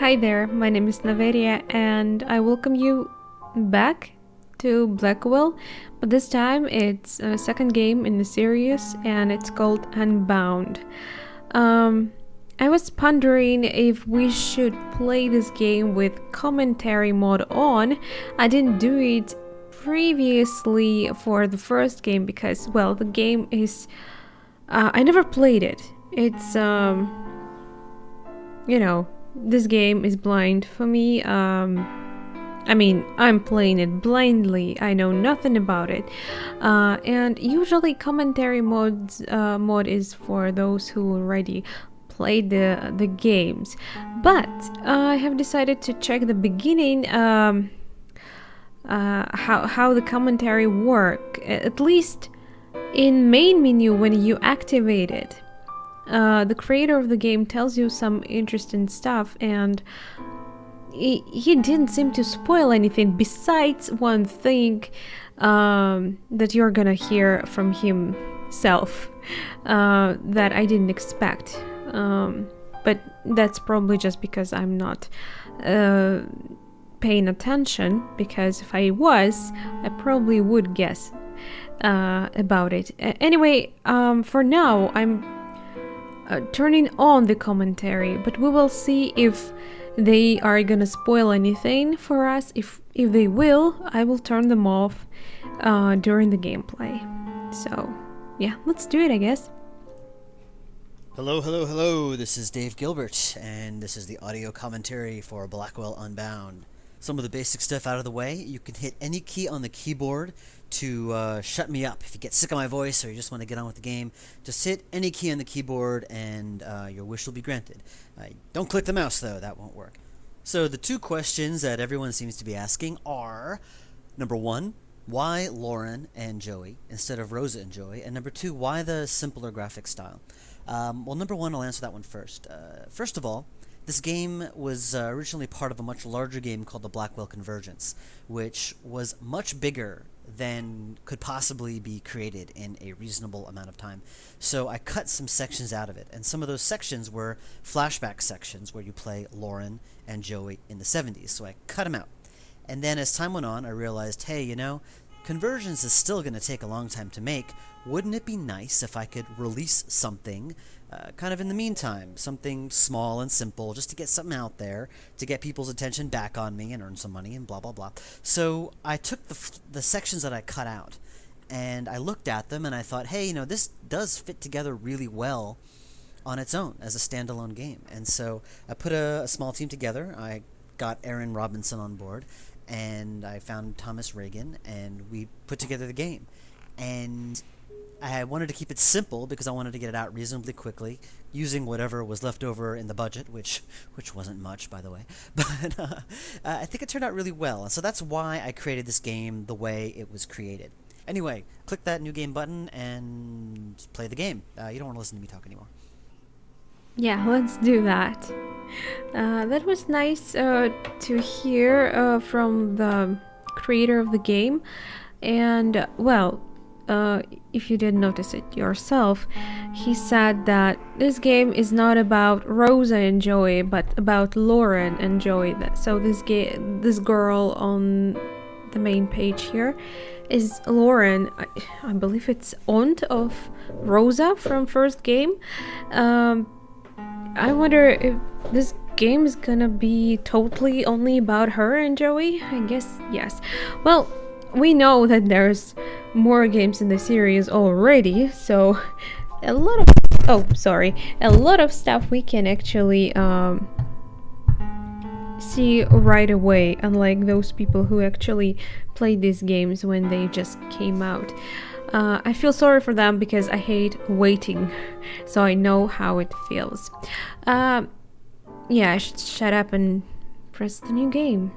Hi there, my name is Naveria and I welcome you back to Blackwell, but this time it's a second game in the series and it's called Unbound. I was pondering if we should play this game with commentary mode on. I didn't do it previously for the first game because, well, the game is... I never played it. It's, this game is blind for me. I'm playing it blindly. I know nothing about it. And usually commentary mode is for those who already played the games. But I have decided to check the beginning, how the commentary work, at least in main menu when you activate it. The creator of the game tells you some interesting stuff, and he didn't seem to spoil anything besides one thing that you're gonna hear from himself that I didn't expect. But that's probably just because I'm not paying attention, because if I was, I probably would guess about it. Anyway, for now, I'm turning on the commentary, but we will see if they are gonna spoil anything for us. If they will, I will turn them off during the gameplay. So yeah, let's do it, I guess. Hello, this is Dave Gilbert, and this is the audio commentary for Blackwell Unbound. Some of the basic stuff out of the way. You can hit any key on the keyboard to shut me up. If you get sick of my voice or you just want to get on with the game, just hit any key on the keyboard and your wish will be granted. Don't click the mouse, though. That won't work. So the two questions that everyone seems to be asking are, number one, why Lauren and Joey instead of Rosa and Joey? And number two, why the simpler graphic style? Well, number one, I'll answer that one first. First of all, this game was originally part of a much larger game called the Blackwell Convergence, which was much bigger than could possibly be created in a reasonable amount of time. So I cut some sections out of it, and some of those sections were flashback sections where you play Lauren and Joey in the 70s, so I cut them out. And then as time went on, I realized, hey, Convergence is still going to take a long time to make. Wouldn't it be nice if I could release something kind of in the meantime, something small and simple, just to get something out there, to get people's attention back on me and earn some money and blah, blah, blah. So I took the sections that I cut out, and I looked at them, and I thought, hey, this does fit together really well on its own as a standalone game. And so I put a small team together. I got Aaron Robinson on board, and I found Thomas Reagan, and we put together the game. And I wanted to keep it simple because I wanted to get it out reasonably quickly, using whatever was left over in the budget, which wasn't much, by the way. But I think it turned out really well, and so that's why I created this game the way it was created. Anyway, click that new game button and play the game. You don't want to listen to me talk anymore. Yeah, let's do that. That was nice to hear from the creator of the game. And, well, if you didn't notice it yourself, he said that this game is not about Rosa and Joey, but about Lauren and Joey. So this girl on the main page here is Lauren. I believe it's aunt of Rosa from first game. I wonder if this game is gonna be totally only about her and Joey? I guess yes. Well, we know that there's more games in the series already, so a lot of stuff we can actually see right away, unlike those people who actually played these games when they just came out. I feel sorry for them because I hate waiting, so I know how it feels. Yeah, I should shut up and press the new game.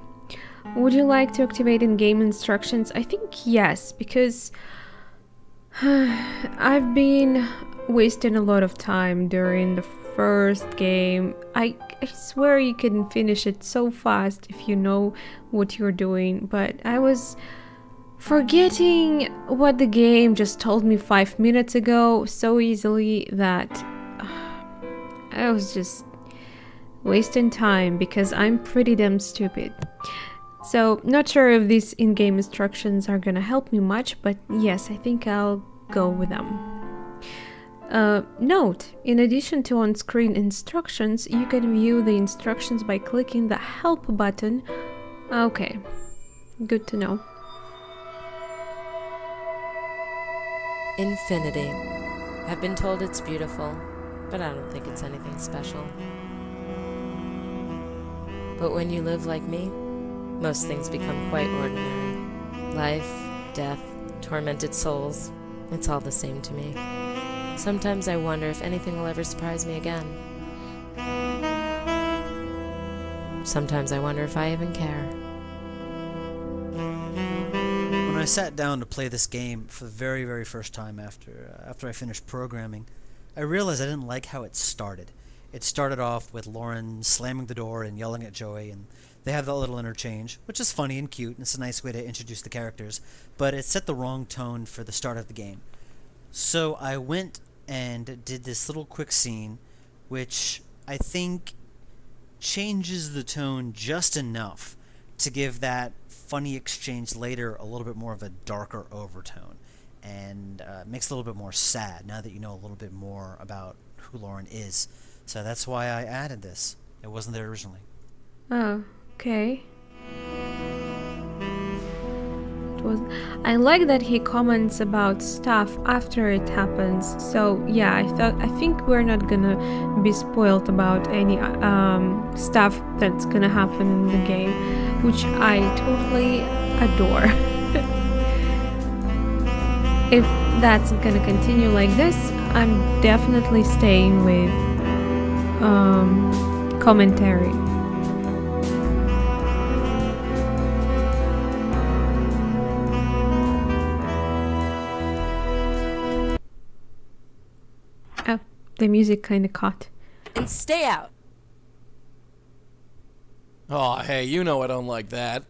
Would you like to activate in-game instructions? I think yes, because I've been wasting a lot of time during the first game. I swear you can finish it so fast if you know what you're doing, but I was forgetting what the game just told me 5 minutes ago so easily that I was just wasting time because I'm pretty damn stupid. So, not sure if these in-game instructions are gonna help me much, but yes, I think I'll go with them. Note, in addition to on-screen instructions, you can view the instructions by clicking the Help button. Okay, good to know. Infinity. I've been told it's beautiful, but I don't think it's anything special. But when you live like me, most things become quite ordinary. Life, death, tormented souls, it's all the same to me. Sometimes I wonder if anything will ever surprise me again. Sometimes I wonder if I even care. When I sat down to play this game for the very, very first time after I finished programming, I realized I didn't like how it started. It started off with Lauren slamming the door and yelling at Joey, and they have that little interchange, which is funny and cute, and it's a nice way to introduce the characters, but it set the wrong tone for the start of the game. So I went and did this little quick scene, which I think changes the tone just enough to give that funny exchange later a little bit more of a darker overtone, and makes it a little bit more sad now that you know a little bit more about who Lauren is. So that's why I added this. It wasn't there originally. Oh, okay. I like that he comments about stuff after it happens. So yeah, I think we're not gonna be spoiled about any stuff that's gonna happen in the game, which I totally adore. If that's gonna continue like this, I'm definitely staying with commentary. Oh, the music kind of caught. And stay out. Aw, hey, you know I don't like that.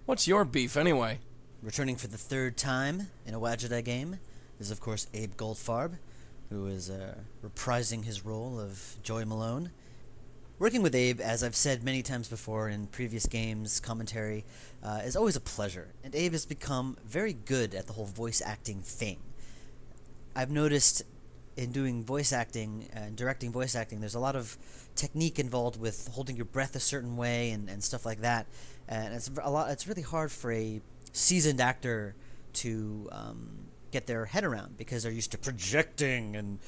What's your beef anyway? Returning for the third time in a Wajidai game is, of course, Abe Goldfarb, who is reprising his role of Joey Malone. Working with Abe, as I've said many times before in previous games, commentary, is always a pleasure, and Abe has become very good at the whole voice acting thing. I've noticed in doing voice acting and directing voice acting, there's a lot of technique involved with holding your breath a certain way and stuff like that, and it's really hard for a seasoned actor to get their head around, because they're used to projecting and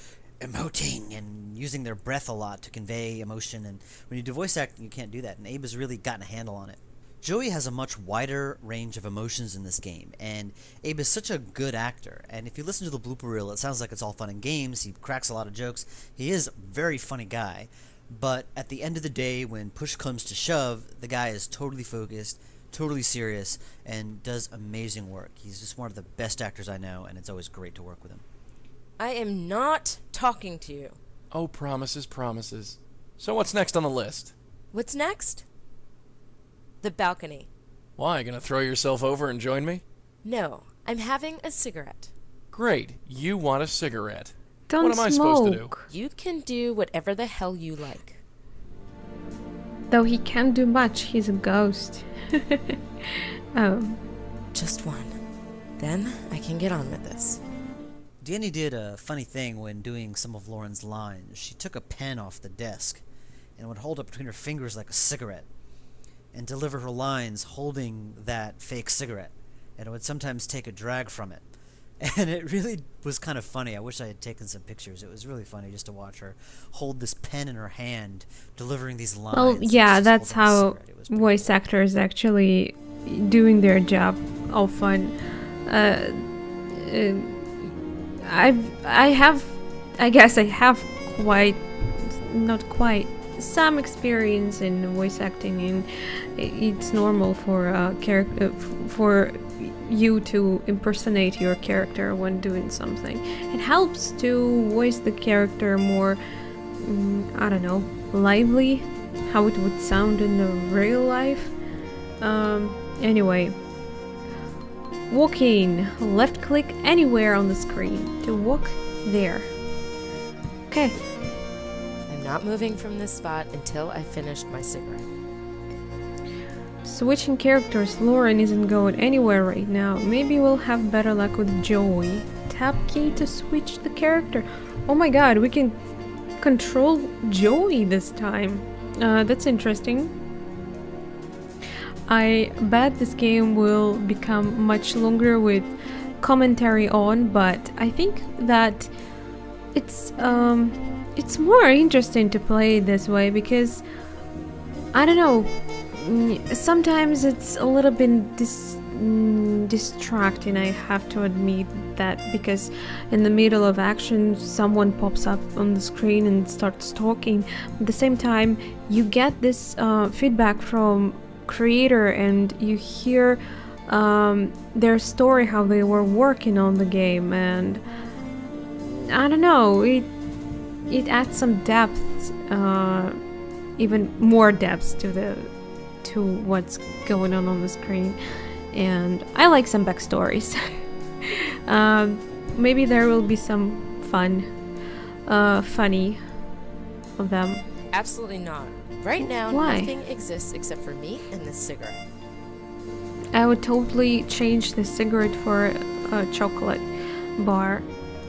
emoting and using their breath a lot to convey emotion, and when you do voice acting you can't do that, and Abe has really gotten a handle on it. Joey has a much wider range of emotions in this game, and Abe is such a good actor, and if you listen to the blooper reel it sounds like it's all fun and games. He cracks a lot of jokes, he is a very funny guy, but at the end of the day, when push comes to shove, the guy is totally focused, totally serious, and does amazing work. He's just one of the best actors I know, and it's always great to work with him. I am not talking to you. Oh, promises, promises. So what's next on the list? What's next? The balcony. Why, gonna throw yourself over and join me? No, I'm having a cigarette. Great, you want a cigarette. Don't What am I supposed to do? You can do whatever the hell you like. Though he can't do much, he's a ghost. Oh. Just one. Then I can get on with this. Danny did a funny thing when doing some of Lauren's lines. She took a pen off the desk and would hold it between her fingers like a cigarette and deliver her lines holding that fake cigarette, and it would sometimes take a drag from it. And it really was kind of funny. I wish I had taken some pictures. It was really funny just to watch her hold this pen in her hand, delivering these lines. Well, yeah, She's that's holding a how cigarette. It was pretty voice cool. actors actually doing their job often. I guess I have not quite, some experience in voice acting, and it's normal for for you to impersonate your character when doing something. It helps to voice the character more, I don't know, lively, how it would sound in the real life. Anyway, walking, left click anywhere on the screen to walk there. Okay. I'm not moving from this spot until I finished my cigarette. Switching characters, Lauren isn't going anywhere right now. Maybe we'll have better luck with Joey. Tap key to switch the character. Oh my god, we can control Joey this time. That's interesting. I bet this game will become much longer with commentary on, but I think that it's more interesting to play this way because I don't know. Sometimes it's a little bit distracting, I have to admit that, because in the middle of action someone pops up on the screen and starts talking. At the same time, you get this feedback from creator and you hear their story, how they were working on the game, and I don't know, it adds some depth, even more depth to what's going on the screen, and I like some backstories. Maybe there will be some funny of them. Absolutely not. Right now, Why? nothing exists except for me and this cigarette. I would totally change the cigarette for a chocolate bar,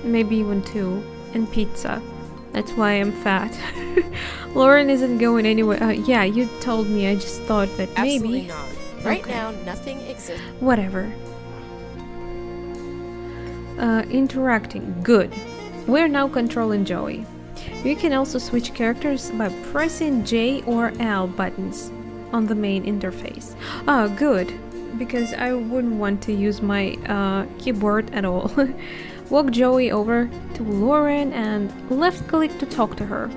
maybe even 2, and pizza. That's why I'm fat. Lauren isn't going anywhere. Yeah, you told me. I just thought that Absolutely maybe. not. Right Okay. now, nothing exists. Whatever. Interacting. Good. We're now controlling Joey. You can also switch characters by pressing J or L buttons on the main interface. Oh, good. Because I wouldn't want to use my keyboard at all. Walk Joey over to Lauren and left click to talk to her.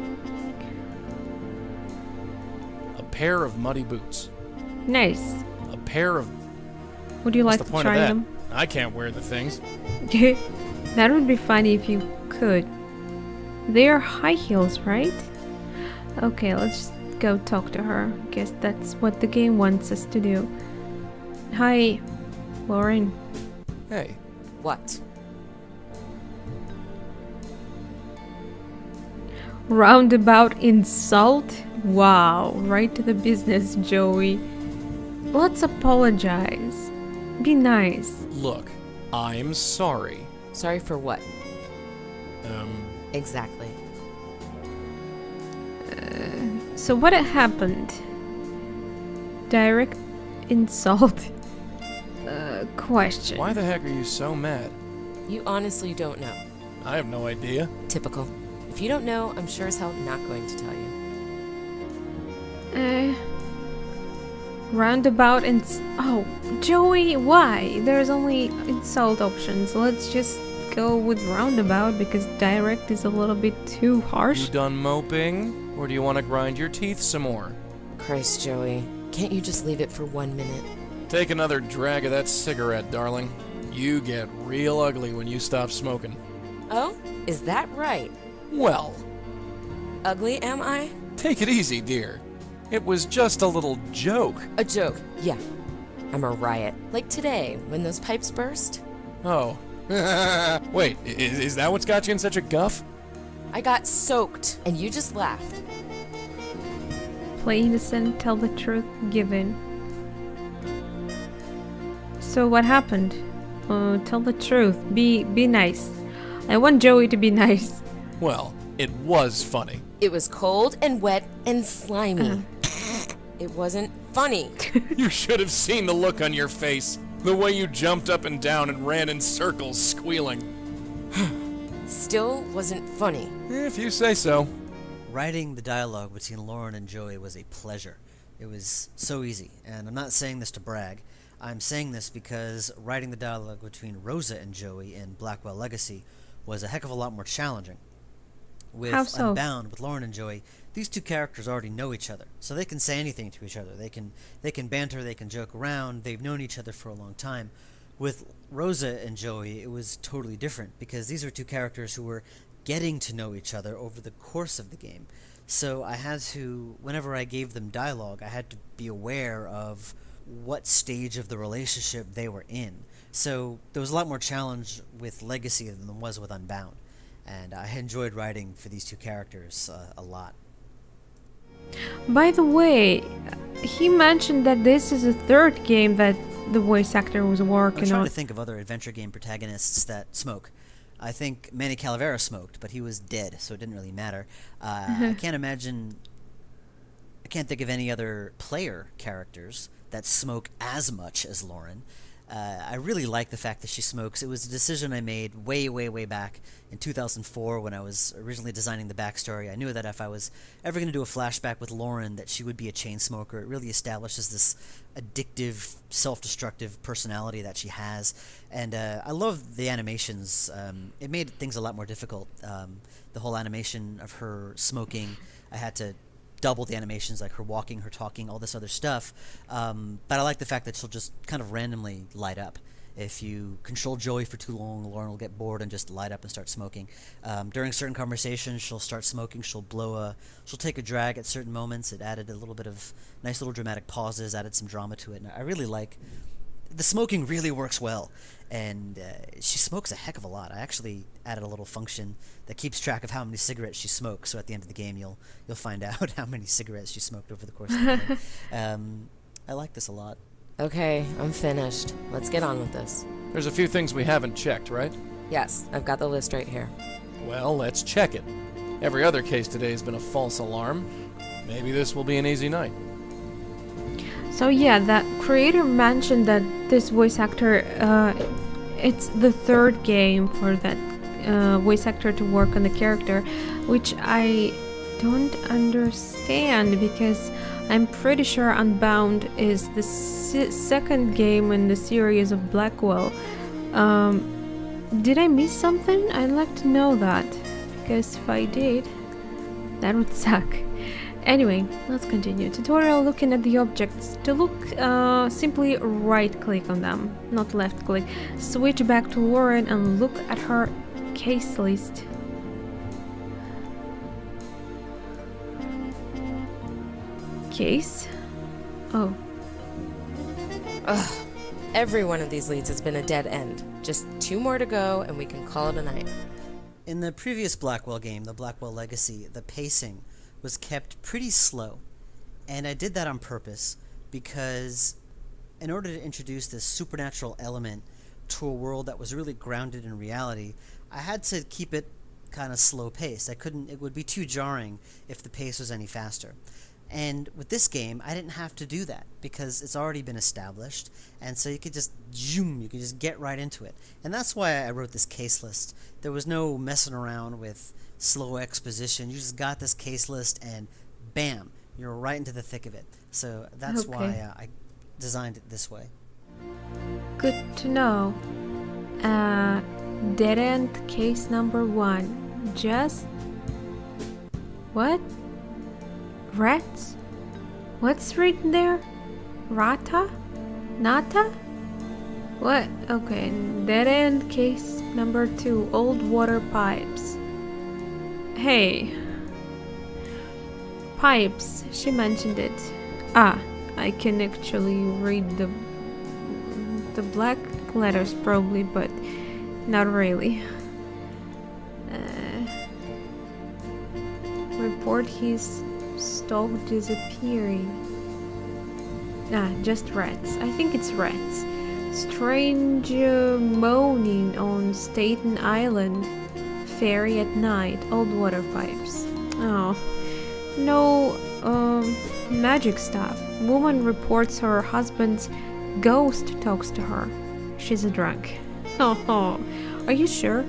A pair of muddy boots. Nice. A pair of... Would you What's like the to point of try that? them? I can't wear the things. That would be funny if you could. They are high heels, right? Okay, let's go talk to her. Guess that's what the game wants us to do. Hi, Lauren. Hey, What? Roundabout insult? Wow, right to the business, Joey. Let's apologize. Be nice. look, I'm sorry. Sorry for what? Exactly. So what happened? Direct insult? Question. Why the heck are you so mad? You honestly don't know. I have no idea. Typical. If you don't know, I'm sure as hell not going to tell you. Roundabout oh, Joey, why? There's only insult options. Let's just go with roundabout because direct is a little bit too harsh. You done moping? Or do you want to grind your teeth some more? Christ, Joey. Can't you just leave it for 1 minute? Take another drag of that cigarette, darling. You get real ugly when you stop smoking. Oh? Is that right? Well, Ugly, am I? take it easy, dear. It was just a little joke. A joke, yeah. I'm a riot. Like today, when those pipes burst. Oh. Wait, is that what's got you in such a guff? I got soaked, and you just laughed. Play innocent, tell the truth, give in. So what happened? Tell the truth. Be nice. I want Joey to be nice. Well, it was funny. It was cold and wet and slimy. It wasn't funny. You should have seen the look on your face. The way you jumped up and down and ran in circles, squealing. Still wasn't funny. If you say so. Writing the dialogue between Lauren and Joey was a pleasure. It was so easy, and I'm not saying this to brag. I'm saying this because writing the dialogue between Rosa and Joey in Blackwell Legacy was a heck of a lot more challenging. With How so? Unbound, with Lauren and Joey, these two characters already know each other, so they can say anything to each other. They can banter, they can joke around. They've known each other for a long time. With Rosa and Joey, it was totally different because these are two characters who were getting to know each other over the course of the game. So I had to, whenever I gave them dialogue, I had to be aware of what stage of the relationship they were in. So there was a lot more challenge with Legacy than there was with Unbound. And I enjoyed writing for these two characters a lot. By the way, he mentioned that this is the third game that the voice actor was I'm working trying on. to think of other adventure game protagonists that smoke. I think Manny Calavera smoked, but he was dead, so it didn't really matter. I can't imagine. I can't think of any other player characters that smoke as much as Lauren. I really like the fact that she smokes. It was a decision I made way, way, way back in 2004 when I was originally designing the backstory. I knew that if I was ever going to do a flashback with Lauren, that she would be a chain smoker. It really establishes this addictive, self-destructive personality that she has. And I love the animations. It made things a lot more difficult. The whole animation of her smoking, I had to double the animations, like her walking, her talking, all this other stuff. But I like the fact that she'll just kind of randomly light up. If you control Joey for too long, Lauren will get bored and just light up and start smoking. During certain conversations, she'll start smoking. She'll take a drag at certain moments. It added a little bit of nice little dramatic pauses, added some drama to it. And I really like the smoking. Really works well, and she smokes a heck of a lot. I actually added a little function that keeps track of how many cigarettes she smokes. So at the end of the game, you'll find out how many cigarettes she smoked over the course of the game. I like this a lot. Okay, I'm finished. Let's get on with this. There's a few things we haven't checked, right? Yes, I've got the list right here. Well, let's check it. Every other case today has been a false alarm. Maybe this will be an easy night. So yeah, that creator mentioned that this voice actor, it's the third game for that voice actor to work on the character, which I don't understand because I'm pretty sure Unbound is the second game in the series of Blackwell. Did I miss something? I'd like to know that, because if I did, that would suck. Anyway, let's continue. Tutorial: looking at the objects. To look, simply right click on them, not left click. Switch back to Lauren and look at her case list. Case? Oh. Ugh. Every one of these leads has been a dead end. Just 2 more to go and we can call it a night. In the previous Blackwell game, the Blackwell Legacy, the pacing was kept pretty slow. And I did that on purpose because in order to introduce this supernatural element to a world that was really grounded in reality, I had to keep it kind of slow paced. It would be too jarring if the pace was any faster. And with this game, I didn't have to do that because it's already been established, and so you could just get right into it. And that's why I wrote this case list. There was no messing around with slow exposition. You just got this case list, and bam, you're right into the thick of it. So that's Okay. why I designed it this way. Good to know. Dead end case number 1. Just... what? Rats? What's written there? Rata? Nata? What? Okay, dead end case number 2. Old water pipes. Hey. Pipes. She mentioned it. Ah, I can actually read the black letters probably, but not really. Report his stock disappearing. Ah, just rats. I think it's rats. Strange moaning on Staten Island. Ferry at night. Old water pipes. Oh. No, magic stuff. Woman reports her husband's ghost talks to her. She's a drunk. Oh, are you sure?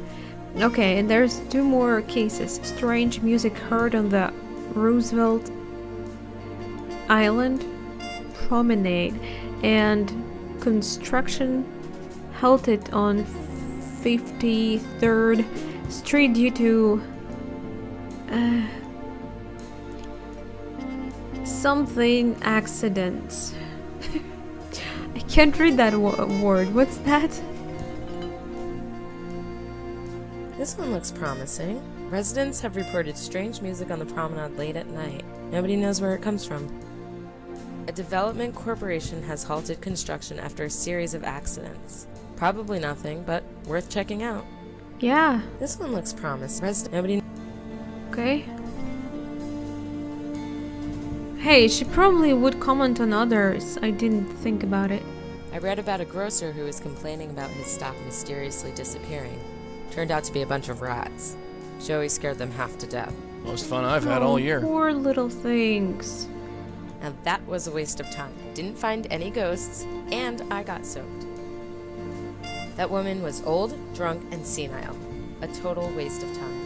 Okay, and there's 2 more cases. Strange music heard on the Roosevelt Island promenade, and construction halted on 53rd Street due to something accidents. I can't read that word. What's that? This one looks promising. Residents have reported strange music on the promenade late at night. Nobody knows where it comes from. A development corporation has halted construction after a series of accidents. Probably nothing, but worth checking out. Yeah. This one looks promising. Nobody. Okay. Hey, she probably would comment on others. I didn't think about it. I read about a grocer who was complaining about his stock mysteriously disappearing. Turned out to be a bunch of rats. Joey scared them half to death. Most fun I've had all year. Poor little things. Now that was a waste of time. Didn't find any ghosts, and I got soaked. That woman was old, drunk, and senile. A total waste of time.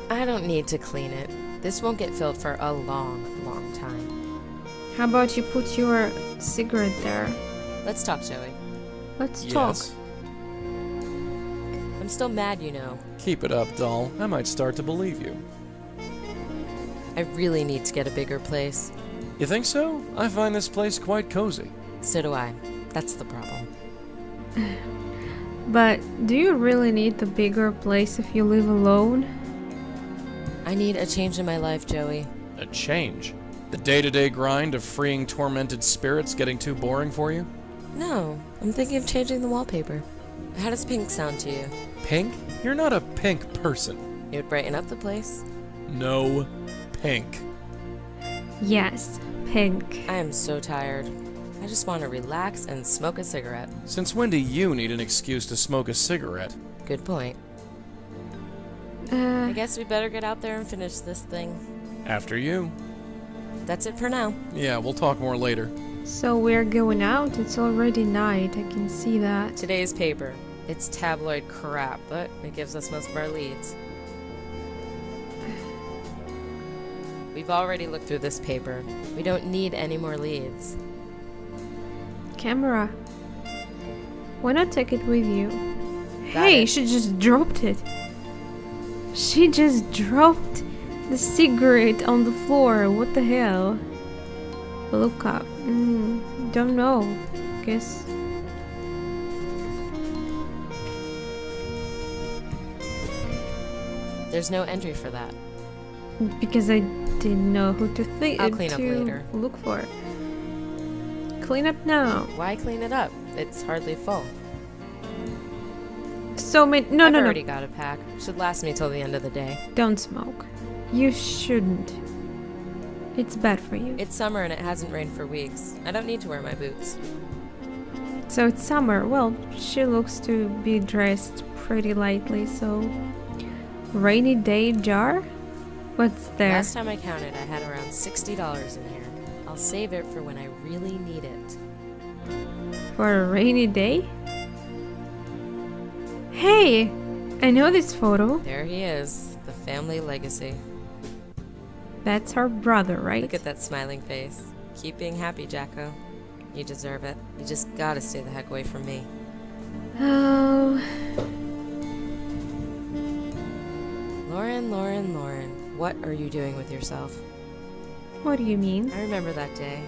I don't need to clean it. This won't get filled for a long, long time. How about you put your cigarette there? Let's talk, Joey. Let's talk. Yes. I'm still mad, you know. Keep it up, doll. I might start to believe you. I really need to get a bigger place. You think so? I find this place quite cozy. So do I. That's the problem. But do you really need the bigger place if you live alone? I need a change in my life, Joey. A change? The day-to-day grind of freeing tormented spirits getting too boring for you? No, I'm thinking of changing the wallpaper. How does pink sound to you? Pink? You're not a pink person. It would brighten up the place. No pink. Yes, pink. I am so tired. I just want to relax and smoke a cigarette. Since when do you need an excuse to smoke a cigarette? Good point. I guess we better get out there and finish this thing. After you. That's it for now. Yeah, we'll talk more later. So we're going out? It's already night, I can see that. Today's paper. It's tabloid crap, but it gives us most of our leads. We've already looked through this paper. We don't need any more leads. Camera. Why not take it with you? Got Hey, it. she just dropped it. She just dropped the cigarette on the floor. What the hell? Look up. Don't know. Guess. There's no entry for that. Because I didn't know who to think. I'll clean up later. Look for. Clean up now. Why clean it up? It's hardly full. So many. No, I've no, already no. got a pack. Should last me till the end of the day. Don't smoke. You shouldn't. It's bad for you. It's summer and it hasn't rained for weeks. I don't need to wear my boots. So it's summer. Well, she looks to be dressed pretty lightly, so. Rainy day jar? What's there? Last time I counted, I had around $60 in here. I'll save it for when I really need it. For a rainy day? Hey! I know this photo. There he is, the family legacy. That's her brother, right? Look at that smiling face. Keep being happy, Jacko. You deserve it. You just gotta stay the heck away from me. Oh. Lauren, what are you doing with yourself? What do you mean? I remember that day.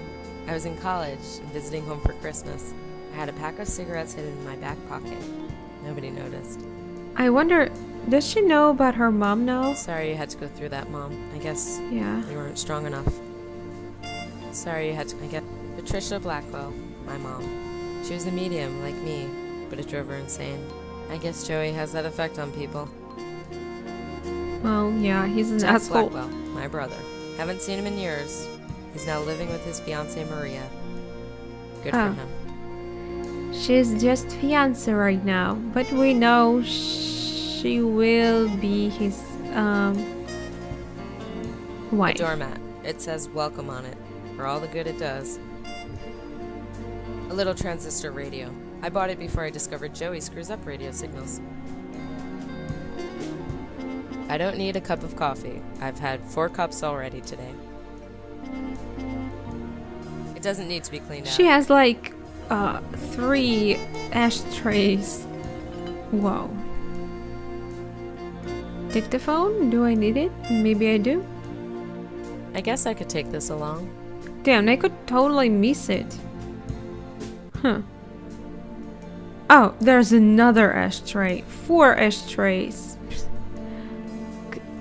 I was in college and visiting home for Christmas. I had a pack of cigarettes hidden in my back pocket. Nobody noticed. I wonder, does she know about her mom now? Sorry you had to go through that, Mom. I guess Yeah. you weren't strong enough. Sorry you had to. I get Patricia Blackwell, my mom. She was a medium, like me, but it drove her insane. I guess Joey has that effect on people. Well, yeah, he's an Jack asshole. Blackwell, my brother. Haven't seen him in years. He's now living with his fiancée Maria. Good Oh. for him. She's just fiancé right now, but we know she will be his A wife. doormat. It says welcome on it, for all the good it does. A little transistor radio. I bought it before I discovered Joey screws up radio signals. I don't need a cup of coffee. I've had 4 cups already today. It doesn't need to be cleaned out. She has like 3 ashtrays. Whoa. Dictaphone? Do I need it? Maybe I do. I guess I could take this along. Damn, I could totally miss it. Huh. Oh, there's another ashtray. 4 ashtrays.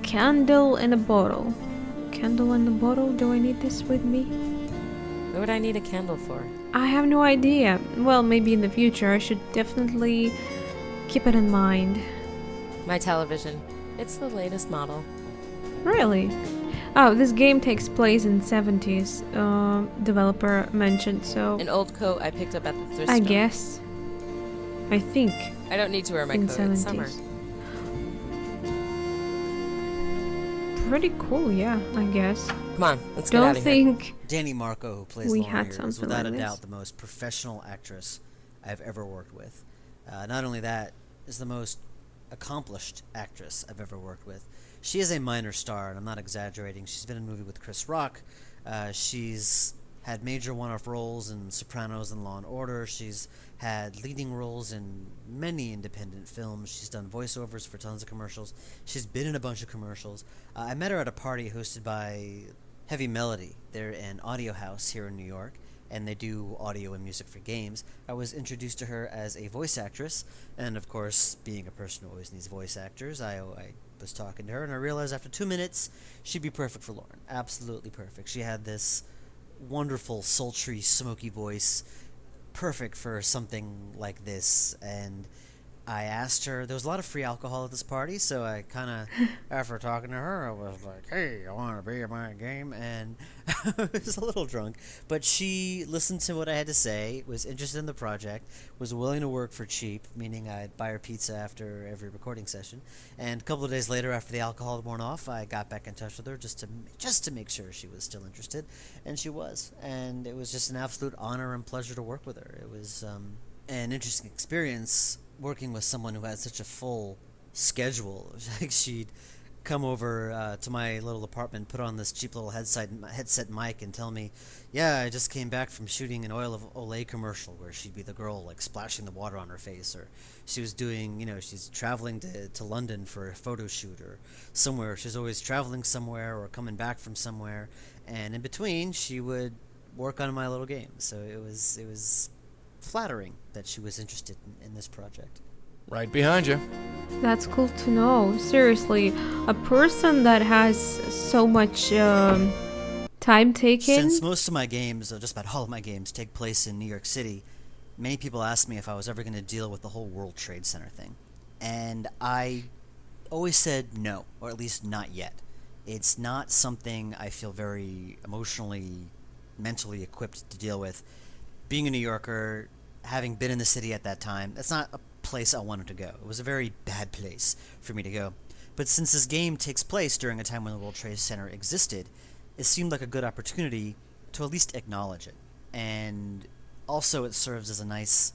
Candle and a bottle. Candle and a bottle? Do I need this with me? What would I need a candle for? I have no idea. Well, maybe in the future. I should definitely keep it in mind. My television. It's the latest model. Really? Oh, this game takes place in 70s, developer mentioned, so An old coat I picked up at the thrift I store. guess. I think. I don't need to wear my In coat. It's summer. 70s. Pretty cool, yeah, I guess. Come on, let's get out Don't of here. think Danny Marco, who plays we Lauren had here, is something without like a this. doubt the most professional actress I've ever worked with. Not only that, is the most accomplished actress I've ever worked with. She is a minor star, and I'm not exaggerating. She's been in a movie with Chris Rock. She's had major one-off roles in Sopranos and Law & Order. She's had leading roles in many independent films. She's done voiceovers for tons of commercials. She's been in a bunch of commercials. I met her at a party hosted by Heavy Melody. They're an audio house here in New York, and they do audio and music for games. I was introduced to her as a voice actress, and of course, being a person who always needs voice actors, I was talking to her, and I realized after 2 minutes, she'd be perfect for Lauren. Absolutely perfect. She had this wonderful, sultry, smoky voice, perfect for something like this. And I asked her, there was a lot of free alcohol at this party, so I kind of, after talking to her, I was like, hey, I want to be in my game, and I was a little drunk, but she listened to what I had to say, was interested in the project, was willing to work for cheap, meaning I'd buy her pizza after every recording session, and a couple of days later, after the alcohol had worn off, I got back in touch with her just to make sure she was still interested, and she was, and it was just an absolute honor and pleasure to work with her. It was an interesting experience working with someone who had such a full schedule. Like, she'd come over to my little apartment, put on this cheap little headset mic, and tell me, yeah, I just came back from shooting an Oil of Olay commercial where she'd be the girl, like, splashing the water on her face, or she was doing, she's traveling to London for a photo shoot, or somewhere. She's always traveling somewhere or coming back from somewhere, and in between, she would work on my little game. So it was flattering that she was interested in this project. Right behind you. That's cool to know. Seriously, a person that has so much time taken. Since most of my games, or just about all of my games, take place in New York City, many people asked me if I was ever going to deal with the whole World Trade Center thing. And I always said no, or at least not yet. It's not something I feel very emotionally, mentally equipped to deal with. Being a New Yorker, having been in the city at that time, that's not a place I wanted to go. It was a very bad place for me to go. But since this game takes place during a time when the World Trade Center existed, it seemed like a good opportunity to at least acknowledge it. And also it serves as a nice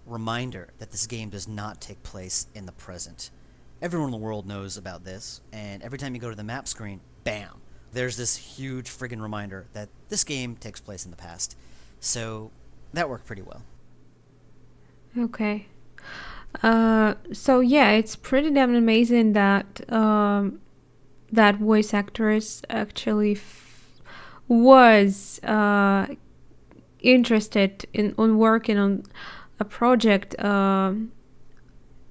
reminder that this game does not take place in the present. Everyone in the world knows about this, and every time you go to the map screen, bam, there's this huge friggin' reminder that this game takes place in the past. So that worked pretty well. Okay. So yeah, it's pretty damn amazing that that voice actress actually was interested on working on a project that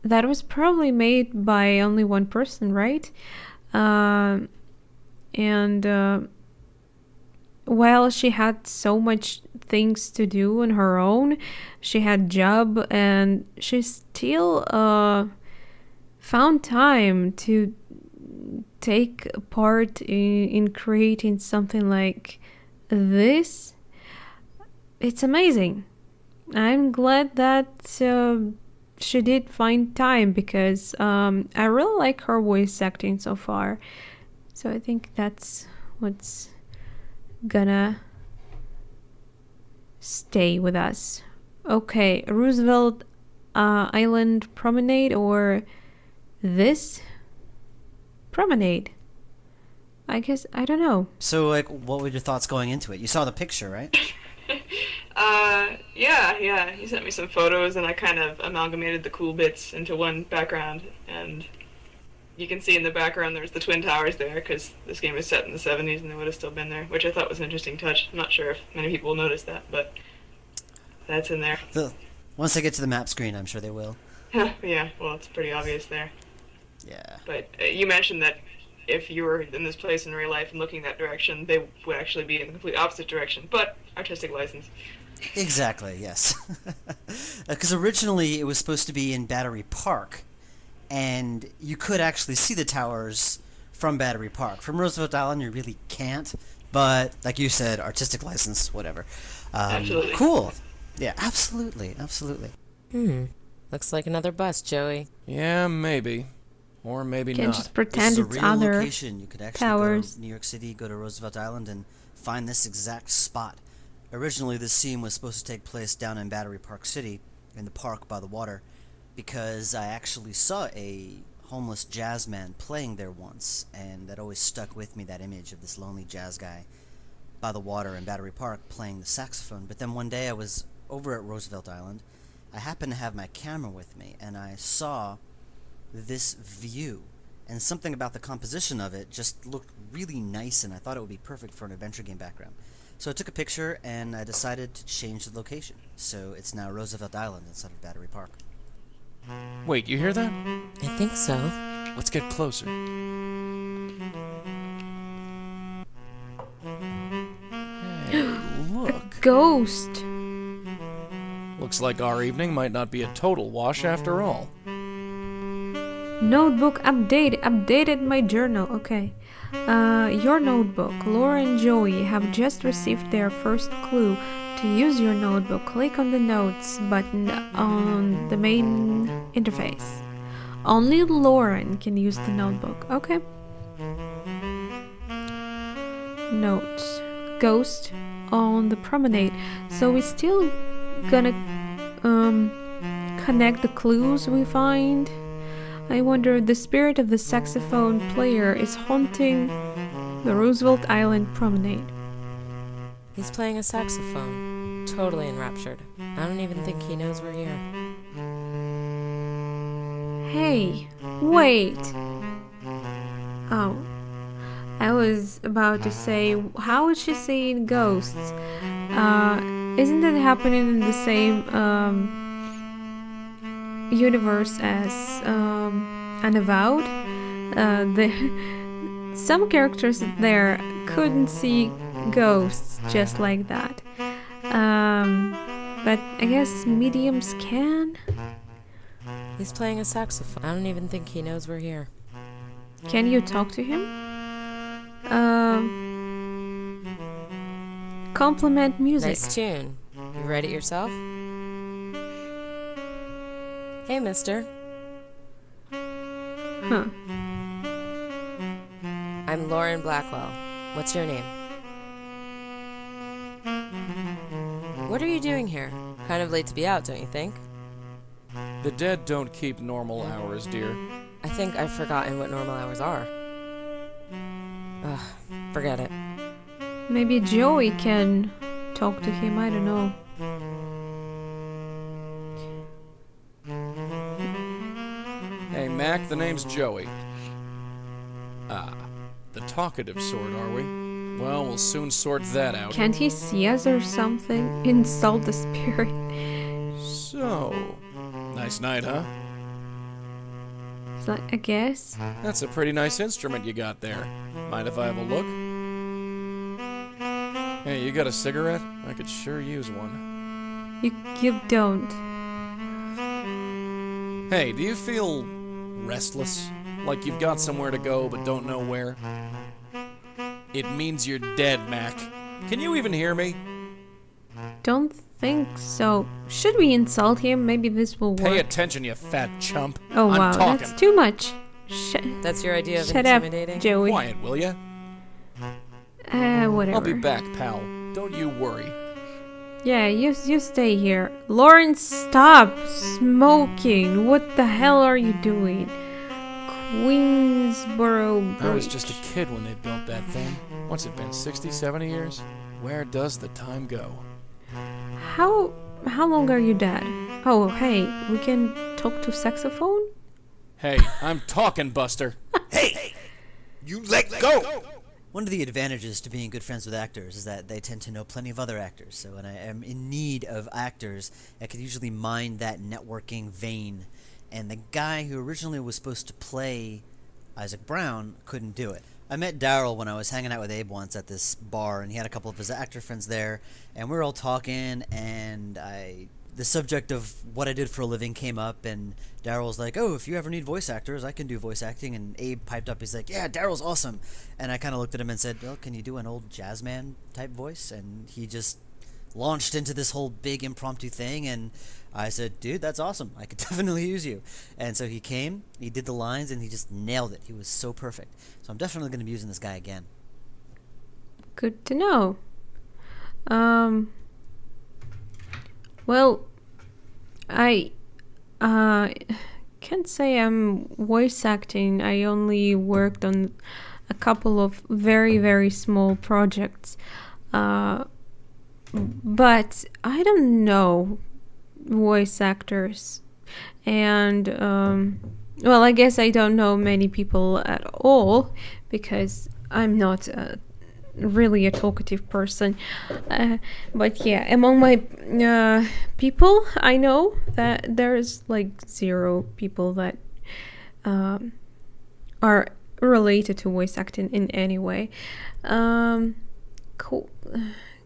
was probably made by only one person, right? And while she had so much things to do on her own, she had job, and she still found time to take part in creating something like this. It's amazing. I'm glad that she did find time, because I really like her voice acting so far. So I think that's what's gonna stay with us. Okay, Roosevelt Island Promenade, or this promenade? I guess, I don't know. So, like, what were your thoughts going into it? You saw the picture, right? Yeah. He sent me some photos, and I kind of amalgamated the cool bits into one background, and you can see in the background there's the Twin Towers there, because this game is set in the 70s and they would have still been there, which I thought was an interesting touch. I'm not sure if many people noticed that, but that's in there. Once they get to the map screen, I'm sure they will. Yeah, well, it's pretty obvious there. Yeah. But you mentioned that if you were in this place in real life and looking that direction, they would actually be in the complete opposite direction, but artistic license. Exactly, yes. Because originally it was supposed to be in Battery Park, and you could actually see the towers from Battery Park. From Roosevelt Island, you really can't. But like you said, artistic license, whatever. Absolutely. Cool. Yeah, absolutely, absolutely. Looks like another bus, Joey. Yeah, maybe. Or maybe Can not. just This pretend is a it's real other location. You could actually towers. go to New York City, go to Roosevelt Island, and find this exact spot. Originally, this scene was supposed to take place down in Battery Park City, in the park by the water, because I actually saw a homeless jazz man playing there once, and that always stuck with me, that image of this lonely jazz guy by the water in Battery Park playing the saxophone. But then one day I was over at Roosevelt Island. I happened to have my camera with me, and I saw this view, and something about the composition of it just looked really nice, and I thought it would be perfect for an adventure game background. So I took a picture, and I decided to change the location. So it's now Roosevelt Island instead of Battery Park. Wait, you hear that? I think so. Let's get closer. Hey, look. Ghost. Looks like our evening might not be a total wash after all. Notebook updated my journal. Okay. Your notebook. Laura and Joey have just received their first clue. To use your notebook, click on the Notes button on the main interface. Only Lauren can use the notebook. Okay. Notes. Ghost on the promenade. So we're still gonna connect the clues we find. I wonder if the spirit of the saxophone player is haunting the Roosevelt Island promenade. He's playing a saxophone. Totally enraptured. I don't even think he knows we're here. Hey, wait. Oh, I was about to say, how is she seeing ghosts? Isn't that happening in the same universe as Unbound? Some characters there couldn't see ghosts just like that. But I guess mediums can? He's playing a saxophone. I don't even think he knows we're here. Can you talk to him? Compliment music. Nice tune. You write it yourself? Hey, mister. Huh. I'm Lauren Blackwell. What's your name? What are you doing here? Kind of late to be out, don't you think? The dead don't keep normal hours, dear. I think I've forgotten what normal hours are. Ugh, forget it. Maybe Joey can talk to him, I don't know. Hey, Mac, the name's Joey. Ah, the talkative sort, are we? Well, we'll soon sort that out. Can't he see us or something? Insult the spirit. So, nice night, huh? So, I guess. That's a pretty nice instrument you got there. Mind if I have a look? Hey, you got a cigarette? I could sure use one. You don't. Hey, do you feel restless? Like you've got somewhere to go but don't know where? It means you're dead, Mac. Can you even hear me? Don't think so. Should we insult him? Maybe this will work. Pay attention, you fat chump. Oh I'm wow, talking. that's too much. That's your idea of Shut up, intimidating? Joey. Quiet, will ya? Whatever. I'll be back, pal. Don't you worry. Yeah, you stay here. Lauren, stop smoking. What the hell are you doing? Queensboro Bridge. I was just a kid when they built that thing. What's it been, 60, 70 years? Where does the time go? How long are you dead? Oh, hey, we can talk to saxophone? Hey, I'm talking, Buster. Hey! You let go! One of the advantages to being good friends with actors is that they tend to know plenty of other actors. So when I am in need of actors, I can usually mine that networking vein. And the guy who originally was supposed to play Isaac Brown couldn't do it. I met Daryl when I was hanging out with Abe once at this bar, and he had a couple of his actor friends there, and we were all talking, and I the subject of what I did for a living came up, and Daryl was like, "Oh, if you ever need voice actors, I can do voice acting." And Abe piped up, he's like, "Yeah, Daryl's awesome." And I kind of looked at him and said, "Well, can you do an old jazz man type voice?" And he just launched into this whole big impromptu thing, and I said, "Dude, that's awesome. I could definitely use you." And so he came, he did the lines, and he just nailed it. He was so perfect. So I'm definitely going to be using this guy again. Good to know. Well, I can't say I'm voice acting. I only worked on a couple of very, very small projects. But I don't know voice actors. And, well, I guess I don't know many people at all because I'm not really a talkative person. But yeah, among my people, I know that there's like 0 people that are related to voice acting in any way. Cool.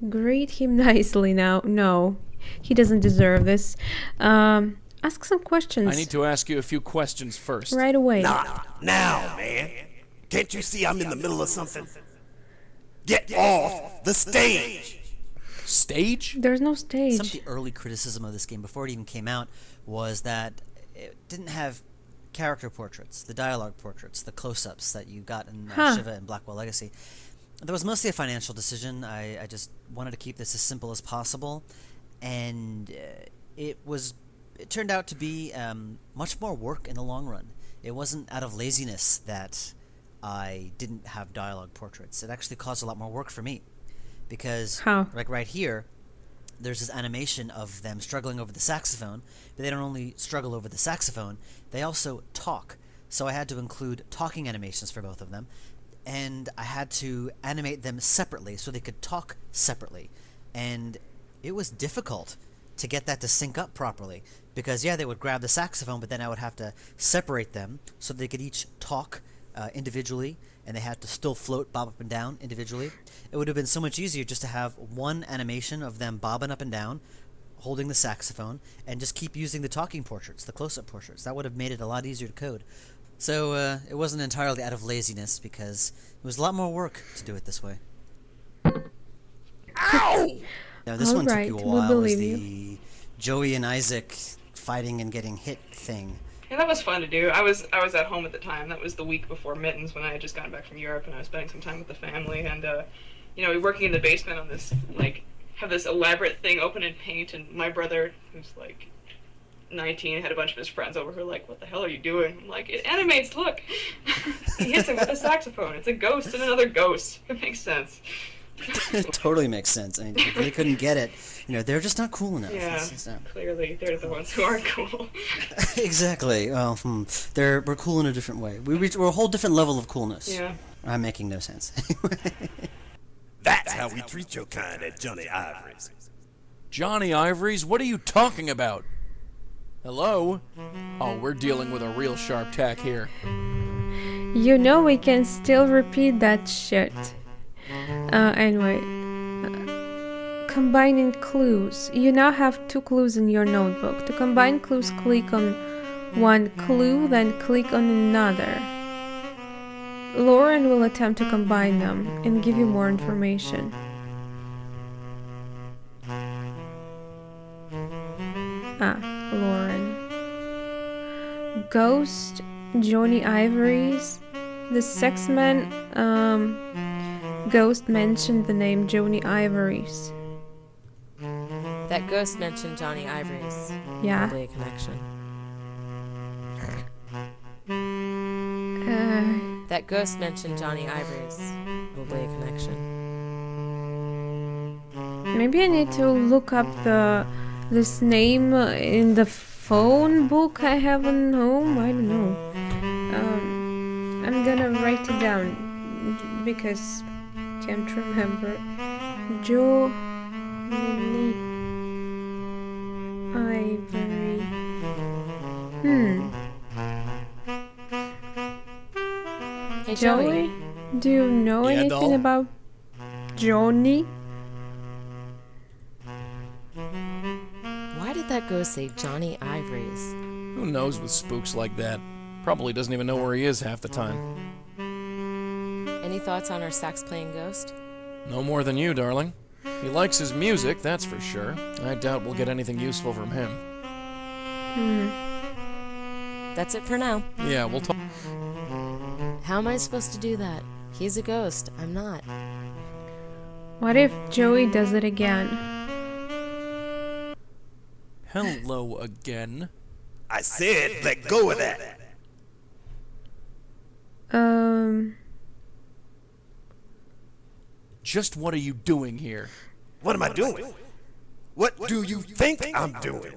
Grade him nicely now. No, he doesn't deserve this. Ask some questions. I need to ask you a few questions first. Right away. Not now, man. Can't you see I'm in the middle of something? Get off the stage! Stage? There's no stage. Some of the early criticism of this game before it even came out was that it didn't have character portraits, the dialogue portraits, the close-ups that you got in Shiva and Blackwell Legacy. That was mostly a financial decision. I just wanted to keep this as simple as possible, and it turned out to be much more work in the long run. It wasn't out of laziness that I didn't have dialogue portraits. It actually caused a lot more work for me, because like right here, there's this animation of them struggling over the saxophone, but they don't only struggle over the saxophone, they also talk. So I had to include talking animations for both of them, and I had to animate them separately so they could talk separately. And it was difficult to get that to sync up properly, because yeah, they would grab the saxophone, but then I would have to separate them so they could each talk individually, and they had to still float, bob up and down individually. It would have been so much easier just to have one animation of them bobbing up and down, holding the saxophone, and just keep using the talking portraits, the close-up portraits. That would have made it a lot easier to code. So it wasn't entirely out of laziness, because it was a lot more work to do it this way. Ow! Now this one took Alright, you a we'll while. It was believe the Joey and Isaac fighting and getting hit thing. Yeah, that was fun to do. I was at home at the time. That was the week before Mittens, when I had just gotten back from Europe, and I was spending some time with the family. And we were working in the basement on this, have this elaborate thing open in paint. And my brother, who's 19, had a bunch of his friends over who were like, "What the hell are you doing?" I'm like, "It animates. Look." He hits him with a saxophone. It's a ghost and another ghost. It makes sense. It totally makes sense. I mean, if they couldn't get it, they're just not cool enough. Yeah, clearly they're the ones who aren't cool. Exactly. Well, we're cool in a different way. We're a whole different level of coolness. Yeah. I'm making no sense. That's how we treat your kind at Johnny Ivory's. Johnny Ivory's? What are you talking about? Hello? Oh, we're dealing with a real sharp tack here. We can still repeat that shit. Anyway. Combining clues. You now have 2 clues in your notebook. To combine clues, click on one clue, then click on another. Lauren will attempt to combine them and give you more information. Lauren. Ghost, Johnny Ivory's. The sexman, Ghost mentioned the name Johnny Ivory's. That ghost mentioned Johnny Ivory's. Yeah. Probably a connection. That ghost mentioned Johnny Ivory's. Probably a connection. Maybe I need to look up this name in the phone book I have at home. I don't know. I'm gonna write it down because can't remember. Johnny Ivory. Hey, Joey, do you know Yeah, anything doll? about Johnny? Why did that ghost say Johnny Ivory's? Who knows with spooks like that? Probably doesn't even know where he is half the time. Any thoughts on our sax-playing ghost? No more than you, darling. He likes his music, that's for sure. I doubt we'll get anything useful from him. That's it for now. Yeah, we'll talk. How am I supposed to do that? He's a ghost. I'm not. What if Joey does it again? Hello again. I said, let go of that. Just what are you doing here? What am I doing? What do you think I'm doing?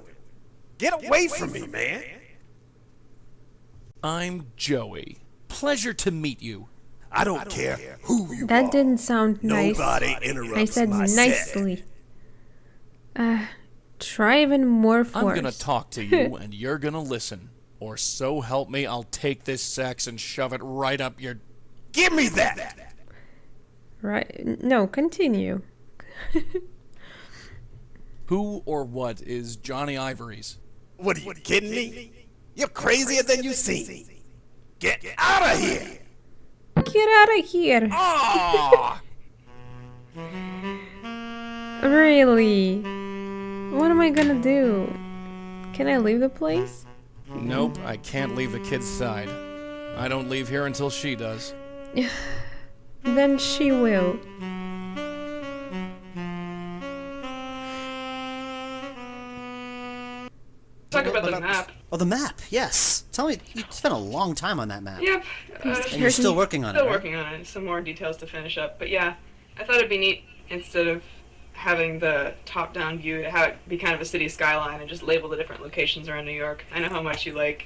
Get away from me, man. I'm Joey. Pleasure to meet you. I don't care who you are. That didn't sound nice. Nobody interrupts I said my nicely. Try even more force. I'm gonna talk to you, and you're gonna listen. Or so help me, I'll take this sax and shove it right up your... Give me that. Right. No, continue. Who or what is Johnny Ivory's? What are you kidding me? You're crazier than you seem. Get out of here. Get out of here. Ah! Really? What am I gonna do? Can I leave the place? Nope, I can't leave the kid's side. I don't leave here until she does. Then she will. Talk about the map. Oh, the map. Yes. Tell me, you spent a long time on that map. Yep. And you're still working on it, Still right? working on it. Some more details to finish up. But yeah, I thought it'd be neat instead of having the top-down view to have it be kind of a city skyline and just label the different locations around New York. I know how much you like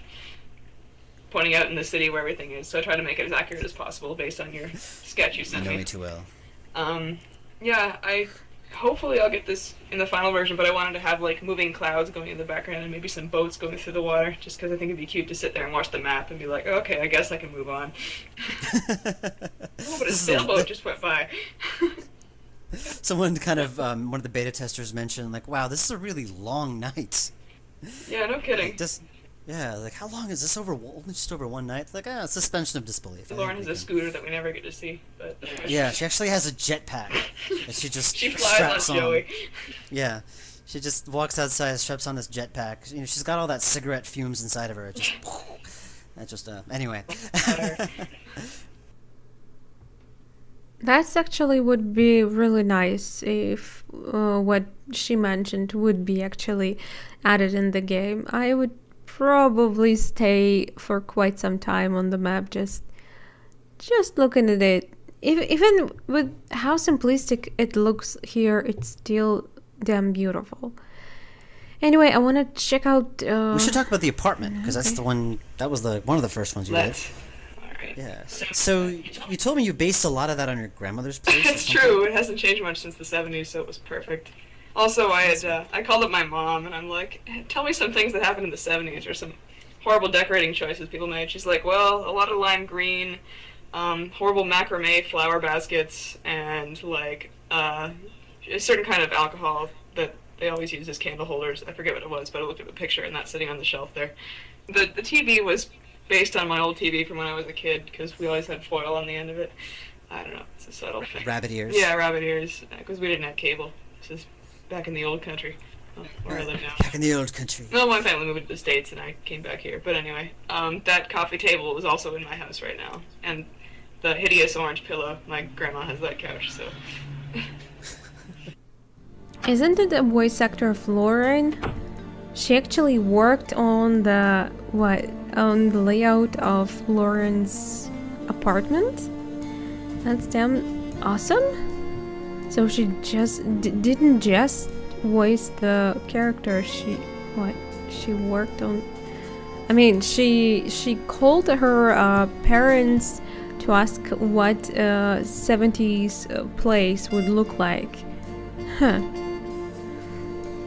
pointing out in the city where everything is, so I try to make it as accurate as possible based on your sketch you You sent know me. me too well. Yeah, hopefully I'll get this in the final version, but I wanted to have like moving clouds going in the background and maybe some boats going through the water, just because I think it'd be cute to sit there and watch the map and be like, okay, I guess I can move on. Oh, but a sailboat just went by. Someone kind of, one of the beta testers mentioned, like, wow, this is a really long night. Yeah, no kidding. Yeah, like, how long is this over? Only just over one night? Like, suspension of disbelief. I Lauren think has we a can- scooter that we never get to see, but Yeah, she actually has a jetpack that she just she flies straps on on. Joey. Yeah, she just walks outside, straps on this jetpack. You know, she's got all that cigarette fumes inside of her. It just, that just, anyway. That's actually would be really nice if what she mentioned would be actually added in the game. I would probably stay for quite some time on the map, just looking at it. Even with how simplistic it looks here, it's still damn beautiful. Anyway, I want to check out. We should talk about the apartment because that's the one. That was one of the first ones you did. Let's. Alright. Yeah. So you told me you based a lot of that on your grandmother's place. or It's something? true. It hasn't changed much since the 70s, so it was perfect. Also, I called up my mom, and I'm like, tell me some things that happened in the 70s, or some horrible decorating choices people made. She's like, well, a lot of lime green, horrible macrame flower baskets, and, like, a certain kind of alcohol that they always use as candle holders. I forget what it was, but I looked at the picture, and that's sitting on the shelf there. The TV was based on my old TV from when I was a kid, because we always had foil on the end of it. I don't know. It's a subtle thing. Rabbit ears. Yeah, rabbit ears, because we didn't have cable. This is back in the old country, where I live now. Back in the old country. No, my family moved to the States, and I came back here. But anyway, that coffee table is also in my house right now. And the hideous orange pillow, my grandma has that couch, so... Isn't it the voice actor of Lauren? She actually worked on the layout of Lauren's apartment. That's damn awesome. So she just didn't just voice the character. She worked on. I mean, she called her parents to ask what 70s place would look like. Huh.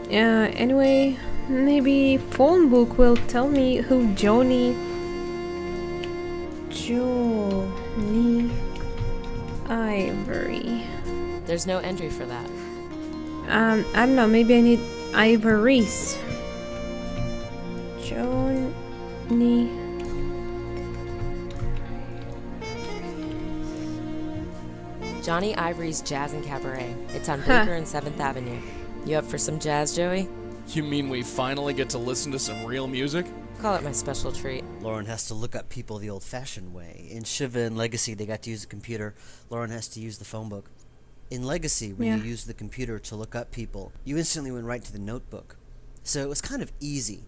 Anyway, maybe phone book will tell me who Johnny Ivory. There's no entry for that. I don't know, maybe I need Ivory's. Johnny. Johnny Ivory's Jazz and Cabaret. It's on Baker and 7th Avenue. You up for some jazz, Joey? You mean we finally get to listen to some real music? Call it my special treat. Lauren has to look up people the old-fashioned way. In Shiva and Legacy, they got to use a computer. Lauren has to use the phone book. In Legacy, when you use the computer to look up people, you instantly went right to the notebook. So it was kind of easy.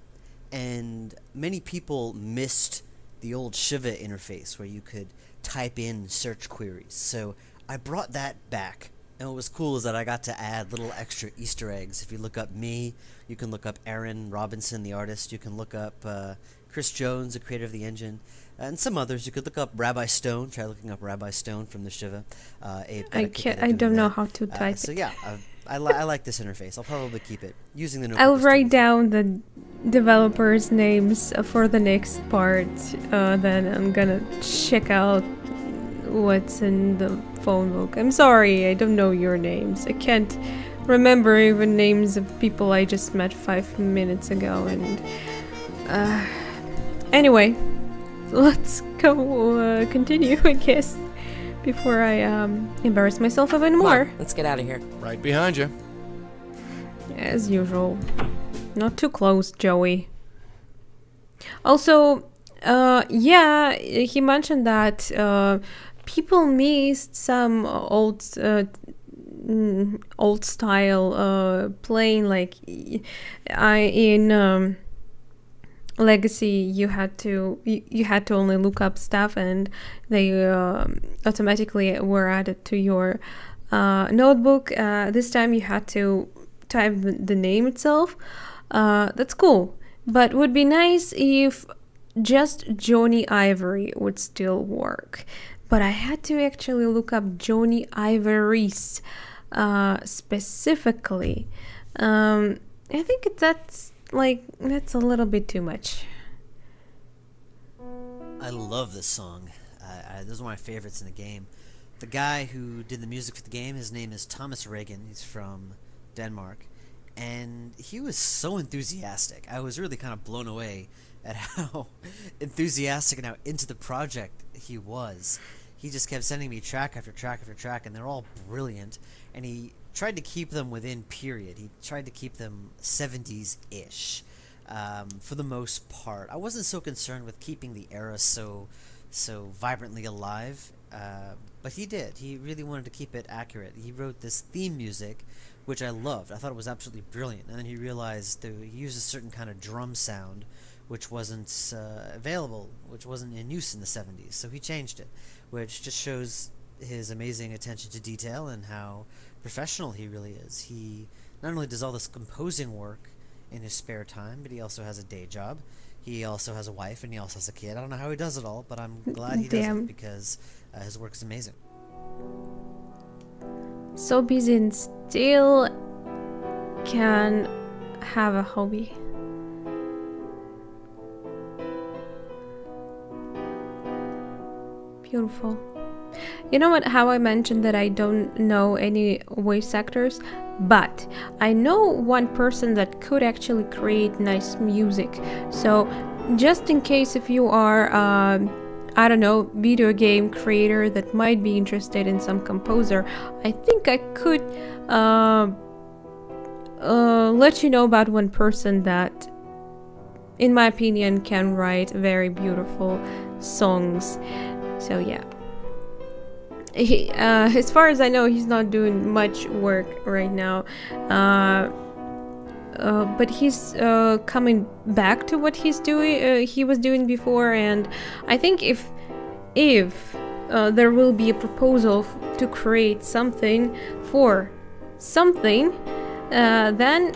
And many people missed the old Shiva interface where you could type in search queries. So I brought that back. And what was cool is that I got to add little extra Easter eggs. If you look up me, you can look up Aaron Robinson, the artist. You can look up Chris Jones, the creator of the engine. And some others. You could look up Rabbi Stone. Try looking up Rabbi Stone from the Shiva. I don't know how to type so it. yeah, I like this interface. I'll probably keep it. Using the notebook I'll was too write easy. down the developers' names for the next part. Then I'm gonna check out what's in the phone book. I'm sorry, I don't know your names. I can't remember even names of people I just met 5 minutes ago. And anyway, let's go continue, I guess, before I embarrass myself even Come more. on, let's get out of here. Right behind you. As usual. Not too close, Joey. Also, yeah, he mentioned that people missed some old style playing, like in Legacy you had to only look up stuff and they automatically were added to your notebook. This time you had to type the name itself. That's cool, but would be nice if just Johnny Ivory would still work. But I had to actually look up Johnny Ivory's specifically. I think that's a little bit too much. I love this song. This is one of my favorites in the game. The guy who did the music for the game, his name is Thomas Reagan. He's from Denmark. And he was so enthusiastic. I was really kind of blown away at how enthusiastic and how into the project he was. He just kept sending me track after track after track, and they're all brilliant. And he tried to keep them within period. He tried to keep them 70s-ish for the most part. I wasn't so concerned with keeping the era so vibrantly alive, but he did. He really wanted to keep it accurate. He wrote this theme music, which I loved. I thought it was absolutely brilliant. And then he realized that he used a certain kind of drum sound, which wasn't available, which wasn't in use in the 70s. So he changed it, which just shows his amazing attention to detail and how professional he really is. He not only does all this composing work in his spare time, but he also has a day job. He also has a wife, and he also has a kid. I don't know how he does it all, but I'm glad he does it because his work is amazing. So busy and still can have a hobby. Beautiful. You know what? How I mentioned that I don't know any voice actors, but I know one person that could actually create nice music. So just in case if you are I don't know, video game creator that might be interested in some composer, I think I could let you know about one person that, in my opinion, can write very beautiful songs. So yeah. He, as far as I know, he's not doing much work right now. But he's coming back to what he was doing before, and I think if there will be a proposal to create something for something, then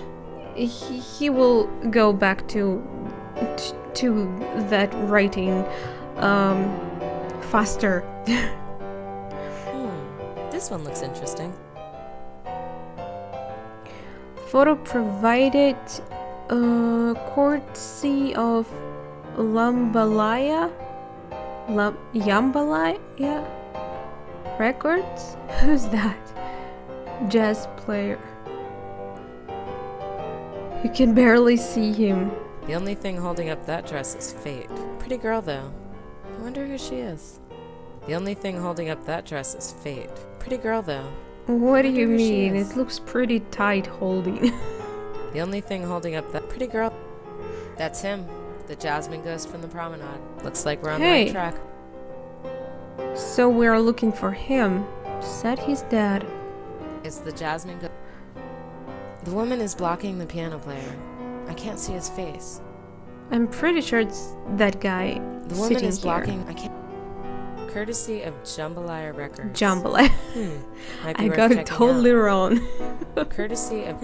he will go back to that writing faster. This one looks interesting. Photo provided courtesy of Jambalaya Records? Who's that? Jazz player. You can barely see him. The only thing holding up that dress is fate. Pretty girl, though. I wonder who she is. The only thing holding up that dress is fate. Pretty girl, though. What do Wonder you who she mean? is. It looks pretty tight holding. The only thing holding up that pretty girl. That's him. The Jasmine ghost from the promenade. Looks like we're on the Hey. right track. So we're looking for him. Said he's dead. It's the Jasmine ghost. The woman is blocking the piano player. I can't see his face. I'm pretty sure it's that guy The woman sitting is here. blocking. I can't. Courtesy of Jambalaya Records. Jambalaya. Might be I worth got it checking totally out. wrong. Courtesy of.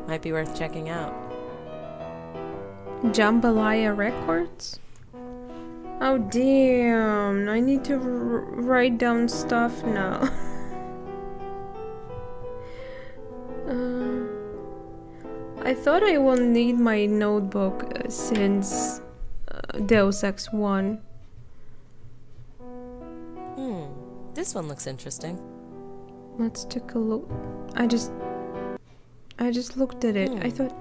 Might be worth checking out. Jambalaya Records? Oh damn, I need to write down stuff now. I thought I won't need my notebook since Deus Ex 1. This one looks interesting. Let's take a look. I just looked at it. I thought...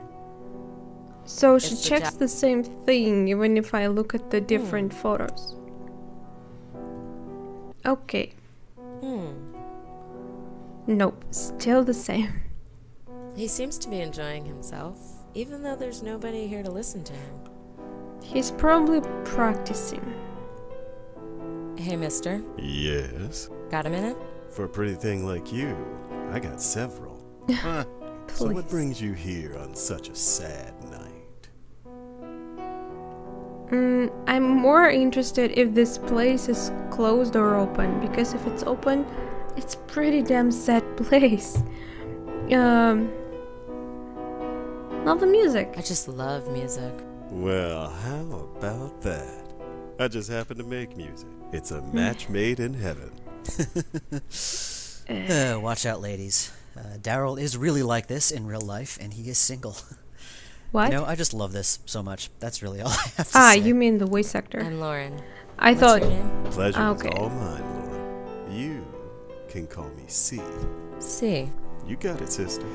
So she It's the checks the same thing even if I look at the different photos. Okay. Nope, still the same. He seems to be enjoying himself, even though there's nobody here to listen to him. He's probably practicing. Hey, mister. Yes? Got a minute? For a pretty thing like you, I got several. So what Please. brings you here on such a sad night? I'm more interested if this place is closed or open, because if it's open, it's pretty damn sad place. Love the music. I just love music. Well, how about that? I just happen to make music. It's a match made in heaven. Watch out, ladies. Daryl is really like this in real life, and he is single. What? You know, I just love this so much. That's really all I have to say. You mean the voice actor? I'm Lauren. I What's thought... your name? Pleasure Okay. is all mine, Laura. You can call me C. C. You got it, sister.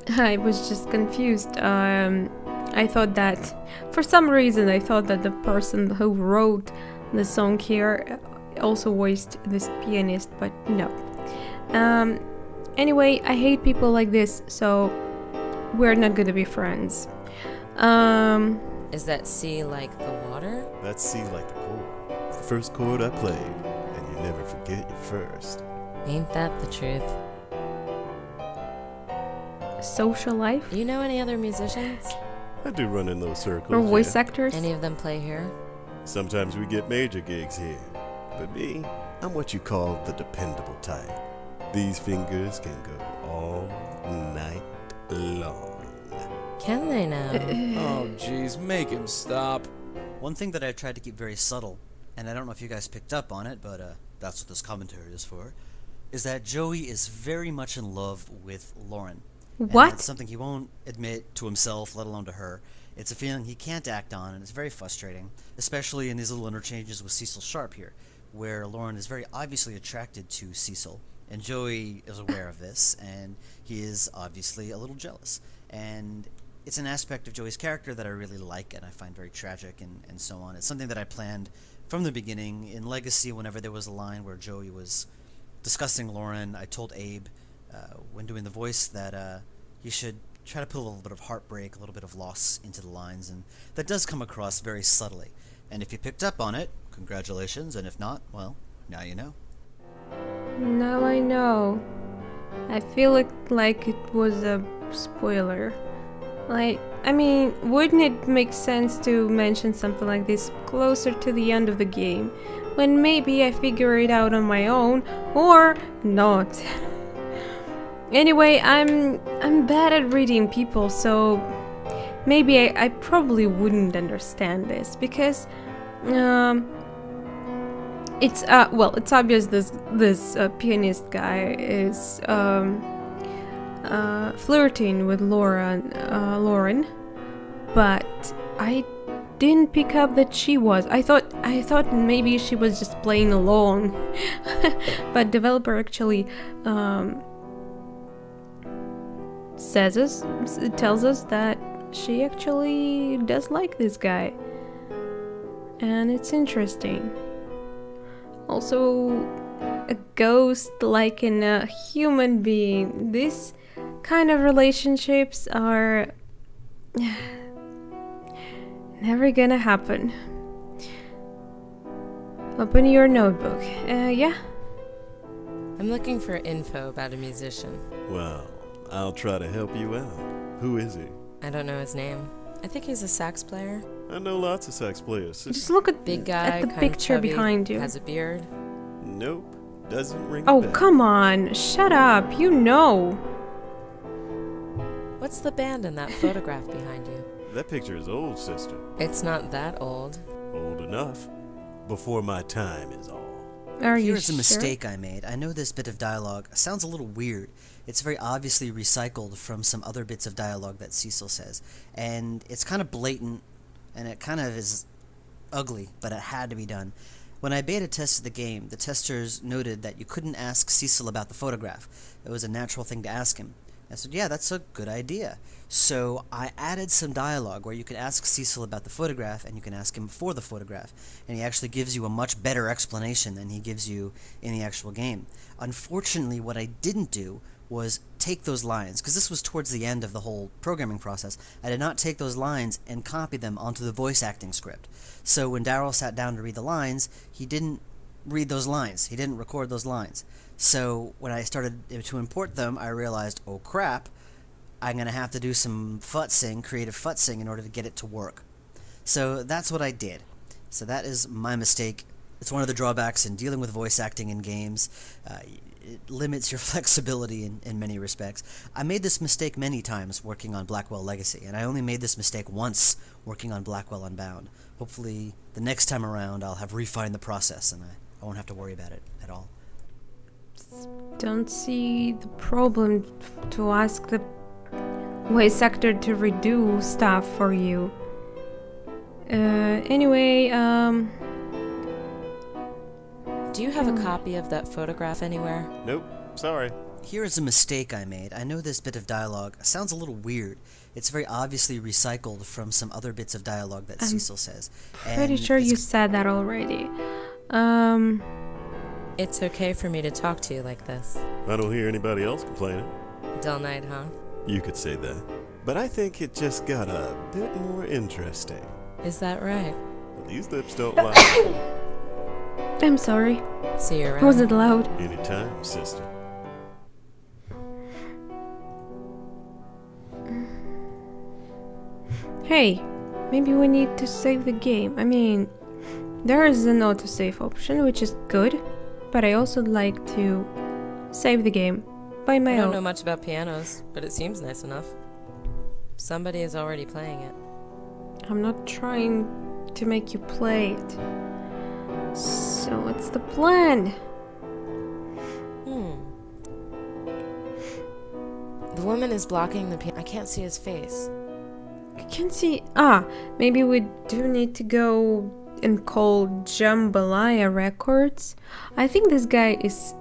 I was just confused. I thought that... For some reason, I thought that the person who wrote the song here also voiced this pianist, but no. Anyway, I hate people like this, so we're not gonna be friends. Is that C like the water? That's C like the chord. It's the first chord I played, and you never forget your first. Ain't that the truth? Social life? Do you know any other musicians? I do run in those circles. Or voice yeah. actors? Any of them play here? Sometimes we get major gigs here. But me, I'm what you call the dependable type. These fingers can go all night long. Can they now? Oh, jeez, make him stop. One thing that I tried to keep very subtle, and I don't know if you guys picked up on it, but that's what this commentary is for, is that Joey is very much in love with Lauren. And What? it's something he won't admit to himself, let alone to her. It's a feeling he can't act on, and it's very frustrating, especially in these little interchanges with Cecil Sharp here, where Lauren is very obviously attracted to Cecil, and Joey is aware of this, and he is obviously a little jealous. And it's an aspect of Joey's character that I really like and I find very tragic and so on. It's something that I planned from the beginning. In Legacy, whenever there was a line where Joey was discussing Lauren, I told Abe, when doing the voice, that he should try to put a little bit of heartbreak, a little bit of loss into the lines, and that does come across very subtly. And if you picked up on it, congratulations, and if not, well, now you know. Now I know. I feel like it was a spoiler. Like, I mean, wouldn't it make sense to mention something like this closer to the end of the game, when maybe I figure it out on my own, or not? Anyway, I'm bad at reading people, so maybe I probably wouldn't understand this, because it's it's obvious this pianist guy is flirting with Lauren, but I didn't pick up that she was. I thought maybe she was just playing along, but developer actually tells us that she actually does like this guy. And it's interesting. Also, a ghost liking a human being. These kind of relationships are never gonna happen. Open your notebook. Yeah? I'm looking for info about a musician. Well, I'll try to help you out. Who is he? I don't know his name. I think he's a sax player. I know lots of sax players. Just look at Big guy, the kind picture of chubby, behind you. has a beard. Nope. Doesn't ring a Oh, bell. come on. Shut up. You know. What's the band in that photograph behind you? That picture is old, sister. It's not that old. Old enough. Before my time is all. Are you Here's a sure? mistake I made. I know this bit of dialogue sounds a little weird. It's very obviously recycled from some other bits of dialogue that Cecil says. And it's kind of blatant, and it kind of is ugly, but it had to be done. When I beta tested the game, the testers noted that you couldn't ask Cecil about the photograph. It was a natural thing to ask him. I said, yeah, that's a good idea. So I added some dialogue where you can ask Cecil about the photograph and you can ask him for the photograph. And he actually gives you a much better explanation than he gives you in the actual game. Unfortunately, what I didn't do was take those lines, because this was towards the end of the whole programming process. I did not take those lines and copy them onto the voice acting script. So when Daryl sat down to read the lines, he didn't read those lines. He didn't record those lines. So when I started to import them, I realized, oh crap, I'm going to have to do some futzing, creative futzing, in order to get it to work. So that's what I did. So that is my mistake. It's one of the drawbacks in dealing with voice acting in games. It limits your flexibility in many respects. I made this mistake many times working on Blackwell Legacy, and I only made this mistake once working on Blackwell Unbound. Hopefully, the next time around, I'll have refined the process, and I won't have to worry about it at all. Don't see the problem to ask the voice actor to redo stuff for you. Anyway, Do you have a copy of that photograph anywhere? Nope. Sorry. Here is a mistake I made. I know this bit of dialogue sounds a little weird. It's very obviously recycled from some other bits of dialogue that Cecil says. pretty And sure it's you said that already. It's okay for me to talk to you like this. I don't hear anybody else complaining. Dull night, huh? You could say that. But I think it just got a bit more interesting. Is that right? These lips don't lie. I'm sorry. See you I around. wasn't loud. Anytime, sister. Hey, maybe we need to save the game. I mean, there is an autosave option, which is good, but I also like to save the game by my I don't know own. much about pianos, but it seems nice enough. Somebody is already playing it. I'm not trying to make you play it. So what's the plan? The woman is blocking the piano. I can't see his face. I can't see. Maybe we do need to go and call Jambalaya Records. I think this guy is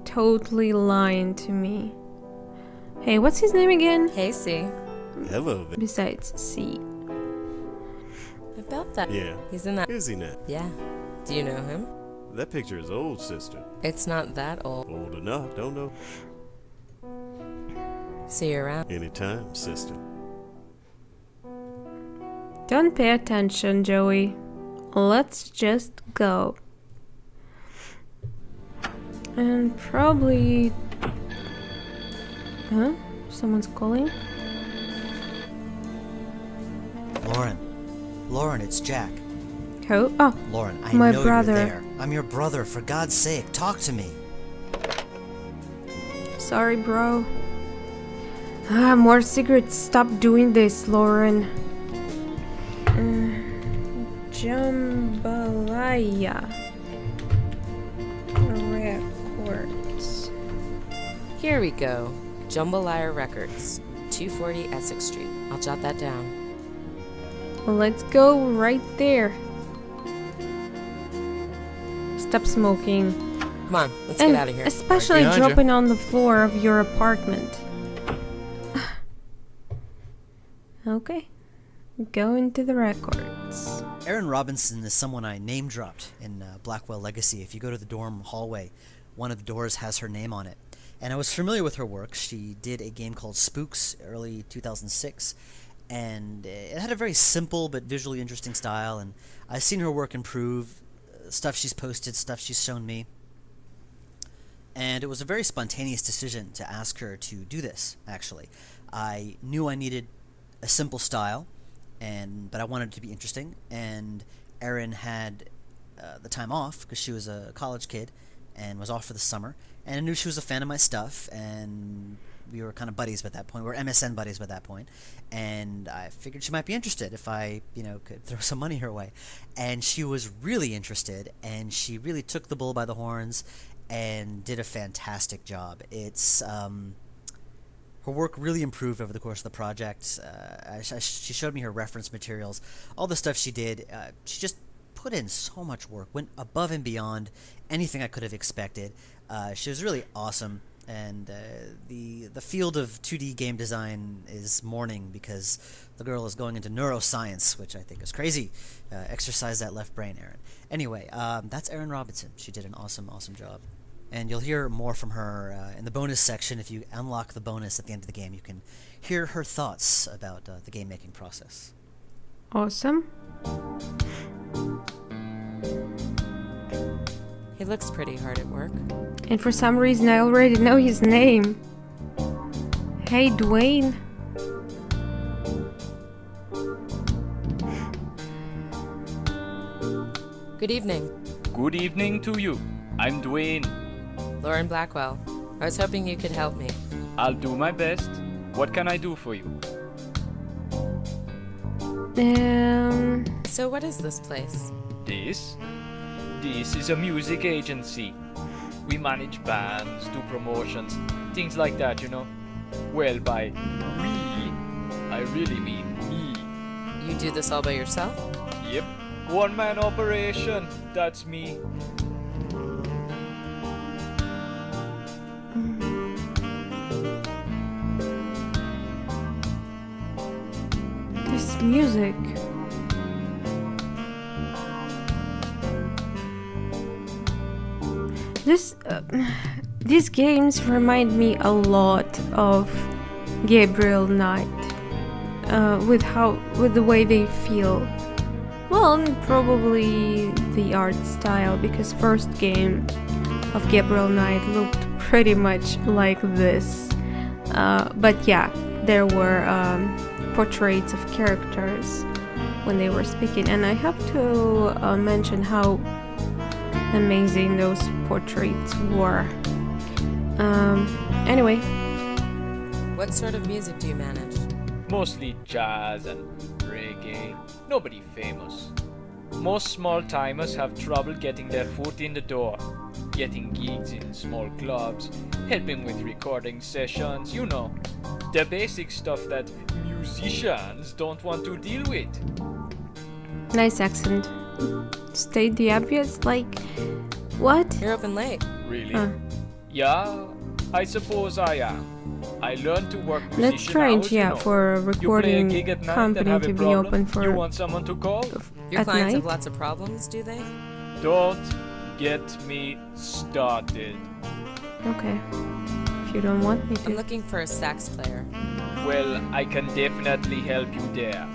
totally lying to me. Hey, what's his name again? Hey, C. Hello there. Besides C. About that. Yeah. He's in that. Is he not? Yeah. Do you know him? That picture is old, sister. It's not that old. Old enough, don't know. See you around. Anytime, sister. Don't pay attention, Joey. Let's just go. And probably... Huh? Someone's calling? Lauren, it's Jack. Who? Oh, Lauren, I My know brother. you're there. I'm your brother, for God's sake, talk to me. sorry, bro. More secrets. Stop doing this, Lauren. Jambalaya Records. Here we go. Jambalaya Records, 240 Essex Street. I'll jot that down. Let's go right there. Stop smoking. Come on, let's And get out of here. especially Right behind dropping on the floor of your apartment. Okay, go into the records. Erin Robinson is someone I name dropped in Blackwell Legacy. If you go to the dorm hallway, one of the doors has her name on it. And I was familiar with her work. She did a game called Spooks, early 2006, and it had a very simple but visually interesting style, and I've seen her work improve, stuff she's posted, stuff she's shown me. And it was a very spontaneous decision to ask her to do this, actually. I knew I needed a simple style, but I wanted it to be interesting, and Erin had the time off because she was a college kid and was off for the summer, and I knew she was a fan of my stuff, and we were kind of buddies by that point. We were MSN buddies by that point, and I figured she might be interested if I, could throw some money her way. And she was really interested, and she really took the bull by the horns and did a fantastic job. It's her work really improved over the course of the project. She showed me her reference materials, all the stuff she did. She just put in so much work, went above and beyond anything I could have expected. She was really awesome, and the field of 2D game design is mourning because the girl is going into neuroscience, which I think is crazy. Exercise that left brain, Erin. Anyway, that's Erin Robinson. She did an awesome job. And you'll hear more from her in the bonus section. If you unlock the bonus at the end of the game, you can hear her thoughts about the game-making process. Awesome. He looks pretty hard at work. And for some reason I already know his name. Hey, Dwayne. Good evening. Good evening to you. I'm Dwayne. Lauren Blackwell. I was hoping you could help me. I'll do my best. What can I do for you? So what is this place? This is a music agency. We manage bands, do promotions, things like that, Well, by we, I really mean me. You do this all by yourself? Yep. One-man operation. That's me. This music. These games remind me a lot of Gabriel Knight, with the way they feel. Well, and probably the art style, because first game of Gabriel Knight looked pretty much like this. But yeah, there were portraits of characters when they were speaking, and I have to mention how amazing those portraits were. Anyway. What sort of music do you manage? Mostly jazz and reggae. Nobody famous. Most small-timers have trouble getting their foot in the door. Getting gigs in small clubs, helping with recording sessions, the basic stuff that musicians don't want to deal with. Nice accent. State the obvious, like, what? You're open late. Really? Yeah, I suppose I am. I learned to work musician That's strange, hours, yeah, for a You play a recording gig at night and company have to a be problem? open for You want someone to call? Your at clients have night? lots of problems, do they? Don't get me started. Okay. If you don't want me I'm to. looking for a sax player. Well, I can definitely help you there.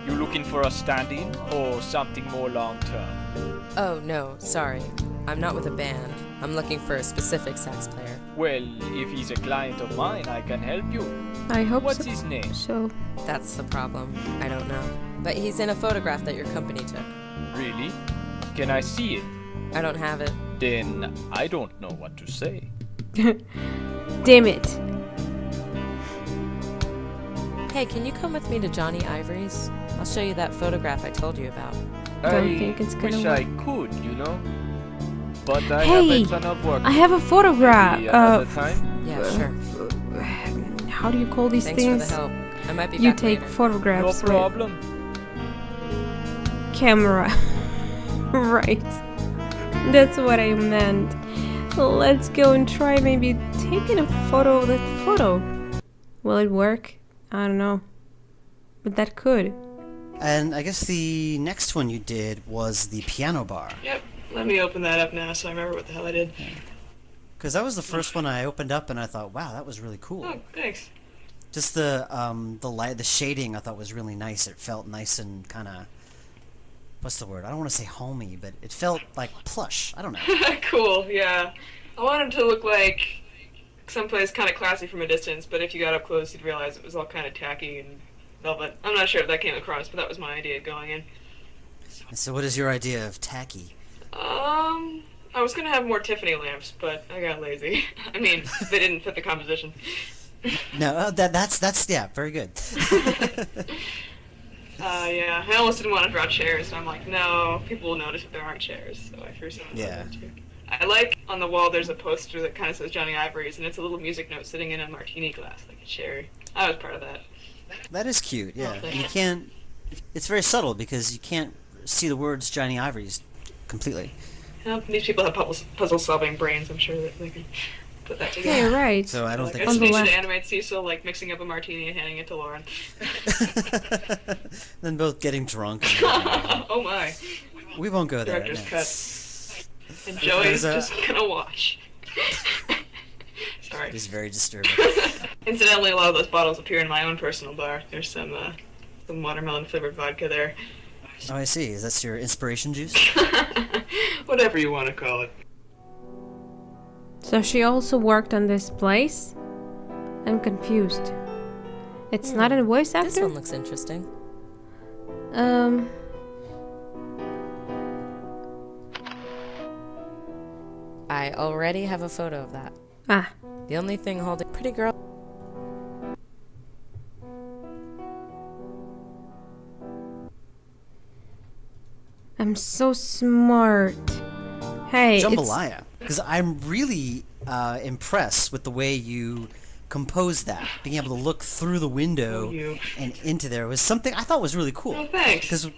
You looking for a stand-in or something more long-term? Oh, no, sorry. I'm not with a band. I'm looking for a specific sax player. Well, if he's a client of mine, I can help you. I hope What's so. his name? So, That's the problem. I don't know. But he's in a photograph that your company took. Really? Can I see it? I don't have it. Then I don't know what to say. damn it. Hey, can you come with me to Johnny Ivory's? I'll show you that photograph I told you about. Don't think it's gonna wish work. I could, But I Hey, have a ton of work. I have a photograph. Maybe another time? Yeah, sure. How do you call these Thanks things? for the help. I might be You back take later. No photographs with problem. camera. Right. That's what I meant. Let's go and try maybe taking a photo of that photo. Will it work? I don't know. But that could. And I guess the next one you did was the piano bar. Yep. Let me open that up now so I remember what the hell I did. Because that was the first one I opened up and I thought, wow, that was really cool. Oh, thanks. Just the light, the shading I thought was really nice. It felt nice and kind of, what's the word? I don't want to say homey, but it felt like plush. I don't know. Cool, yeah. I wanted to look like someplace kind of classy from a distance, but if you got up close, you'd realize it was all kind of tacky and velvet. I'm not sure if that came across, but that was my idea going in. So what is your idea of tacky? I was gonna have more Tiffany lamps, but I got lazy. I mean, they didn't fit the composition. No, that's yeah, very good. Yeah, I almost didn't want to draw chairs, so I'm like, no, people will notice if there aren't chairs, so I threw some of Yeah. those in too. I like on the wall there's a poster that kind of says Johnny Ivory's, and it's a little music note sitting in a martini glass, like a cherry. I was part of that. That is cute, yeah. Oh, thank You you. can't, it's very subtle because you can't see the words Johnny Ivory's completely. Well, these people have puzzle-solving brains. I'm sure that they can put that together. Yeah, you're right. So I don't Like, think I On the should left. animate Cecil like mixing up a martini and handing it to Lauren. Then both getting drunk. Oh my! We won't go there. Director's no. cut. And Joey's There's just gonna watch. Sorry. It is very disturbing. Incidentally, a lot of those bottles appear in my own personal bar. There's some watermelon flavored vodka there. Oh, I see. Is that your inspiration juice? Whatever you want to call it. So she also worked on this place? I'm confused. It's not a voice This actor? one looks interesting. I already have a photo of that. Ah, The only thing holding pretty girl. I'm so smart. Hey, it's... Jambalaya. Because I'm really impressed with the way you composed that. Being able to look through the window Oh, you. and into there was something I thought was really cool. Oh, thanks. Because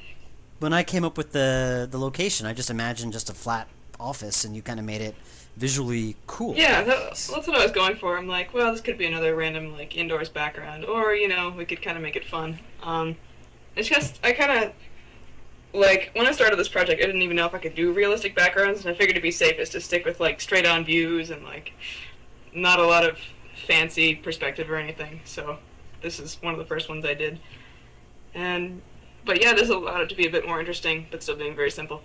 when I came up with the location, I just imagined just a flat office, and you kind of made it visually cool. Yeah, that's what I was going for. I'm like, well, this could be another random like indoors background, or we could kind of make it fun. It's just I kind of like when I started this project, I didn't even know if I could do realistic backgrounds, and I figured it'd be safest to stick with like straight on views and like not a lot of fancy perspective or anything. So this is one of the first ones I did, but yeah, this allowed it to be a bit more interesting, but still being very simple.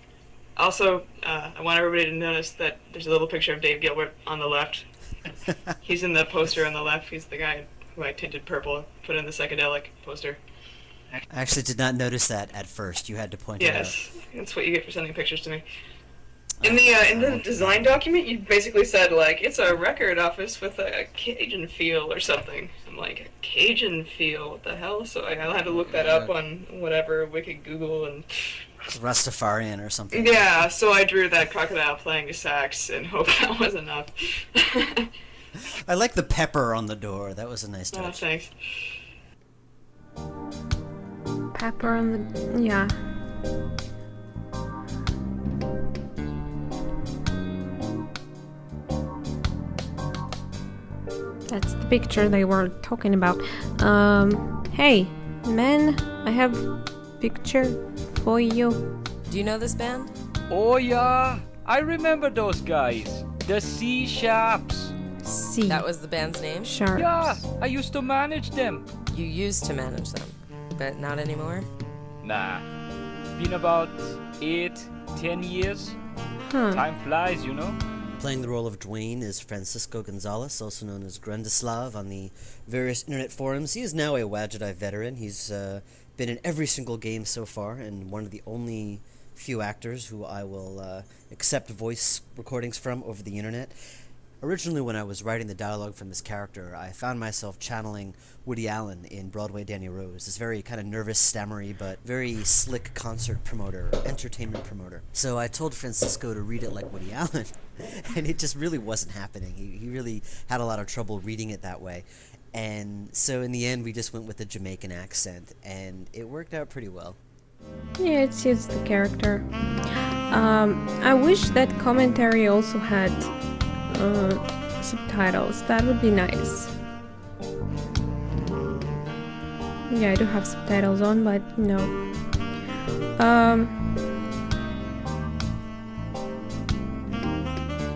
Also, I want everybody to notice that there's a little picture of Dave Gilbert on the left. He's in the poster on the left. He's the guy who I tinted purple, put in the psychedelic poster. I actually did not notice that at first. You had to point it out. Yes, that's what you get for sending pictures to me. In the design document, you basically said like it's a record office with a Cajun feel or something. I'm like, a Cajun feel? What the hell? So I had to look that up on whatever Wicked Google and. Rastafarian or something. Yeah, so I drew that crocodile playing a sax and hoped that was enough. I like the pepper on the door. That was a nice Oh, touch. thanks. pepper on the... yeah. That's the picture they were talking about. Hey, man, I have picture for you. Do you know this band? Oh yeah, I remember those guys. The C Sharps. See. That was the band's name? Sharps. Yeah, I used to manage them. You used to manage them, but not anymore? Nah, been about 8-10 years. Huh. Time flies, you know. Playing the role of Dwayne is Francisco Gonzalez, also known as Grundislav on the various internet forums. He is now a Wadjedi veteran. He's been in every single game so far, and one of the only few actors who I will accept voice recordings from over the internet. Originally, when I was writing the dialogue from this character, I found myself channeling Woody Allen in Broadway Danny Rose, this very kind of nervous, stammery, but very slick concert promoter, entertainment promoter. So I told Francisco to read it like Woody Allen, and it just really wasn't happening. He really had a lot of trouble reading it that way. And so in the end, we just went with the Jamaican accent, and it worked out pretty well. Yeah, it suits the character. I wish that commentary also had subtitles. That would be nice. Yeah, I do have subtitles on, but no. Um,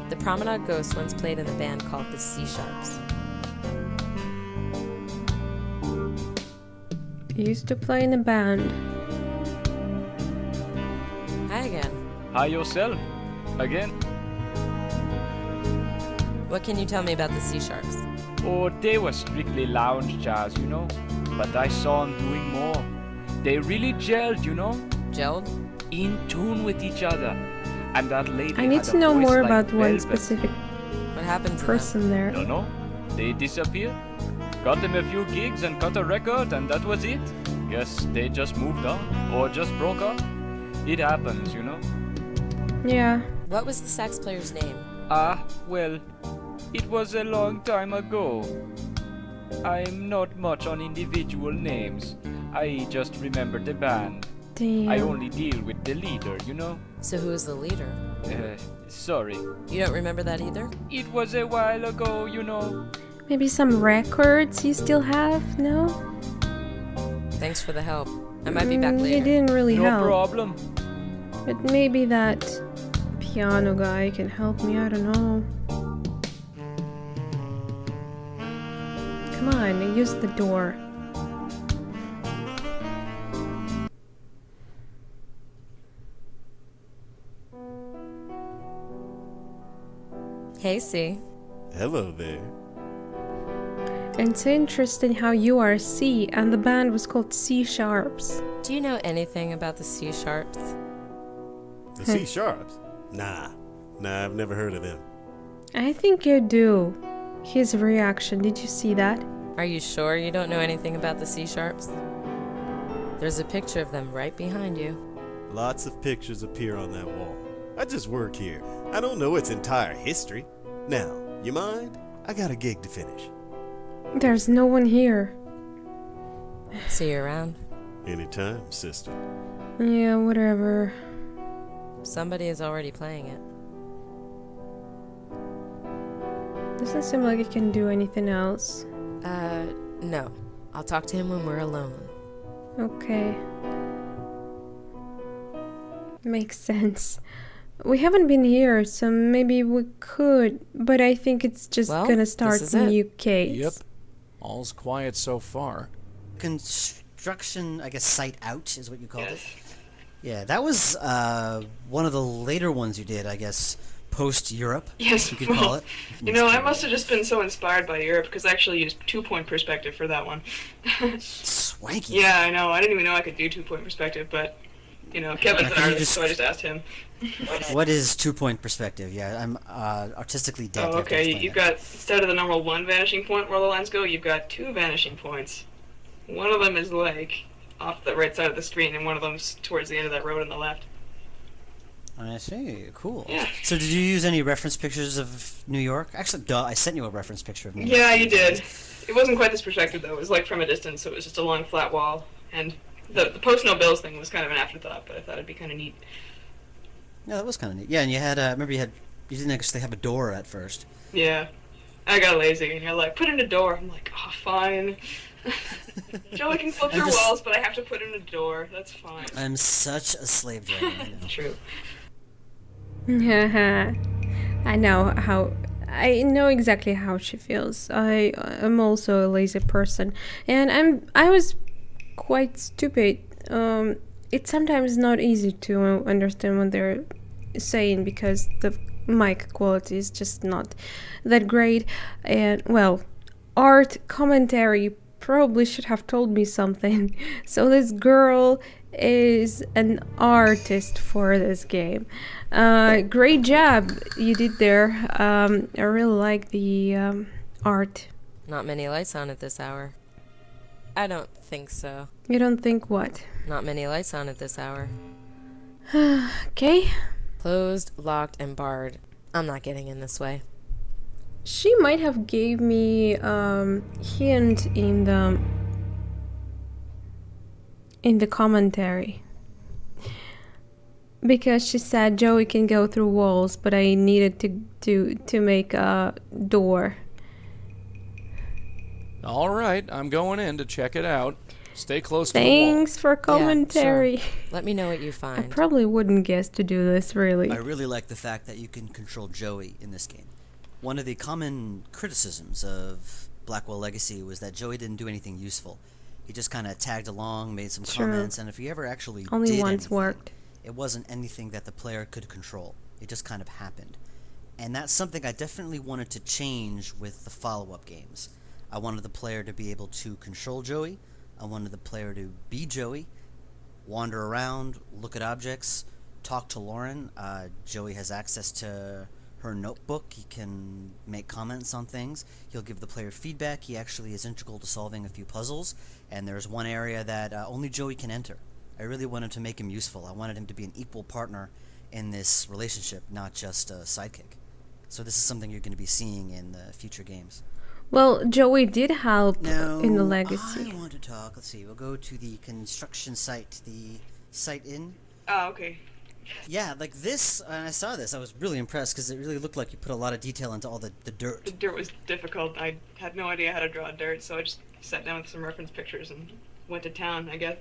The Promenade Ghost once played in a band called the C Sharps. used to play in a band. Hi again. Hi yourself. Again. What can you tell me about the C Sharps? Oh, they were strictly lounge jazz, you know. But I saw them doing more. They really gelled, you know. Gelled? In tune with each other. And that lady I need had to a know voice more like about one velvet. specific What happened to person there. Don't know. They disappeared. Got them a few gigs and cut a record, and that was it. Guess they just moved on, or just broke up. It happens, you know. Yeah. them? What was the sax player's name? Ah, well, it was a long time ago. I'm not much on individual names. I just remember the band. Damn. I only deal with the leader, you know. So who was the leader? Sorry. You don't remember that either? It was a while ago, you know. Maybe some records you still have? No? Thanks for the help. I might be back He later. didn't really No help. problem. But maybe that piano guy can help me, I don't know. Come on, use the door. Hey, C. Hello there. And it's interesting how you are C and the band was called C Sharps. Do you know anything about the C Sharps? The C Sharps? Nah, I've never heard of them. I think you do. His reaction, did you see that? Are you sure you don't know anything about the C Sharps? There's a picture of them right behind you. Lots of pictures appear on that wall. I just work here. I don't know its entire history. Now, you mind? I got a gig to finish. There's no one here. See you around. Anytime, sister. Yeah, whatever. Somebody is already playing it. Doesn't seem like he can do anything else. No. I'll talk to him when we're alone. Okay. Makes sense. We haven't been here, so maybe we could, but I think it's just Well, gonna this start is it. new case. Yep. All's quiet so far. Construction, I guess, site out is what you called Yes. it. Yeah, that was one of the later ones you did, I guess, post-Europe, Yes, you could well, call it. you know, I must have just been so inspired by Europe because I actually used 2-point perspective for that one. Swanky. Yeah, I know. I didn't even know I could do 2-point perspective, but you know, Kevin's an Can you artist, just- so I just asked him. What is 2-point perspective? Yeah, I'm artistically dead. Oh, You have to okay. explain You've that. got, instead of the normal one vanishing point where the lines go, you've got 2 vanishing points. One of them is like off the right side of the screen, and one of them's towards the end of that road on the left. I see. Cool. Yeah. So did you use any reference pictures of New York? Actually, duh, I sent you a reference picture of New York. Yeah, you did. It wasn't quite this perspective though. It was like from a distance, so it was just a long flat wall. And the post no bills thing was kind of an afterthought, but I thought it'd be kind of neat. Yeah, that was kind of neat. Yeah, and you had, remember you didn't actually have a door at first. Yeah. I got lazy, and you're like, put in a door. I'm like, oh, fine. Joey can flip I'm through just- walls, but I have to put in a door. That's fine. I'm such a slave driver, I know. True. I know exactly how she feels. I am also a lazy person, and I was quite stupid. It's sometimes not easy to understand what they're saying because the mic quality is just not that great. And well, art commentary probably should have told me something. So this girl is an artist for this game. Great job you did there. I really like the art. Not many lights on at this hour. I don't think so. You don't think what? Not many lights on at this hour. Okay. Closed, locked, and barred. I'm not getting in this way. She might have gave me hint in the commentary. Because she said Joey can go through walls, but I needed to make a door. All right, I'm going in to check it out. Stay close to the wall. Thanks for commentary. Yeah, sure. Let me know what you I find. probably wouldn't guess to do this, really. I really like the fact that you can control Joey in this game. One of the common criticisms of Blackwell Legacy was that Joey didn't do anything useful. He just kind of tagged along, made some Sure. comments, and if he ever actually Only did once anything, worked. it wasn't anything that the player could control. It just kind of happened. And that's something I definitely wanted to change with the follow-up games. I wanted the player to be able to control Joey. I wanted the player to be Joey, wander around, look at objects, talk to Lauren. Joey has access to her notebook. He can make comments on things. He'll give the player feedback. He actually is integral to solving a few puzzles. And there's one area that only Joey can enter. I really wanted to make him useful. I wanted him to be an equal partner in this relationship, not just a sidekick. So this is something you're going to be seeing in the future games. Well, Joey did help Now, in the Legacy. I want to talk. Let's see. We'll go to the construction site, the site in. Oh, okay. Yeah, like this, I saw this. I was really impressed because it really looked like you put a lot of detail into all the dirt. The dirt was difficult. I had no idea how to draw dirt, so I just sat down with some reference pictures and went to town, I guess.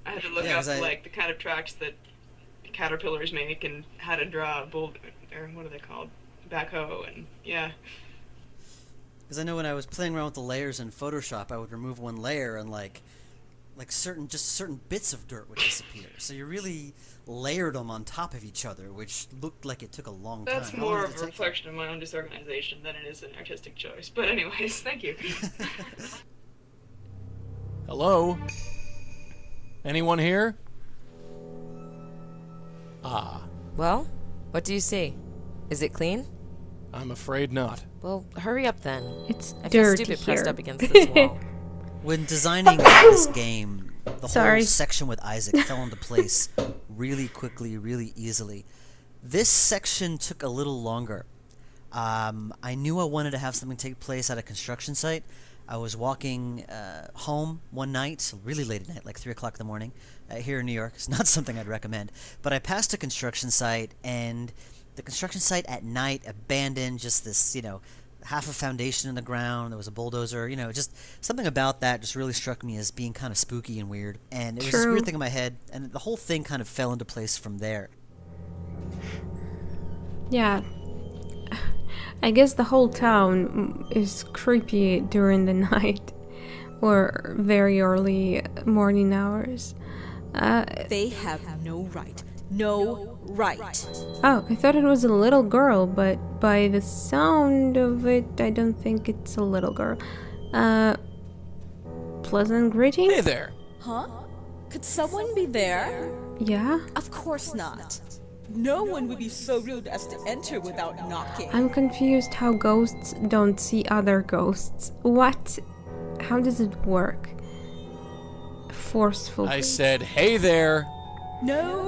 I had to look Yeah, up, 'cause like, the kind of tracks that caterpillars make and how to draw a bull, or what are they called? Backhoe, and yeah. Because I know when I was playing around with the layers in Photoshop, I would remove one layer and like certain bits of dirt would disappear. So you really layered them on top of each other, which looked like it took a long time. That's How long more did of it a take you? reflection of my own disorganization than it is an artistic choice. But anyways, thank you. Hello? Anyone here? Ah, Well, what do you see? Is it clean? I'm afraid not. Well, hurry up then. It's I feel dirty stupid here. pressed up against this wall. When designing this game, the Sorry. whole section with Isaac fell into place really quickly, really easily. This section took a little longer. I knew I wanted to have something take place at a construction site. I was walking home one night, really late at night, like 3 o'clock in the morning, here in New York. It's not something I'd recommend. But I passed a construction site, and the construction site at night, abandoned, just this, half a foundation in the ground. There was a bulldozer, just something about that just really struck me as being kind of spooky and weird. And it was this True. weird thing in my head, and the whole thing kind of fell into place from there. Yeah. I guess the whole town is creepy during the night or very early morning hours. They have no right. No right. Oh, I thought it was a little girl, but by the sound of it, I don't think it's a little girl. Pleasant greetings? Hey there. Huh? Could someone be there? Yeah? Of course not. No one would be so rude as to enter without knocking. I'm confused how ghosts don't see other ghosts. What? How does it work? Forceful. I said, hey there. No.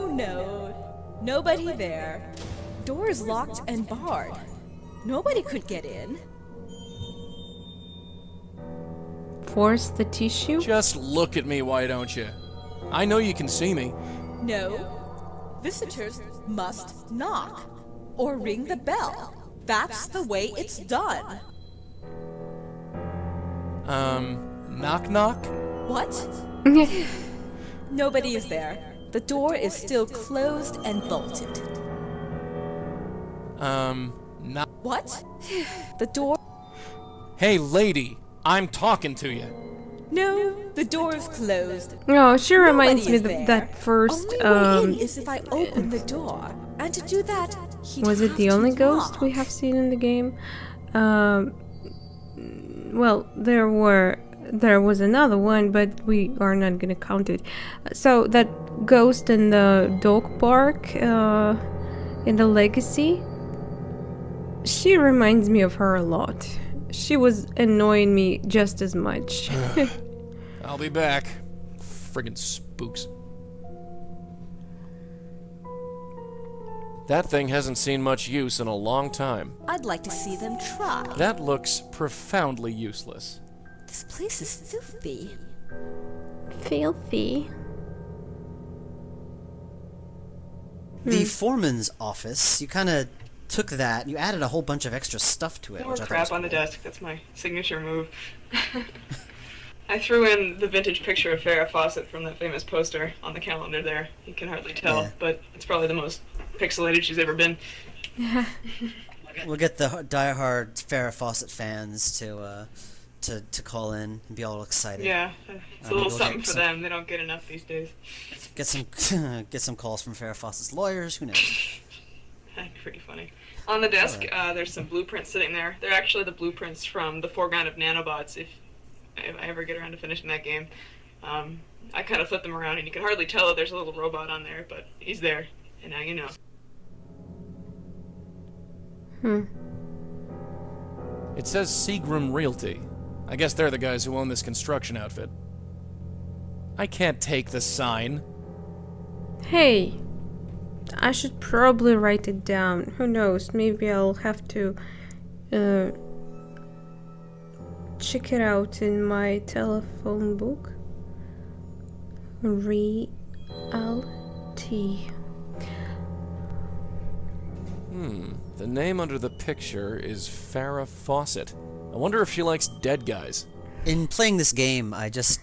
Nobody there. Door is locked and barred. Nobody could get in. Force the tissue? Just look at me, why don't you? I know you can see me. No. Visitors must knock or ring the bell. That's the way it's done. Knock knock? What? Nobody is there. The door is still closed and bolted. Knock. What? The door... Hey, lady, I'm talking to you. No, the door is closed. No, she reminds me Nobody is of there. that first. Only way in is if I open the door. And to do that, he'd Was it have the to only ghost knock. we have seen in the game? Well, there was another one, but we are not gonna count it. So that ghost in the dog park, in the Legacy, she reminds me of her a lot. She was annoying me just as much. I'll be back. Friggin' spooks. That thing hasn't seen much use in a long time. I'd like to see them try. That looks profoundly useless. This place is filthy. Filthy. The foreman's office, you kind of took that, you added a whole bunch of extra stuff to it. More which I thought crap was on the cool. desk. That's my signature move. I threw in the vintage picture of Farrah Fawcett from that famous poster on the calendar there. You can hardly tell, Yeah. but it's probably the most pixelated she's ever been. We'll get the diehard Farrah Fawcett fans to call in and be all excited. Yeah, it's a Maybe little we'll something get for some- them. They don't get enough these days. Get some get some calls from Farrah Fawcett's lawyers. Who knows? Pretty funny. On the desk, there's some blueprints sitting there. They're actually the blueprints from the foreground of Nanobots, if I ever get around to finishing that game. I kind of flipped them around, and you can hardly tell that there's a little robot on there, but he's there, and now you know. It says Seagram Realty. I guess they're the guys who own this construction outfit. I can't take the sign. Hey, I should probably write it down. Who knows? Maybe I'll have to check it out in my telephone book. Realty. The name under the picture is Farrah Fawcett. I wonder if she likes dead guys. In playing this game, I just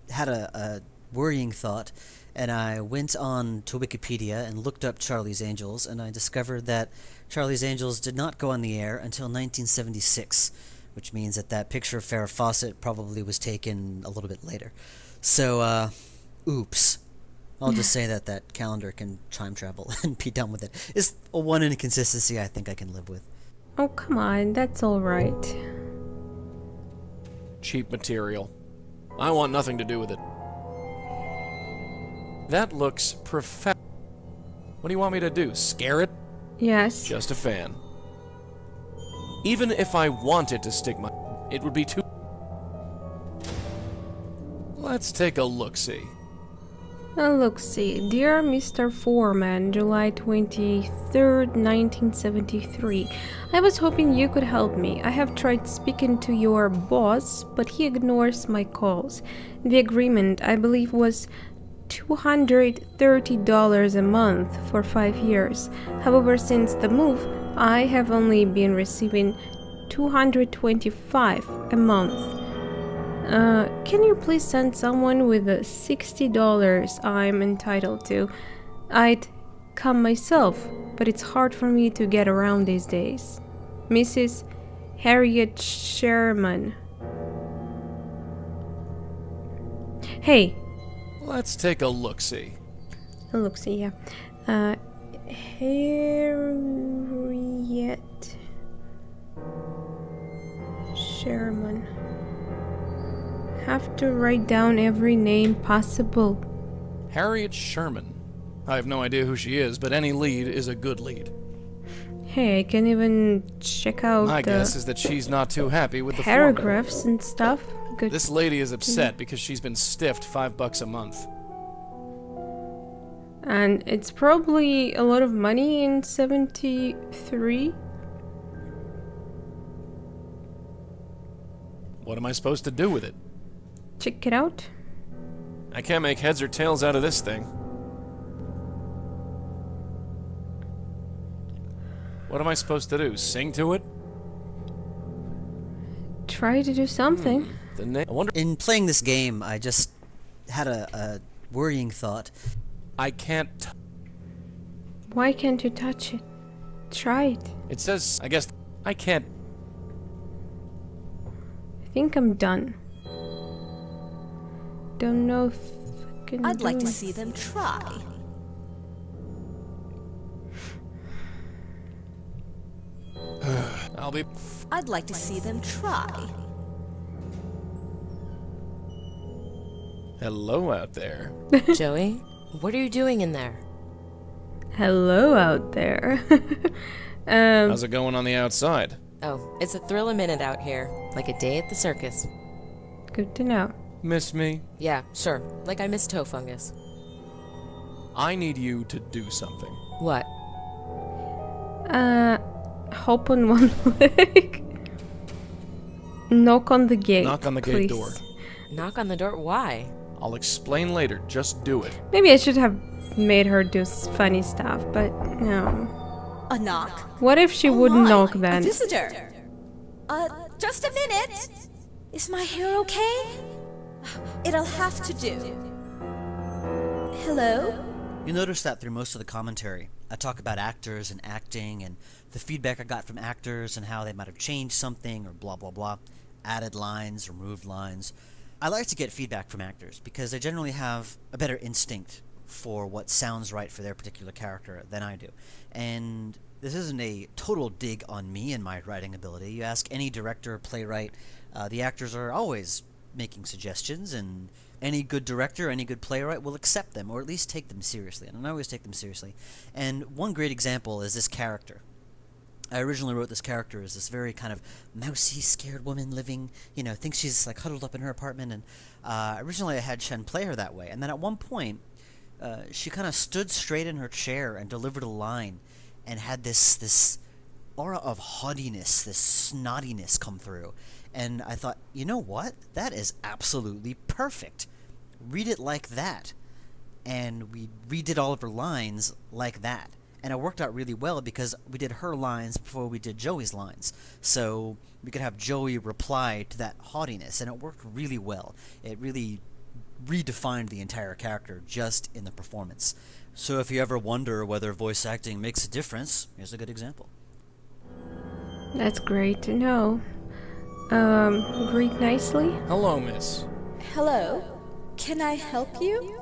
had a worrying thought, and I went on to Wikipedia and looked up Charlie's Angels, and I discovered that Charlie's Angels did not go on the air until 1976, which means that that picture of Farrah Fawcett probably was taken a little bit later. So, oops. I'll just say that that calendar can time travel and be done with it. It's a one inconsistency I think I can live with. Oh, come on, that's alright. Cheap material. I want nothing to do with it. That looks What do you want me to do? Scare it? Yes. Just a fan. Even if I wanted to stick it would be too... Let's take a look-see. Look, see. Dear Mr. Foreman, July 23rd, 1973. I was hoping you could help me. I have tried speaking to your boss, but he ignores my calls. The agreement, I believe, was $230 a month for 5 years. However, since the move, I have only been receiving $225 a month. Can you please send someone with the $60 I'm entitled to? I'd come myself, but it's hard for me to get around these days. Mrs. Harriet Sherman. Hey. Let's take a look-see. Look, see, yeah. Harriet Sherman. Have to write down every name possible. Harriet Sherman. I have no idea who she is, but any lead is a good lead. Hey, I can even check out My the guess is that she's not too happy with the format. paragraphs and stuff. Good. This lady is upset because she's been stiffed $5 a month. And it's probably a lot of money in 73. What am I supposed to do with it? Check it out. I can't make heads or tails out of this thing. What am I supposed to do? Sing to it? Try to do something. I wonder. In playing this game, I just had a worrying thought. I can't. Why can't you touch it? Try it. It says. I guess. I can't. I think I'm done. Don't know if I can I'd do like to it. see them try. I'll be. I'd like to see them try. Hello out there. Joey, what are you doing in there? Hello out there. How's it going on the outside? Oh, it's a thrill a minute out here, like a day at the circus. Good to know. Miss me? Yeah, sure, like I miss toe fungus. I need you to do something. What? Hop on one leg. Knock on the gate. Knock on the please. gate door. Knock on the door? Why? I'll explain later. Just do it. Maybe I should have made her do funny stuff, but no. A knock? What if she Oh wouldn't my, knock A then? visitor. Just a minute. Is my hair okay? It'll have to do. Hello? You notice that through most of the commentary, I talk about actors and acting and the feedback I got from actors and how they might have changed something or blah blah blah, added lines, removed lines. I like to get feedback from actors because they generally have a better instinct for what sounds right for their particular character than I do. And this isn't a total dig on me and my writing ability. You ask any director or playwright, the actors are always making suggestions, and any good director, any good playwright will accept them, or at least take them seriously, and I always take them seriously. And one great example is this character. I originally wrote this character as this very kind of mousy, scared woman living, thinks she's like huddled up in her apartment, and originally I had Shen play her that way, and then at one point, she kind of stood straight in her chair and delivered a line, and had this aura of haughtiness, this snottiness come through. And I thought, you know what? That is absolutely perfect. Read it like that. And we redid all of her lines like that. And it worked out really well because we did her lines before we did Joey's lines. So we could have Joey reply to that haughtiness, and it worked really well. It really redefined the entire character just in the performance. So if you ever wonder whether voice acting makes a difference, here's a good example. That's great to know. Greet nicely? Hello, miss. Hello? Can I help you?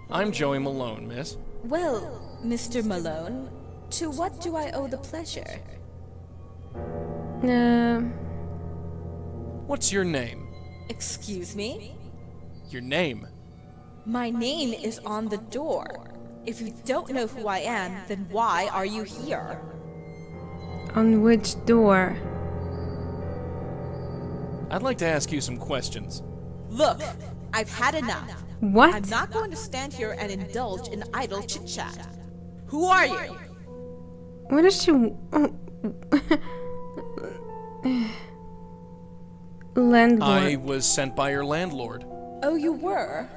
I'm Joey Malone, miss. Well, Mr. Malone, to what do I owe the pleasure? What's your name? Excuse me? Your name? My name is on the door. If you don't know who I am, then why are you here? On which door? I'd like to ask you some questions. Look, I've had enough. What? I'm not going to stand here and indulge in idle chit-chat. Who are you? What is she... Landlord. I was sent by your landlord. Oh, you were?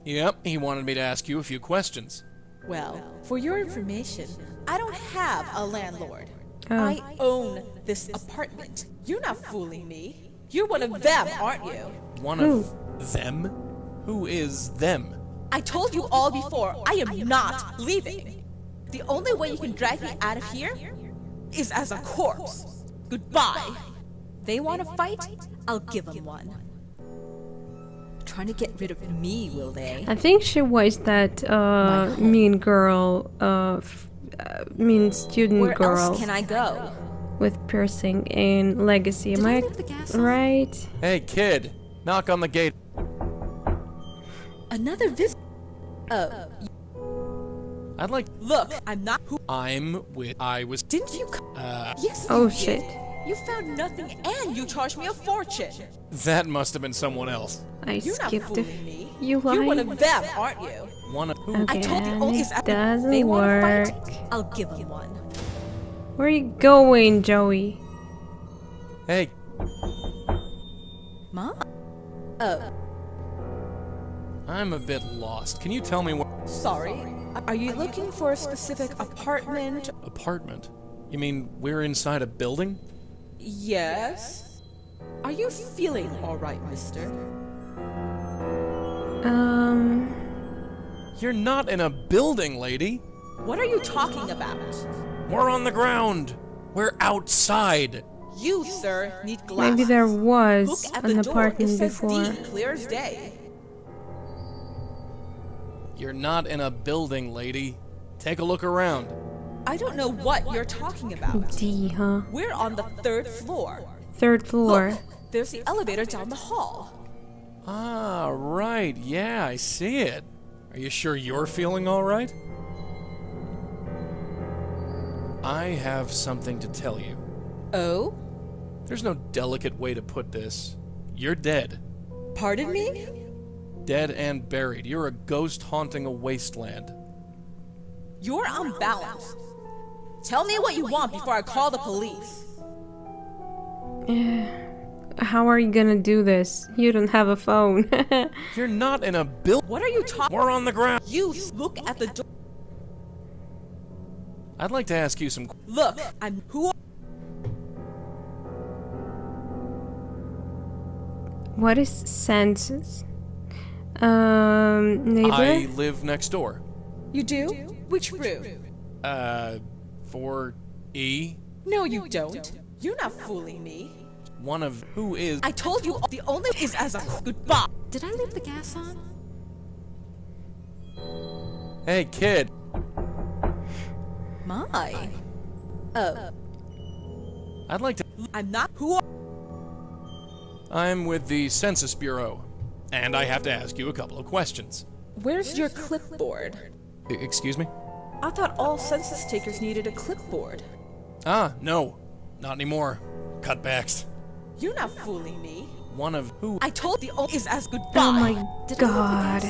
Yep, he wanted me to ask you a few questions. Well, for your information, I don't have a landlord. Oh. I own this apartment. You're not fooling me. You're one of them, aren't you? One Who? of them? Who is them? I told you all before, I am not leaving. The only way you can drag me out of here is as a corpse. Goodbye. They want to fight? I'll give them one. Trying to get rid of me, will they? I think she was that mean girl, mean student Where girl else can I go? with piercing in Legacy. Am Did I I leave the gas on? right? Hey, kid, knock on the gate. Another visit. Oh, I'd like. look, I'm not who. I was. Didn't you? Yes. Oh, you shit. did. You found nothing, and you charged me a fortune. That must have been someone else. I You're not skipped a fooling me. few You're one lines. of them, aren't you? One of who? I told you Again, only it doesn't they want to work. fight. I'll give them one. Where are you going, Joey? Hey, Mom? Oh, I'm a bit lost. Can you tell me what sorry. Are you looking for a specific apartment? apartment? You mean we're inside a building? Yes. Are you feeling all right, mister? You're not in a building, lady. What are you talking about? We're on the ground. We're outside. You, sir, need glasses. Maybe there was Look at an the door. It apartment says before. D, clear as day. You're not in a building, lady. Take a look around. I don't know what you're talking about. D, huh? We're on the 3rd floor. 3rd floor. Look, there's the elevator down the hall. Ah, right. Yeah, I see it. Are you sure you're feeling all right? I have something to tell you. Oh? There's no delicate way to put this. You're dead. Pardon me? Dead and buried. You're a ghost haunting a wasteland. You're unbalanced. Tell me what you want before I call the police. How are you gonna do this? You don't have a phone. You're not in a building. What are you talking? We're on the ground. You look at the door. I'd like to ask you some. Look, I'm who? What is census? Neighbor? I live next door. You do? Which room? 4E. No, you don't. You're not fooling me. One of who is. I told you the only is as a goodbye. Did I leave the gas on? Hey, kid. My. I'd like to. I'm not. Who are. I'm with the Census Bureau, and I have to ask you a couple of questions. Where's your clipboard? Excuse me? I thought all census takers needed a clipboard. Ah, no. Not anymore. Cutbacks. You're not fooling me. One of who. I told the only is as goodbye. Oh my god.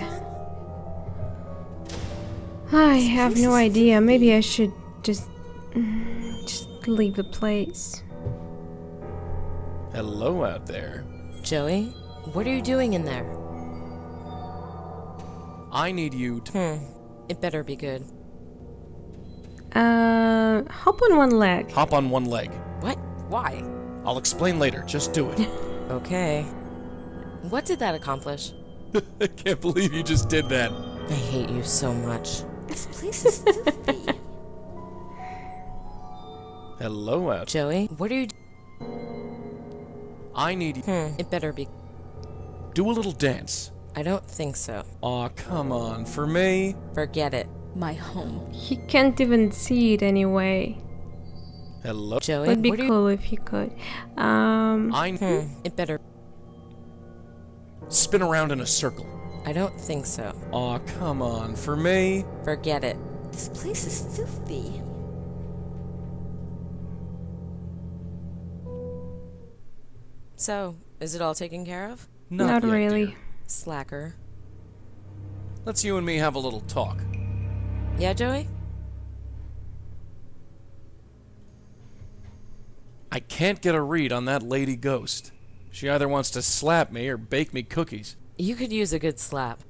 I have no idea. Maybe I should just leave the place. Hello out there. Joey, what are you doing in there? I need you to. It better be good. Hop on one leg. Hop on one leg. What? Why? I'll explain later. Just do it. Okay. What did that accomplish? I can't believe you just did that. I hate you so much. This place is filthy. Hello out. Joey, what are you I need you. It better be. Do a little dance. I don't think so. Aw, come on. For me? Forget it. My home. He can't even see it anyway. Hello? Joey, Would be what are cool if he could. It better. Spin around in a circle. I don't think so. Aw, come on. For me? Forget it. This place is filthy. So, is it all taken care of? Not yet, really. dear. Slacker. Let's you and me have a little talk. Yeah, Joey? I can't get a read on that lady ghost. She either wants to slap me or bake me cookies. You could use a good slap.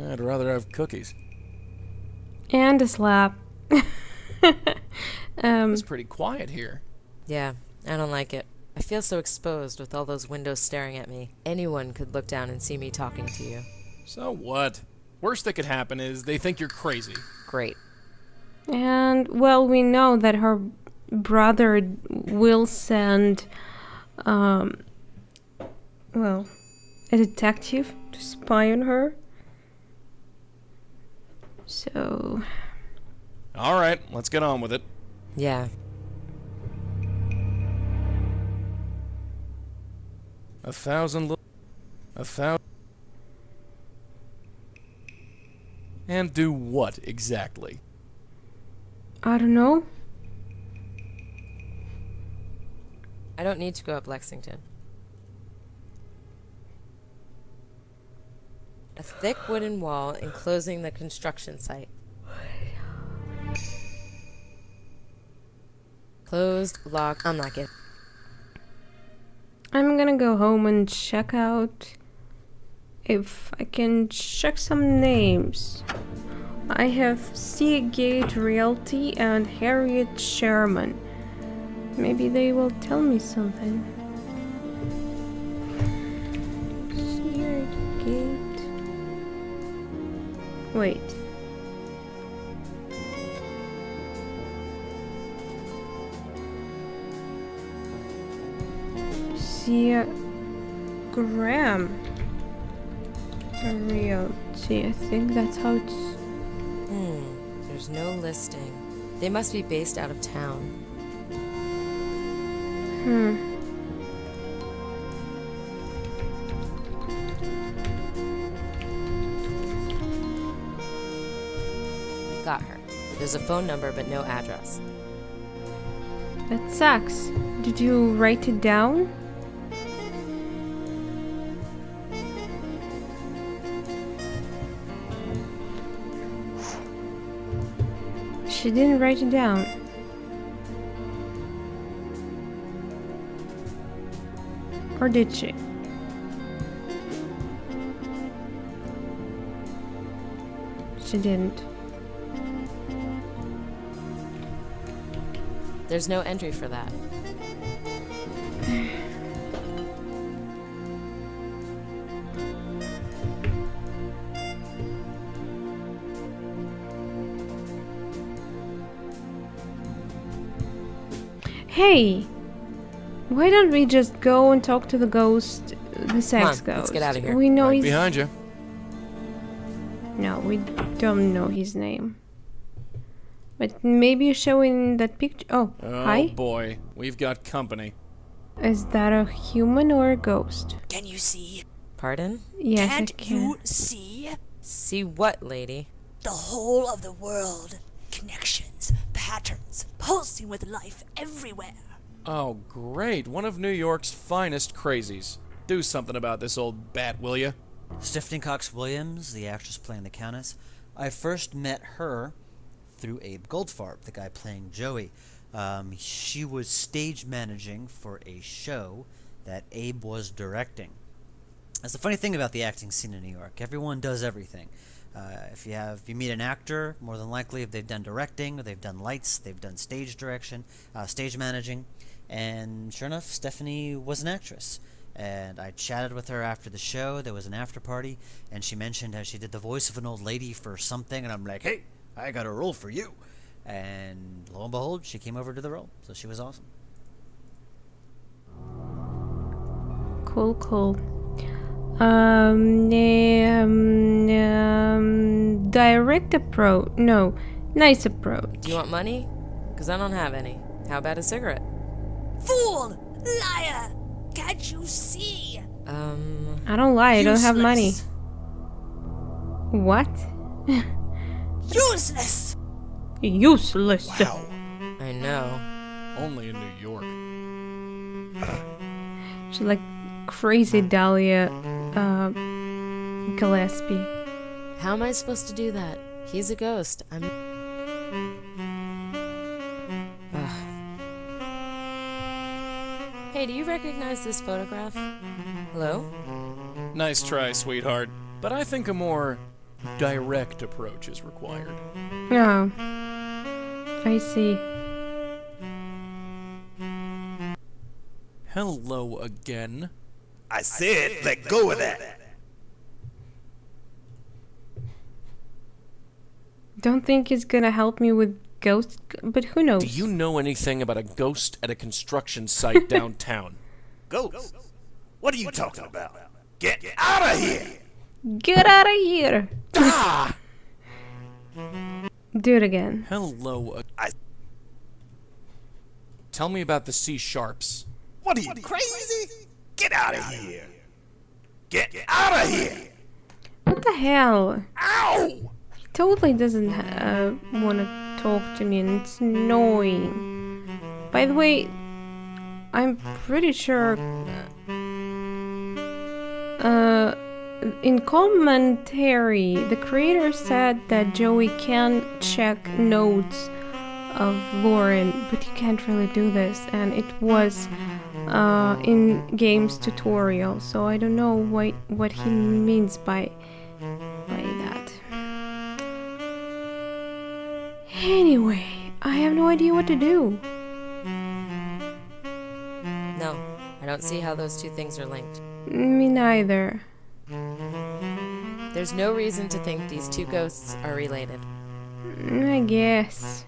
I'd rather have cookies. And a slap. It's pretty quiet here. Yeah, I don't like it. I feel so exposed with all those windows staring at me. Anyone could look down and see me talking to you. So what? Worst that could happen is they think you're crazy. Great. And, well, we know that her brother will send, a detective to spy on her. So... Alright, let's get on with it. Yeah. A thousand. And do what exactly? I don't know. I don't need to go up Lexington. A thick wooden wall enclosing the construction site. Closed, locked. I'm not getting. I'm gonna go home and check out if I can check some names. I have Seagate Realty and Harriet Sherman. Maybe they will tell me something. Seagate. Wait. Graham Realty. I think that's how it's. There's no listing. They must be based out of town. Got her. There's a phone number but no address. That sucks. Did you write it down? She didn't write it down. Or did she? She didn't. There's no entry for that. Hey! Why don't we just go and talk to the ghost, the sex on, ghost? let's get outta here. We know Right he's... behind you. No, we don't know his name. But maybe you're showing that picture. Oh, Oh hi. boy, we've got company. Is that a human or a ghost? Can you see? Pardon? Yes, I Can't can. you see? See what, lady? The whole of the world. Connections, patterns, pulsing with life everywhere. Oh great, one of New York's finest crazies. Do something about this old bat, will ya? Stephanie Cox Williams, the actress playing the Countess. I first met her through Abe Goldfarb, the guy playing Joey. She was stage managing for a show that Abe was directing. That's the funny thing about the acting scene in New York. Everyone does everything. If you meet an actor, more than likely if they've done directing, or they've done lights, they've done stage direction, stage managing, and sure enough, Stephanie was an actress. And I chatted with her after the show. There was an after party, and she mentioned how she did the voice of an old lady for something, and I'm like, hey, I got a role for you. And lo and behold, she came over to the role, so she was awesome. Cool. Direct approach. No, nice approach. Do you want money? Because I don't have any. How about a cigarette? Fool! Liar! Can't you see? I don't lie, I don't have money. Useless. What? Useless! Useless. I know. Only in New York. She's like crazy Dahlia Gillespie. How am I supposed to do that? He's a ghost. Ugh. Hey, do you recognize this photograph? Hello? Nice try, sweetheart. But I think a more direct approach is required. Oh. I see. Hello again. I said, let go of that. Don't think it's gonna help me with ghosts, but who knows? Do you know anything about a ghost at a construction site downtown? Ghost? What are you talking about? Get out of here! Get out of here! Ah! Do it again. Hello. Tell me about the C sharps. What are you, crazy? Get out of here! Get out of here! What the hell? Ow! He totally doesn't want to talk to me, and it's annoying. By the way, I'm pretty sure in commentary the creator said that Joey can check notes of Lauren, but you can't really do this, and it was in game's tutorial, so I don't know what he means by that. Anyway, I have no idea what to do. No, I don't see how those two things are linked. Me neither. There's no reason to think these two ghosts are related. I guess.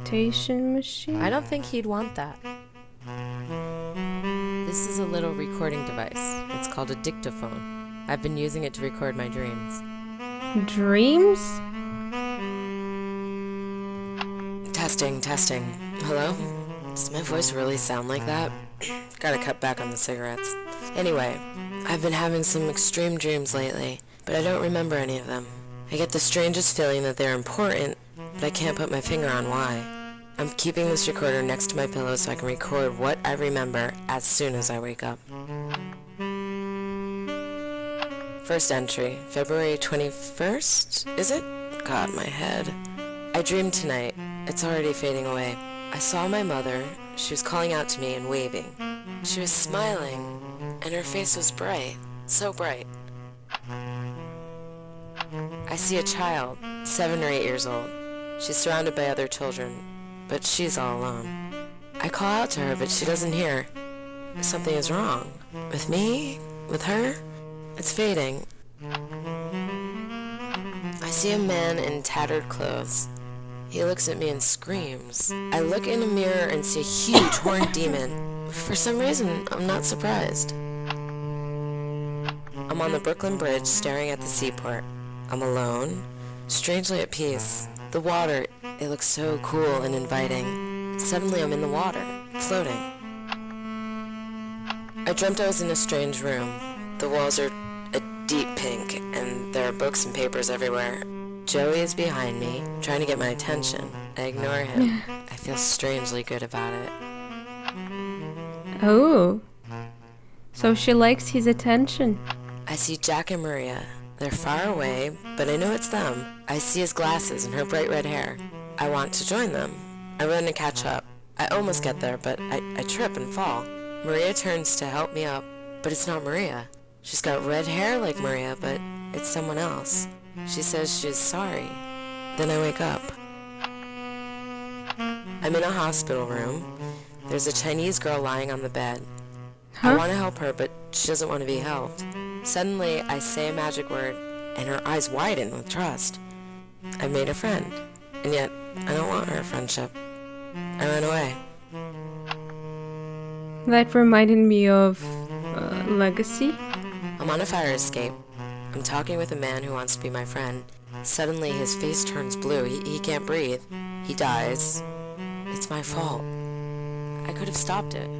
Dictation machine? I don't think he'd want that. This is a little recording device. It's called a dictaphone. I've been using it to record my dreams. Dreams? Testing. Hello? Does my voice really sound like that? Gotta cut back on the cigarettes. Anyway, I've been having some extreme dreams lately, but I don't remember any of them. I get the strangest feeling that they're important, but I can't put my finger on why. I'm keeping this recorder next to my pillow so I can record what I remember as soon as I wake up. First entry, February 21st, is it? God, my head. I dreamed tonight. It's already fading away. I saw my mother. She was calling out to me and waving. She was smiling, and her face was bright. So bright. I see a child, 7 or 8 years old. She's surrounded by other children, but she's all alone. I call out to her, but she doesn't hear. Something is wrong. With me? with her, it's fading. I see a man in tattered clothes. He looks at me and screams. I look in a mirror and see a huge horned demon. For some reason, I'm not surprised. I'm on the Brooklyn Bridge staring at the seaport. I'm alone, strangely at peace. The water, it looks so cool and inviting. Suddenly I'm in the water, floating. I dreamt I was in a strange room. The walls are a deep pink, and there are books and papers everywhere. Joey is behind me, trying to get my attention. I ignore him. I feel strangely good about it. Oh. So she likes his attention. I see Jack and Maria. They're far away, but I know it's them. I see his glasses and her bright red hair. I want to join them. I run to catch up. I almost get there, but I trip and fall. Maria turns to help me up, but it's not Maria. She's got red hair like Maria, but it's someone else. She says she's sorry. Then I wake up. I'm in a hospital room. There's a Chinese girl lying on the bed. I want to help her, but she doesn't want to be helped. Suddenly, I say a magic word, and her eyes widen with trust. I've made a friend, and yet I don't want her friendship. I run away. That reminded me of Legacy. I'm on a fire escape. I'm talking with a man who wants to be my friend. Suddenly, his face turns blue. He can't breathe. He dies. It's my fault. I could have stopped it.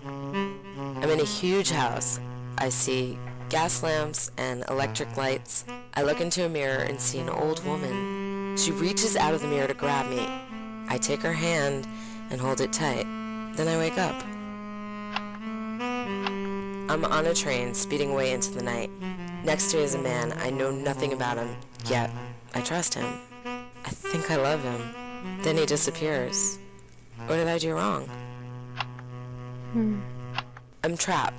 I'm in a huge house. I see gas lamps and electric lights. I look into a mirror and see an old woman. She reaches out of the mirror to grab me. I take her hand and hold it tight. Then I wake up. I'm on a train speeding away into the night. Next to me is a man. I know nothing about him, yet I trust him. I think I love him. Then he disappears. What did I do wrong? I'm trapped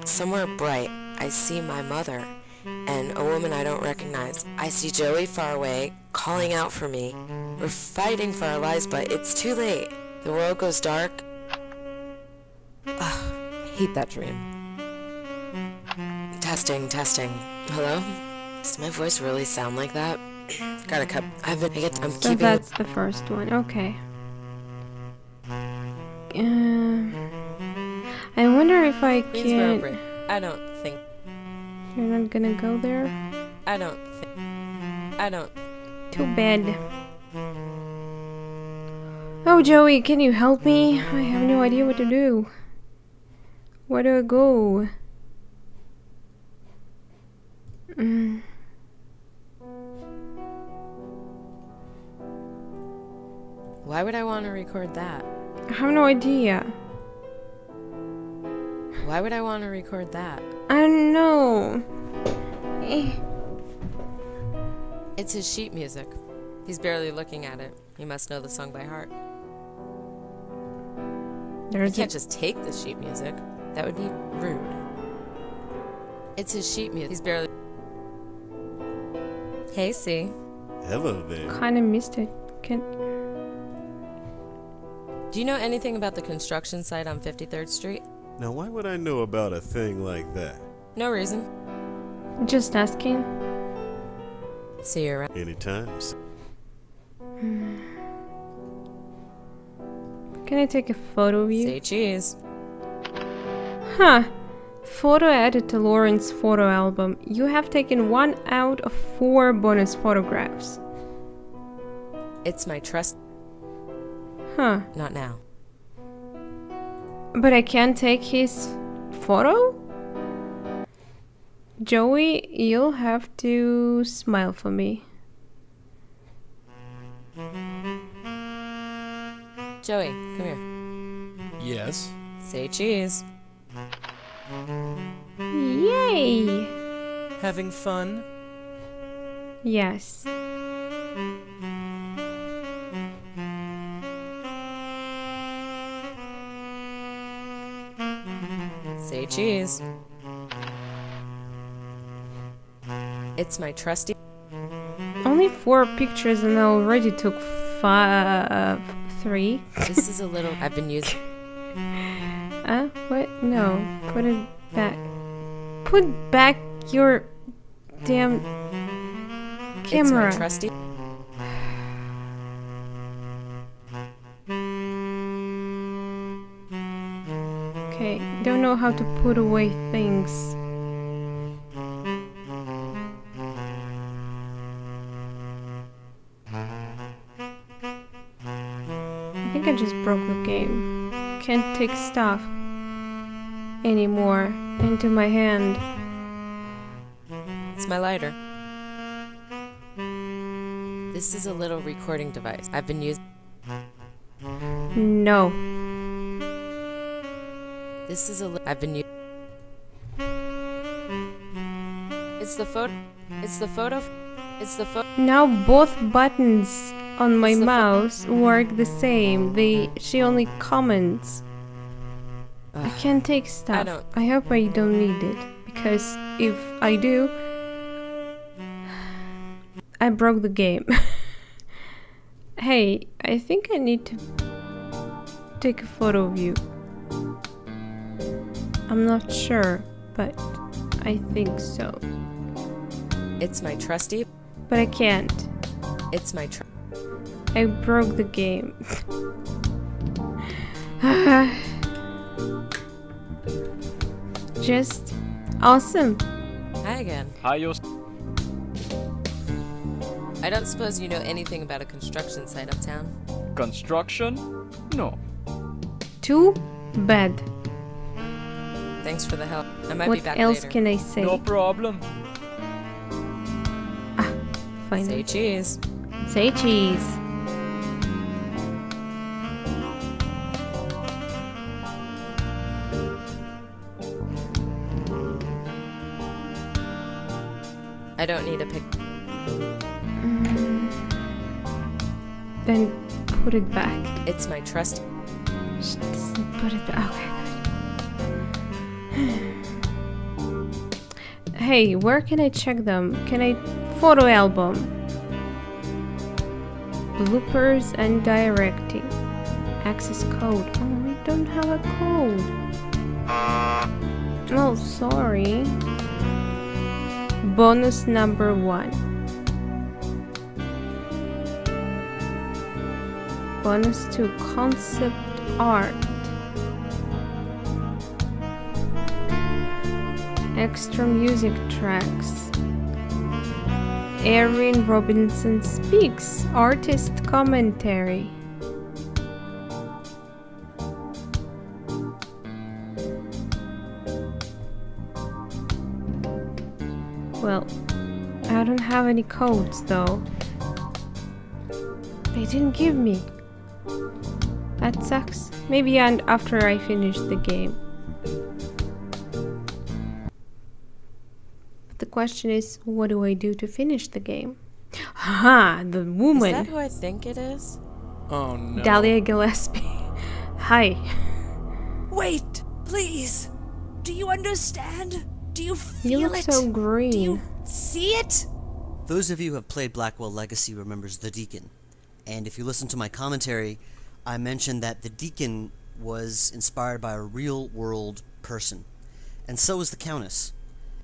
somewhere bright. I see my mother and a woman I don't recognize. I see Joey far away, calling out for me. We're fighting for our lives, but it's too late. The world goes dark. Ugh, I hate that dream. Testing. Hello? Does my voice really sound like that? Gotta cut. I'm So keeping. that's the first one. Okay. I wonder if I Queensboro can. Bridge. I don't think. You're not gonna go there? I don't think. Too bad. Oh, Joey, can you help me? I have no idea what to do. Where do I go? Why would I want to record that? I have no idea. Why would I want to record that? I don't know. It's his sheet music. He's barely looking at it. He must know the song by heart. I There's can't just take the sheet music. That would be rude. It's his sheet music. He's barely. Hey, C. Hello there. kind of missed it. Can Do you know anything about the construction site on 53rd Street? Now, why would I know about a thing like that? No reason. just asking. See you around. Anytime. Can I take a photo of you? Say cheese. Huh. Photo added to Lauren's photo album. You have taken 1 out of 4 bonus photographs. It's my trust. Huh. Not now. But I can't take his photo? Joey, you'll have to smile for me. Joey, come here. Yes. Say cheese. Yay! Having fun? Yes. Say cheese. It's my trusty. Only 4 pictures and I already took 3. This is a little. I've been using. What? No. Put it back. put back your damn camera? It's my trusty. Okay, don't know how to put away things. I think I just broke the game. Can't take stuff anymore into my hand. It's my lighter. This is a little recording device I've been using. No. This is I've been using. It's the photo. It's the photo. It's the photo. Now both buttons on my It's the mouse work the same. She only comments. I can't take stuff. I hope I don't need it, because if I do, I broke the game. Hey, I think I need to take a photo of you. I'm not sure, but I think so. It's my trusty. But I can't. It's my I broke the game. Just awesome. Hi again. Hi, I don't suppose you know anything about a construction site uptown? construction? No. Too bad. Thanks for the help. I might What be back else later. can I say? No problem. Fine. Say cheese. Say cheese. I don't need a pic. Then put it back. It's my trusty. Just put it back. Okay, good. Hey, where can I check them? Can I... Photo album. Bloopers and directing. Access code. Oh, we don't have a code. Oh, sorry. Bonus number 1. Bonus to concept art. Extra music tracks. Erin Robinson speaks. Artist commentary. Well, I don't have any codes though. They didn't give me. That sucks. Maybe after I finish the game. The question is, what do I do to finish the game? Haha, the woman. Is that who I think it is? Oh no. Dahlia Gillespie. Hi. Wait, please. Do you understand? Do you feel You look it? so green. Do you see it? Those of you who have played Blackwell Legacy remembers the Deacon. And if you listen to my commentary, I mentioned that the Deacon was inspired by a real-world person. And so is the Countess.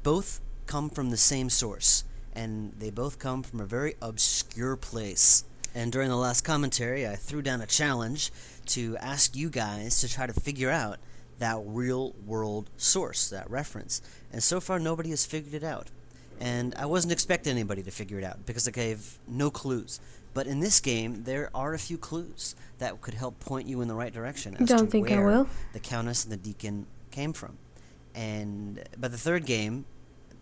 Both come from the same source, and they both come from a very obscure place. And during the last commentary, I threw down a challenge to ask you guys to try to figure out that real-world source, that reference. And so far, nobody has figured it out. And I wasn't expecting anybody to figure it out, because I gave no clues. But in this game, there are a few clues that could help point you in the right direction as Don't to think I where will. the Countess and the Deacon came from. And by the third game,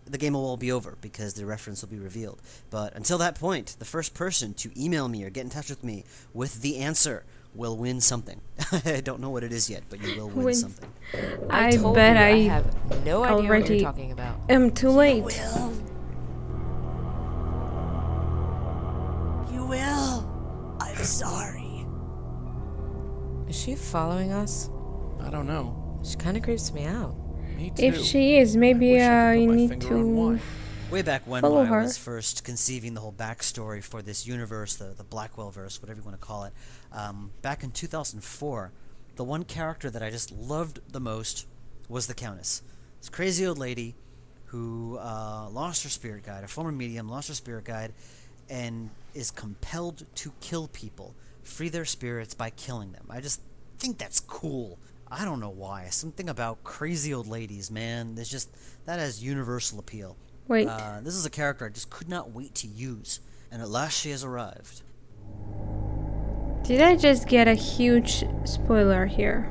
the game will all be over because the reference will be revealed. But until that point, the first person to email me or get in touch with me with the answer will win something. I don't know what it is yet, but you will win something. I told bet you, I have no idea what already you're talking about. am too late. Will. You will. I'm sorry. Is she following us? I don't know. She kind of creeps me out. Me too. If she is, maybe wish I could I put my need finger on to... why. Way back when Follow I her. was first conceiving the whole backstory for this universe, the Blackwell verse, whatever you want to call it, back in 2004, the one character that I just loved the most was the Countess. This crazy old lady who lost her spirit guide, a former medium lost her spirit guide, and is compelled to kill people, free their spirits by killing them. I just think that's cool. I don't know why. Something about crazy old ladies, man. That has universal appeal. Wait. This is a character I just could not wait to use, and at last she has arrived. Did I just get a huge spoiler here?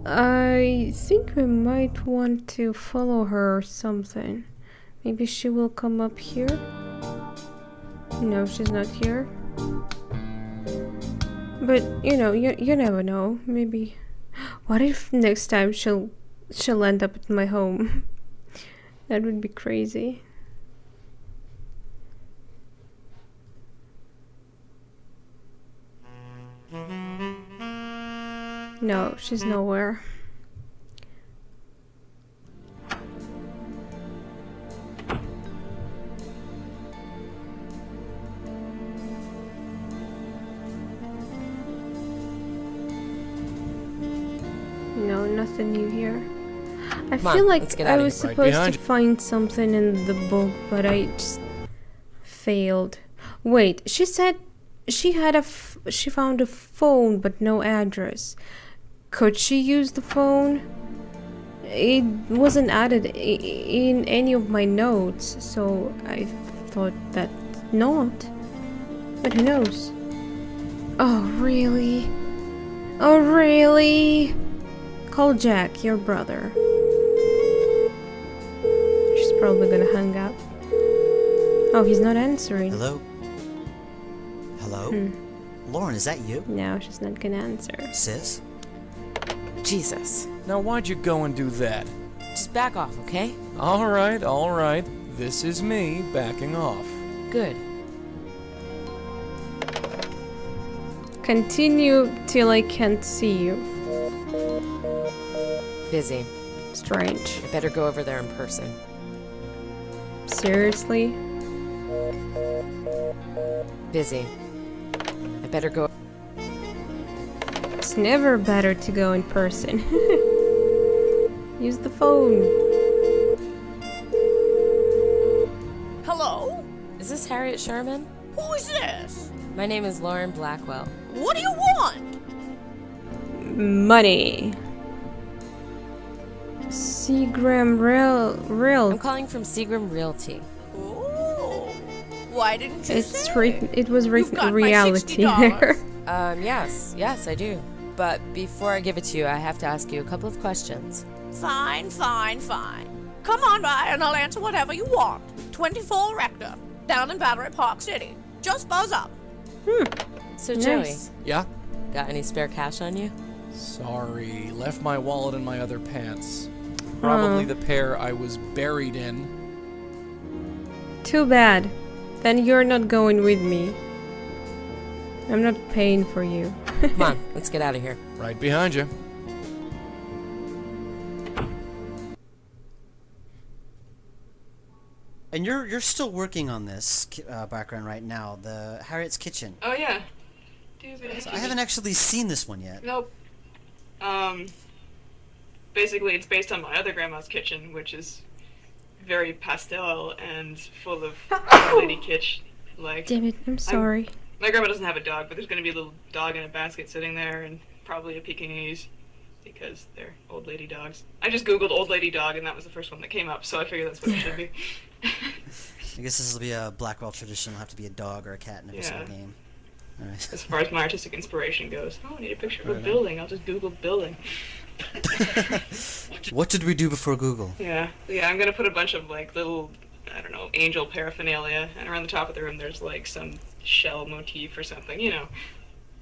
I think we might want to follow her or something. Maybe she will come up here? No, she's not here. But, you know, you never know. Maybe... What if next time she'll end up at my home? That would be crazy. No, she's nowhere. No, nothing new here. I feel like I was supposed to find something in the book, but I just failed. Wait, she said she found a phone but no address. Could she use the phone? It wasn't added in any of my notes, so I thought that not. But who knows? Oh, really? Oh, really? Call Jack, your brother. She's probably gonna hang up. Oh, he's not answering. Hello? Hello? Lauren, is that you? No, she's not gonna answer. Sis? Jesus. Now, why'd you go and do that? Just back off, okay? All right. This is me backing off. Good. Continue till I can't see you. Busy. Strange. I better go over there in person. Seriously? Busy. I better go. It's never better to go in person. Use the phone. Hello? Is this Harriet Sherman? Who is this? My name is Lauren Blackwell. What do you want? Money. Seagram Real. I'm calling from Seagram Realty. Oh. Why didn't you It's say? written. It was You've written got my reality $60. there. Yes, I do. But before I give it to you, I have to ask you a couple of questions. Fine. Come on by and I'll answer whatever you want. 24 Rector, down in Battery Park City. Just buzz up. So, Nice. Joey, Yeah? got any spare cash on you? Sorry, left my wallet in my other pants. Probably the pair I was buried in. Too bad. Then you're not going with me. I'm not paying for you. Come on, let's get out of here. Right behind you. And you're still working on this background right now, the Harriet's Kitchen. Oh yeah. So I haven't actually seen this one yet. Nope. Basically, it's based on my other grandma's kitchen, which is very pastel and full of lady kitsch. Like, Damn it, I'm sorry. my grandma doesn't have a dog, but there's going to be a little dog in a basket sitting there, and probably a Pekingese, because they're old lady dogs. I just googled old lady dog, and that was the first one that came up, so I figured that's what it should be. I guess this will be a Blackwell tradition. It'll have to be a dog or a cat in every single game. All right. As far as my artistic inspiration goes. Oh, I need a picture of a building. I'll just Google building. What did we do before Google? Yeah, I'm gonna put a bunch of like little, I don't know, angel paraphernalia, and around the top of the room there's like some shell motif or something, you know,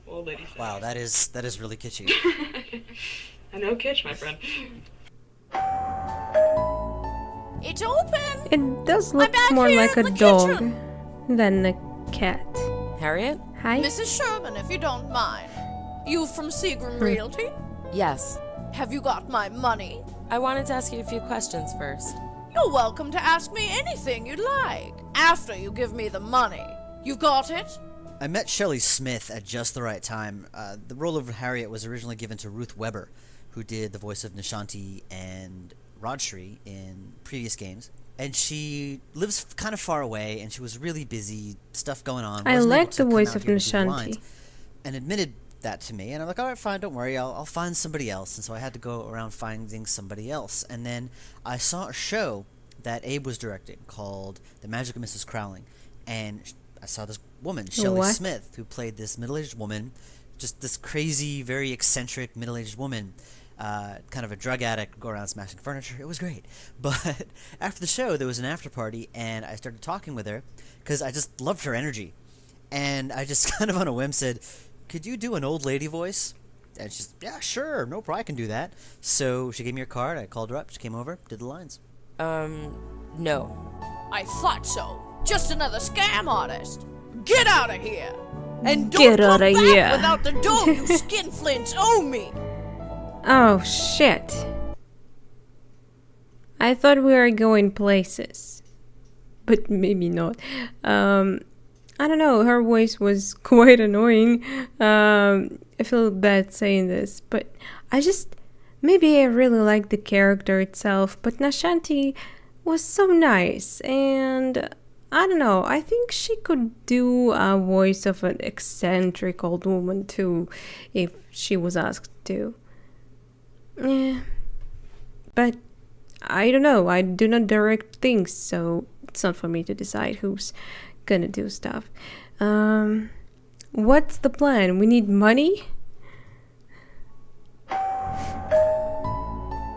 old lady stuff. Wow, that is really kitschy. I know kitsch, my friend. It's open. It does look back more here like a in the dog kitchen. than a cat. Harriet? Hi? Mrs. Sherman, if you don't mind. You from Seagram Realty? Yes. Have you got my money? I wanted to ask you a few questions first. You're welcome to ask me anything you'd like. After you give me the money. You got it? I met Shelley Smith at just the right time. The role of Harriet was originally given to Ruth Weber, who did the voice of Nishanti and Rodshri in previous games, and she lives kind of far away, and she was really busy, stuff going on. I wasn't able like to the come voice out of here to do the lines, Nishanti. and admitted that to me, and I'm like, all right, fine, don't worry, I'll find somebody else. And so I had to go around finding somebody else, and then I saw a show that Abe was directing called The Magic of Mrs. Crowling, and I saw this woman, Shelley What? Smith, who played this middle-aged woman, just this crazy, very eccentric middle-aged woman, kind of a drug addict, go around smashing furniture. It was great. But after the show, there was an after party, and I started talking with her because I just loved her energy. And I just kind of on a whim said, could you do an old lady voice? And she's, yeah, sure, no problem, I can do that. So she gave me her card, I called her up, she came over, did the lines. No. I thought so. Just another scam artist. Get out of here. And don't Get come outta back here. without the dough you skinflints owe me. Oh, shit. I thought we were going places. But maybe not. I don't know, her voice was quite annoying. I feel bad saying this, but maybe I really liked the character itself, but Nashanti was so nice, and I don't know, I think she could do a voice of an eccentric old woman too, if she was asked to. Yeah. But I don't know, I do not direct things, so it's not for me to decide who's gonna do stuff. What's the plan? We need money?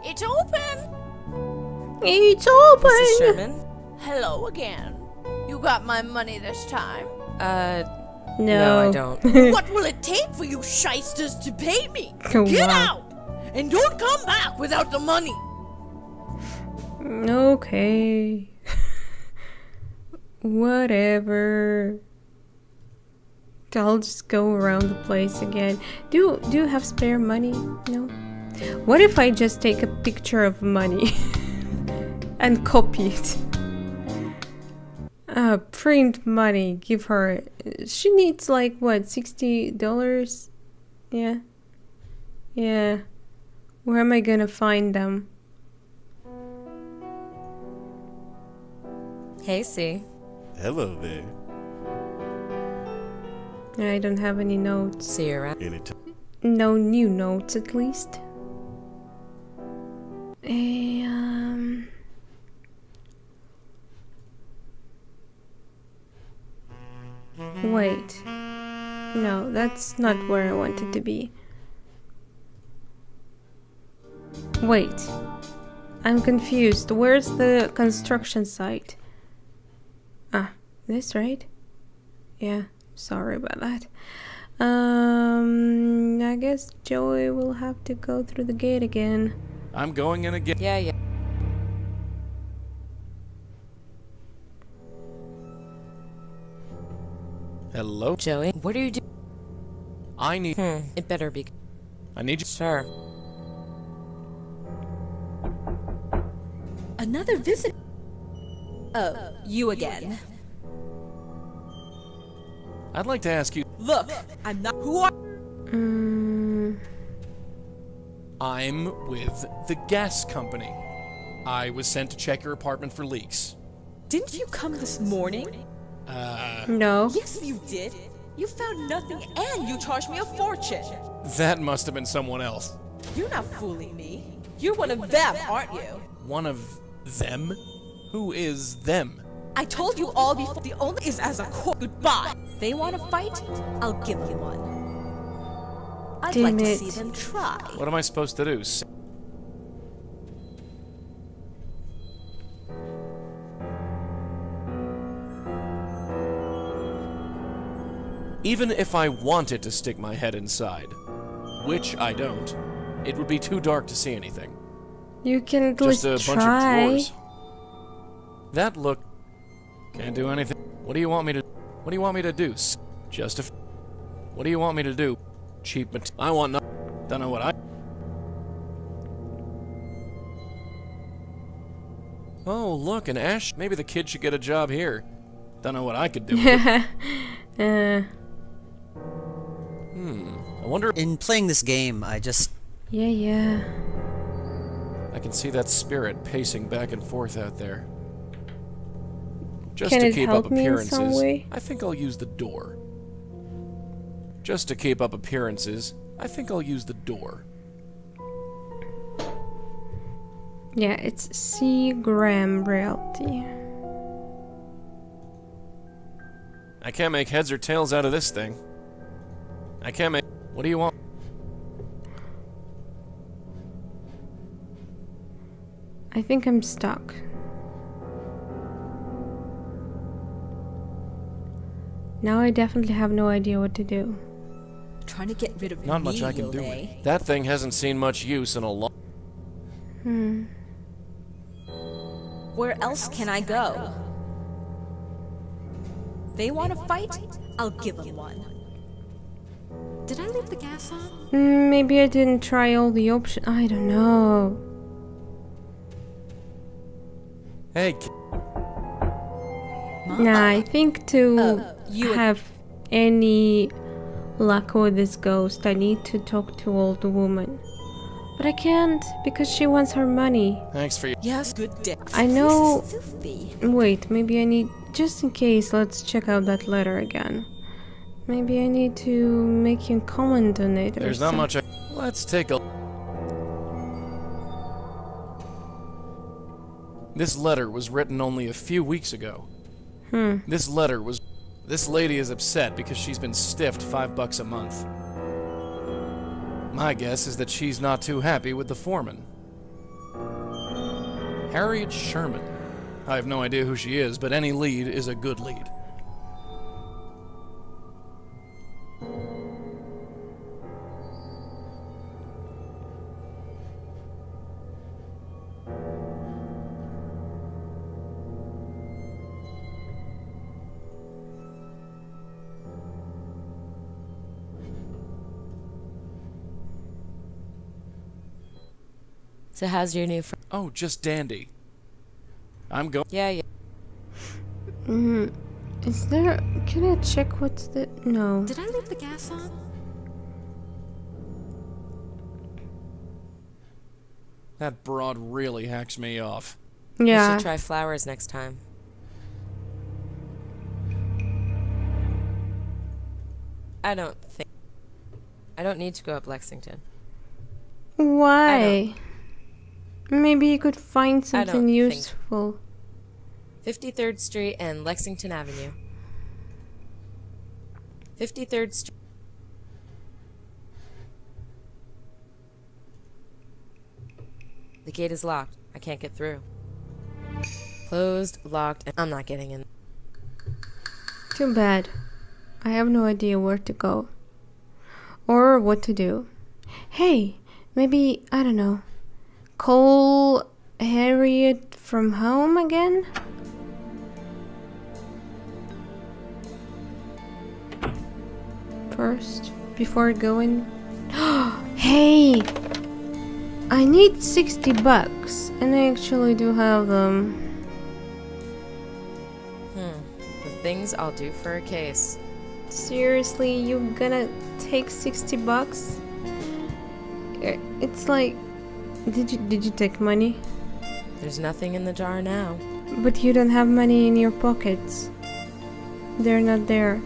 It's open. It's open! Mrs. Sherman? Hello again. You got my money this time. No, I don't. What will it take for you shysters to pay me? Oh, Get wow. out! And don't come back without the money. Okay. Whatever. I'll just go around the place again. Do you have spare money? No? What if I just take a picture of money and copy it? Print money. Give her. She needs like what, $60? Yeah. Yeah. Where am I gonna find them? Hey, C. Hello there. I don't have any notes. See you around. Anytime. No new notes, at least. Wait. No, that's not where I wanted to be. Wait. I'm confused. Where's the construction site? Ah, this, right? Yeah, sorry about that. I guess Joey will have to go through the gate again. I'm going in again. Yeah. Hello? Joey, what are you doing? I need... It better be. I need you... Sure. Another visit. Oh, you again. I'd like to ask you... Look, I'm not. Who are? I'm with the gas company. I was sent to check your apartment for leaks. Didn't you come this morning? No. Yes, you did. You found nothing and you charged me a fortune. That must have been someone else. You're not fooling me. You're one of them, aren't you? One of them? Who is them? I told you all before. The only is as a goodbye. They want to fight? I'll give them one. I'd like Damn to it. see them try. What am I supposed to do? Even if I wanted to stick my head inside, which I don't, it would be too dark to see anything. You can at Just least a bunch try. of drawers. That look... Can't do anything. What do you want me to... What do you want me to do? Just a... What do you want me to do? Cheap I want no... Don't know what I... Oh, look, an ash. Maybe the kid should get a job here. Don't know what I could do with it. I wonder... In playing this game, I just... Yeah. I can see that spirit pacing back and forth out there. Just Can to it keep help up me in appearances, some way? I think I'll use the door. Just to keep up appearances, I think I'll use the door. Yeah, it's C. Graham Realty. I can't make heads or tails out of this thing. I can't make... What do you want? I think I'm stuck. Now I definitely have no idea what to do. Trying to get rid of Not me, much I can do. eh? That thing hasn't seen much use in a long... Where else can I go? They want to fight? I'll give them one. Did I leave the gas on? Maybe I didn't try all the options. I don't know. Hey, Nah, I think to you- have any luck with this ghost, I need to talk to old woman. But I can't because she wants her money. thanks for your... Yes, good day. I know. This is filthy. Wait, maybe I need. Just in case, let's check out that letter again. Maybe I need to make a comment on it. Or There's not something. much I... Let's take a... This letter was written only a few weeks ago. This letter was... This lady is upset because she's been stiffed $5 a month. My guess is that she's not too happy with the foreman. Harriet Sherman. I have no idea who she is, but any lead is a good lead. So how's your new friend? Oh, just dandy. I'm going... Yeah. Is there? Can I check what's the? No. Did I leave the gas on? That broad really hacks me off. You Yeah. should try flowers next time. I don't need to go up Lexington. Why? Maybe you could find don't something think- useful. 53rd Street and Lexington Avenue. 53rd Street. The gate is locked. I can't get through. Closed, locked, and I'm not getting in. Too bad. I have no idea where to go. Or what to do. Hey, maybe, I don't know. Call Harriet from home again? First, before going. Hey! I need $60 and I actually do have them. The things I'll do for a case. Seriously, you gonna take $60? It's like, did you take money? There's nothing in the jar now. But you don't have money in your pockets. They're not there.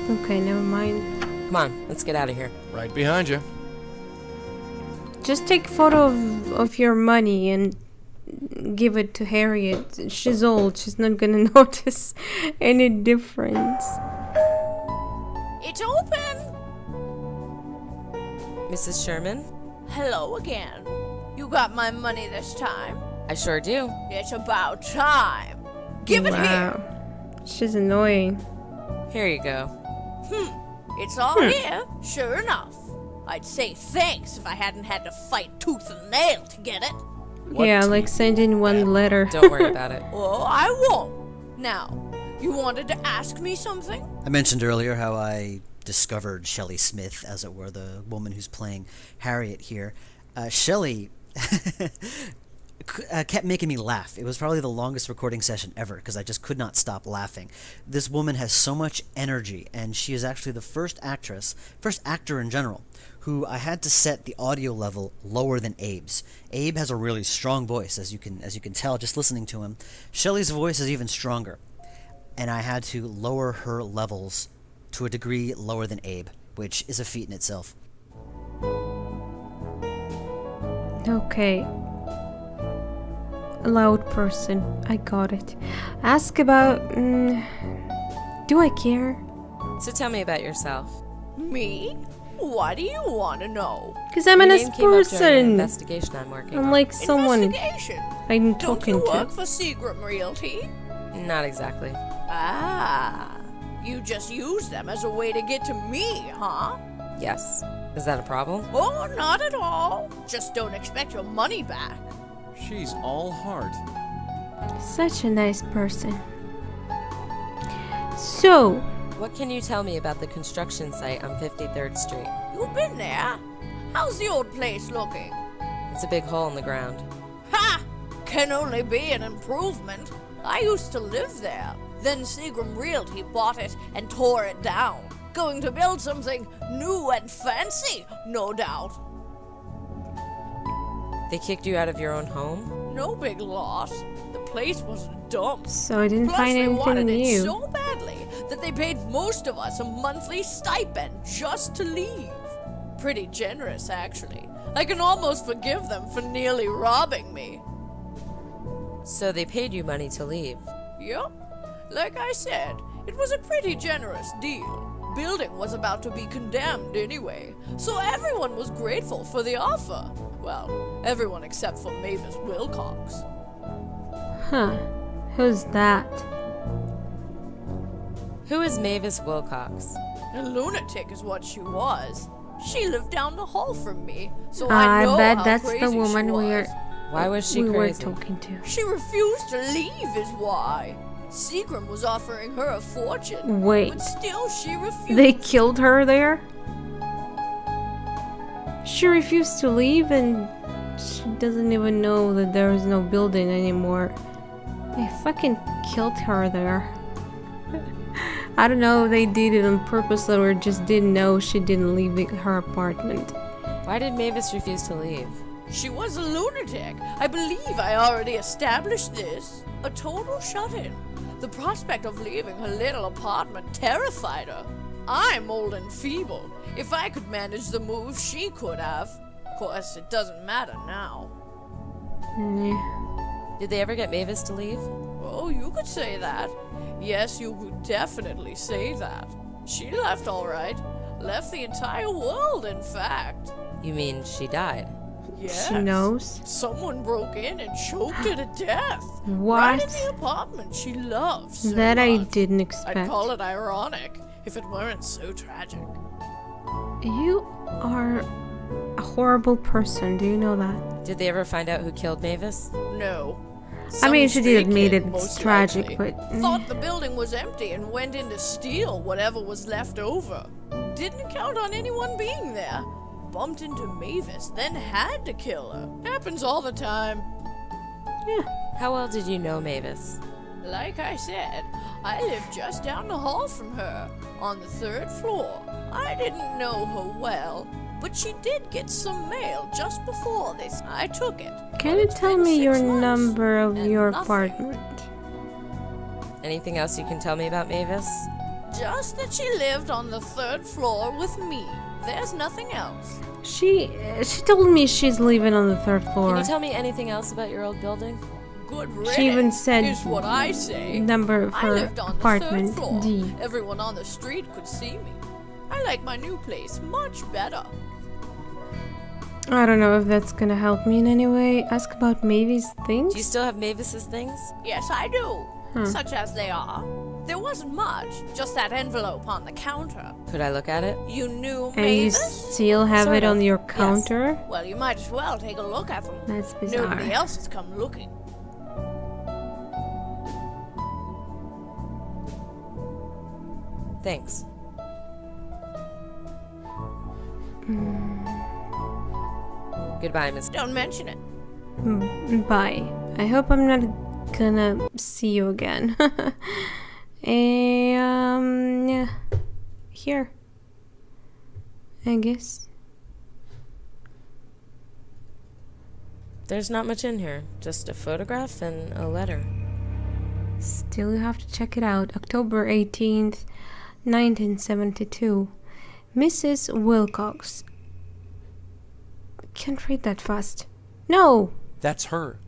Okay, never mind. Come on, let's get out of here. Right behind you. Just take photo of your money and give it to Harriet. She's old. She's not gonna notice any difference. It's open! Mrs. Sherman? Hello again. You got my money this time. I sure do. It's about time. Give it here. Wow. She's annoying. Here you go. It's all here, sure enough. I'd say thanks if I hadn't had to fight tooth and nail to get it. What Yeah, do like you- send in one letter. Don't worry about it. Oh, I won't. Now, you wanted to ask me something? I mentioned earlier how I discovered Shelley Smith, as it were, the woman who's playing Harriet here. Shelley kept making me laugh. It was probably the longest recording session ever because I just could not stop laughing. This woman has so much energy, and she is actually the first actor in general, who I had to set the audio level lower than Abe's. Abe has a really strong voice, as you can tell just listening to him. Shelley's voice is even stronger, and I had to lower her levels to a degree lower than Abe, which is a feat in itself. Okay. A loud person. I got it. Ask about... do I care? So tell me about yourself. Me? What do you want to know? Because I'm an Your name came up during an person. investigation I'm working I'm on. like someone Investigation? I'm Don't talking you to. work for Seagram Realty? Not exactly. Ah, you just use them as a way to get to me, huh? Yes. Is that a problem? Oh, not at all. Just don't expect your money back. She's all heart. Such a nice person. So, What can you tell me about the construction site on 53rd Street? You've been there. How's the old place looking? It's a big hole in the ground. Ha! Can only be an improvement. I used to live there. Then Seagram Realty bought it and tore it down. Going to build something new and fancy, no doubt. They kicked you out of your own home? No big loss. The place was a dump. so I didn't Plus, find they anything wanted it new. so badly that they paid most of us a monthly stipend just to leave. Pretty generous, actually. I can almost forgive them for nearly robbing me. So they paid you money to leave. Yep. Like I said, it was a pretty generous deal. Building was about to be condemned anyway, so everyone was grateful for the offer. Well, everyone except for Mavis Wilcox. Huh. Who's that? Who is Mavis Wilcox? A lunatic is what she was. She lived down the hall from me, so I I know bet how that's crazy the woman she was. Why was she we crazy? were talking to. She refused to leave is why. Seagram was offering her a fortune. Wait. But still she refused. They killed her there? She refused to leave and she doesn't even know that there is no building anymore. They fucking killed her there. I don't know if they did it on purpose or just didn't know she didn't leave her apartment. Why did Mavis refuse to leave? She was a lunatic. I believe I already established this. A total shut-in. The prospect of leaving her little apartment terrified her. I'm old and feeble. If I could manage the move, she could have. Of course, it doesn't matter now. Yeah. Did they ever get Mavis to leave? Oh, you could say that. Yes, you could definitely say that. She left all right. Left the entire world, in fact. You mean she died? Yes. She knows? Someone broke in and choked her to death. What? Right in the apartment she loved so That I much. didn't I'd expect. call it ironic if it weren't so tragic. You are a horrible person, do you know that? Did they ever find out who killed Mavis? No. I mean, Some she did stray admit kid, it's most tragic, likely, but... thought the building was empty and went in to steal whatever was left over. Didn't count on anyone being there. Bumped into Mavis, then had to kill her. Happens all the time. Yeah. How well did you know Mavis? Like I said, I lived just down the hall from her, on the 3rd floor. I didn't know her well, but she did get some mail just before this. I took it. Can But you it's tell been me 6 your months, number of and your nothing. apartment? Anything else you can tell me about Mavis? Just that she lived on the 3rd floor with me. There's nothing else. She told me she's living on the 3rd Can floor. you tell me anything else about your old building? Good riddance She even said is what I say. number of I her lived on apartment, the 3rd floor. D. Everyone on the street could see me. I like my new place much better. I don't know if that's gonna help me in any way. Ask about Mavis things? Do you still have Mavis's things? Yes, I do. Such as they are. There wasn't much, just that envelope on the counter. Could I look at it? You knew And you Mavis? still have Sort it on of, your yes. counter? Well, you might as well take a look at them. That's bizarre. Nobody else has come looking. Thanks. Goodbye, Miss. Don't mention it. Bye. I hope I'm not gonna see you again. Yeah. Here. I guess. There's not much in here, just a photograph and a letter. Still, you have to check it out. October 18th, 1972. Mrs. Wilcox. Can't read that fast. No! That's her.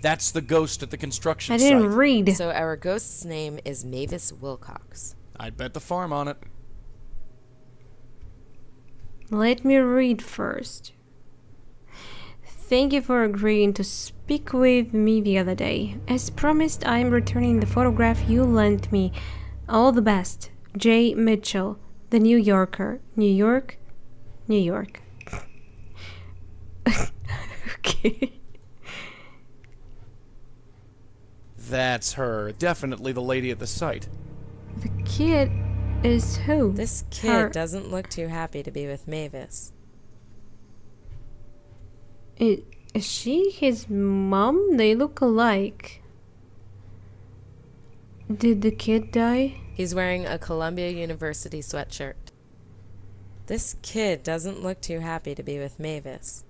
That's the ghost at the construction I site. didn't read. So our ghost's name is Mavis Wilcox. I'd bet the farm on it. Let me read first. Thank you for agreeing to speak with me the other day. As promised, I am returning the photograph you lent me. All the best. J. Mitchell, The New Yorker. New York? New York. Okay. That's her. Definitely the lady at the site. The kid is who? This kid Her. doesn't look too happy to be with Mavis. Is she his mom? They look alike. Did the kid die? He's wearing a Columbia University sweatshirt. This kid doesn't look too happy to be with Mavis.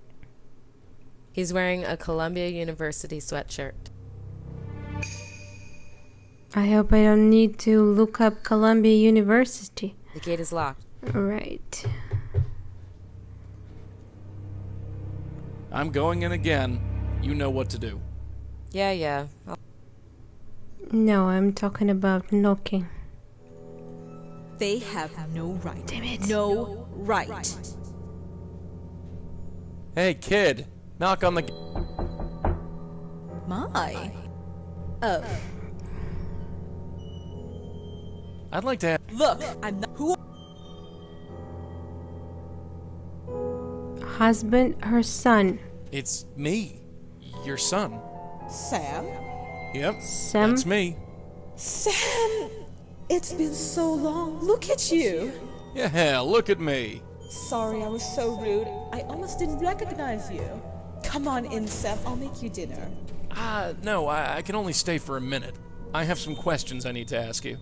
He's wearing a Columbia University sweatshirt. I hope I don't need to look up Columbia University. The gate is locked. Right. I'm going in again. You know what to do. Yeah. No, I'm talking about knocking. They have no right. Damn it. No right. Hey, kid. Knock on the... My. Oh, I'd like to have... look, I'm not. Who? Husband, her son. It's me. Your son. Sam? Yep. Sam? That's me. Sam! It's been so long. Look at you. Yeah, look at me. Sorry, I was so rude. I almost didn't recognize you. Come on in, Sam. I'll make you dinner. No, I can only stay for a minute. I have some questions I need to ask you.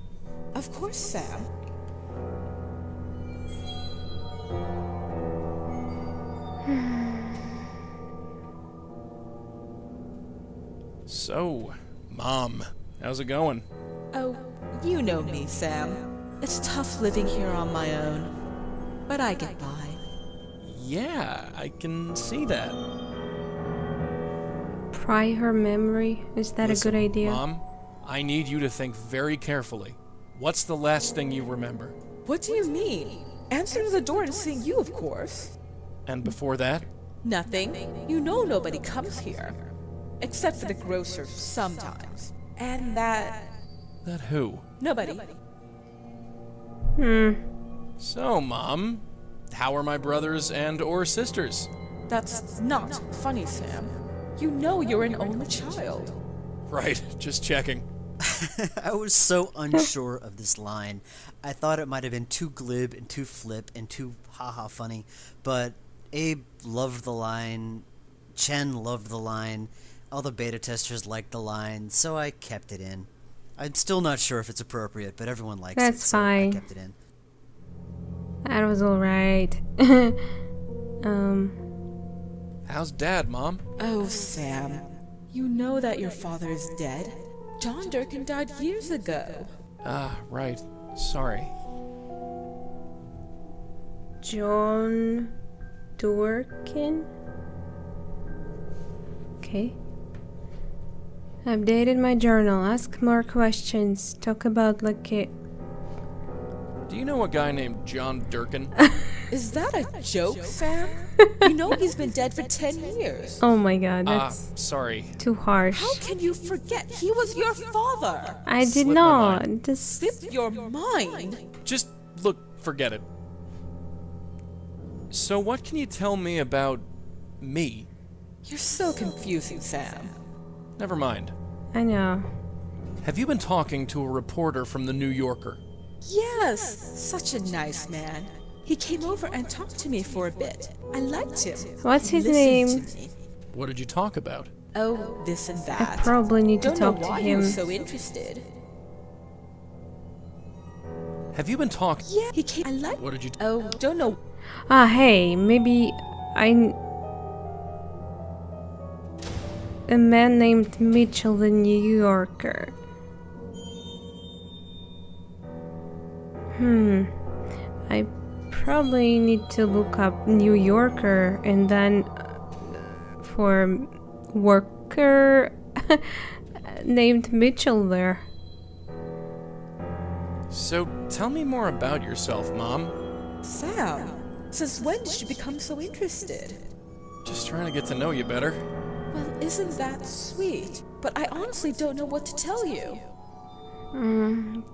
Of course, Sam. So, Mom, how's it going? Oh, you know me, Sam. It's tough living here on my own, but I get by. Yeah, I can see that. Pry her memory. Is that Listen, a good idea? Mom, I need you to think very carefully. What's the last thing you remember? What do you mean? Answering the door and seeing you, of course. And before that? Nothing. You know nobody comes here. Except for the grocer sometimes. And that... That who? nobody. So, Mom, how are my brothers and or sisters? That's not funny, Sam. You know you're an only child. Right, just checking. I was so unsure of this line. I thought it might have been too glib and too flip and too haha funny, but Abe loved the line, Chen loved the line, all the beta testers liked the line, so I kept it in. I'm still not sure if it's appropriate, but everyone likes it, That's so fine. I kept it in. That was alright. How's Dad, Mom? Oh, Sam. You know that your father is dead? John Durkin died years ago. Ah, right. Sorry. John Durkin? Okay. Updated my journal. Ask more questions. Talk about like it. Do you know a guy named John Durkin? Is that a joke, Sam? You know he's been dead for 10 years. Oh my god, that's Sorry. too harsh. How can you forget? He was your father. I did Slipped my not. mind. This Slipped your mind. Just, look, forget it. So what can you tell me about me? You're so confusing, Sam. Never mind. I know. Have you been talking to a reporter from the New Yorker? Yes, such a nice man. He came over and talked to me for a bit. I liked him. What's his Listened name? to me. What did you talk about? Oh, this and I that. probably need to Don't know talk to why him. he was so interested. Have you been talking? Yeah, he came. I like. What did you? Oh, don't know. Ah, hey, maybe a man named Mitchell, the New Yorker. I probably need to look up New Yorker and then for worker named Mitchell there. So tell me more about yourself, Mom. Sam, since when did you become so interested? Just trying to get to know you better. Well, isn't that sweet? But I honestly don't know what to tell you.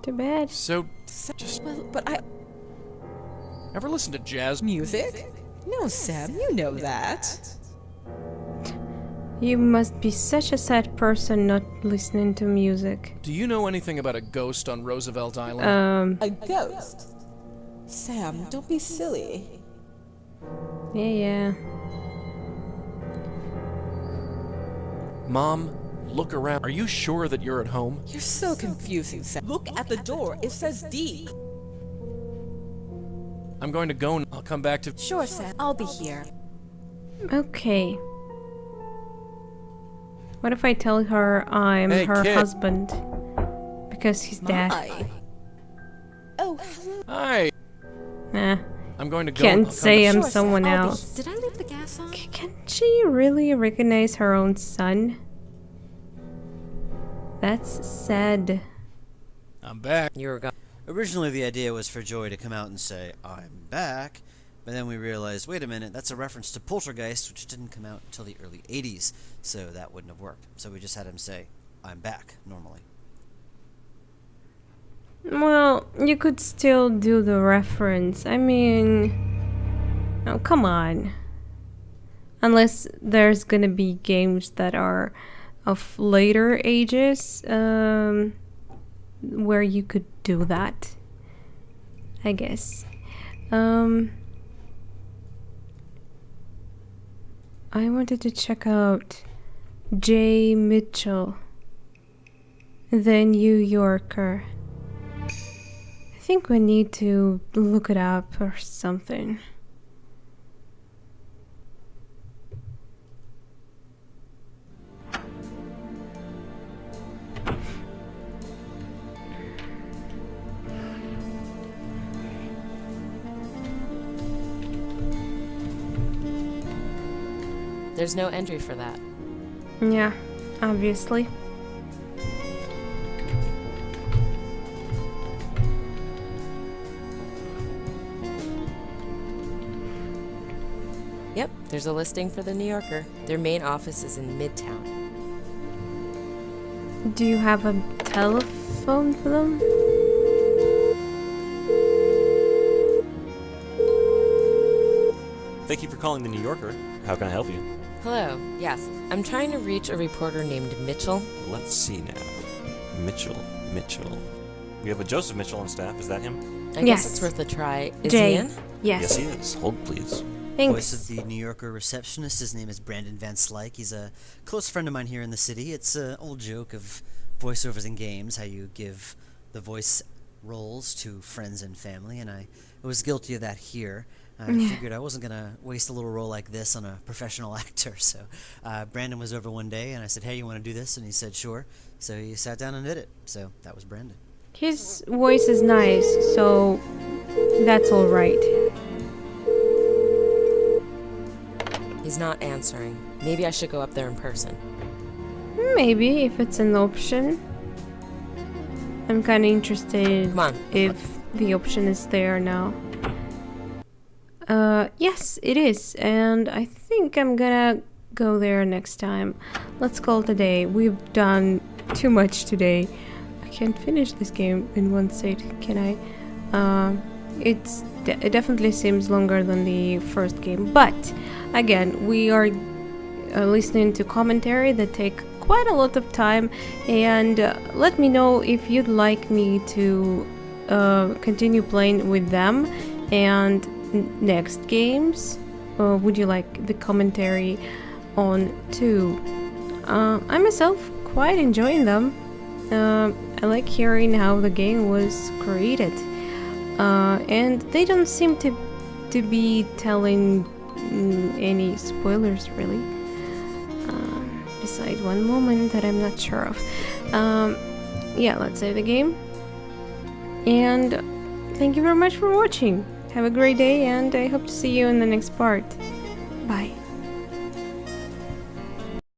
Too bad. So, just Well, but I. ever listen to jazz? Music? No, Sam, you know that. You must be such a sad person not listening to music. Do you know anything about a ghost on Roosevelt Island? A ghost? Sam, don't be silly. Yeah. Mom, look around. Are you sure that you're at home? You're so confusing, Sam. Look at the door. It says D. I'm going to go. I'll come back to. Sure, Sam. I'll be here. Okay. What if I tell her I'm Hey, her kid. husband? Because he's dead. Hi. Oh, hello. Hi. Nah. I'm going to go. I'll Can't come say back. I'm Sure, someone Sam. I'll be- else. Did I leave the gas on? Can she really recognize her own son? That's sad. I'm back. You were gone. Originally, the idea was for Joy to come out and say, "I'm back," but then we realized, wait a minute, that's a reference to Poltergeist, which didn't come out until the early 80s, so that wouldn't have worked. So we just had him say, "I'm back," normally. Well, you could still do the reference. I mean... Oh, come on. Unless there's gonna be games that are of later ages, where you could do that. I guess. I wanted to check out J. Mitchell, the New Yorker. I think we need to look it up or something. There's no entry for that. Yeah, obviously. Yep, there's a listing for the New Yorker. Their main office is in Midtown. Do you have a telephone for them? Thank you for calling the New Yorker. How can I help you? Hello, yes. I'm trying to reach a reporter named Mitchell. Let's see now. Mitchell. We have a Joseph Mitchell on staff. Is that him? I Yes. guess it's worth a try. Is Jay. he in? Yes. Yes, he is. Hold, please. Voice of Thanks. the New Yorker receptionist. His name is Brandon Van Slyke. He's a close friend of mine here in the city. It's an old joke of voiceovers in games, how you give the voice roles to friends and family, and I was guilty of that here. I figured I wasn't going to waste a little role like this on a professional actor, so Brandon was over one day, and I said, "Hey, you want to do this?" And he said, "Sure." So he sat down and did it. So that was Brandon. His voice is nice, so that's all right. He's not answering. Maybe I should go up there in person. Maybe, if it's an option. I'm kind of interested Come on. if the option is there now. Yes, it is, and I think I'm gonna go there next time. Let's call it a day. We've done too much today. I can't finish this game in one sit, can I? It definitely seems longer than the first game, but again, we are listening to commentary that take quite a lot of time, and let me know if you'd like me to continue playing with them and next games. Would you like the commentary on too? I myself quite enjoying them. I like hearing how the game was created, and they don't seem to be telling any spoilers really. Besides one moment that I'm not sure of. Yeah, let's save the game. And thank you very much for watching. Have a great day, and I hope to see you in the next part. Bye.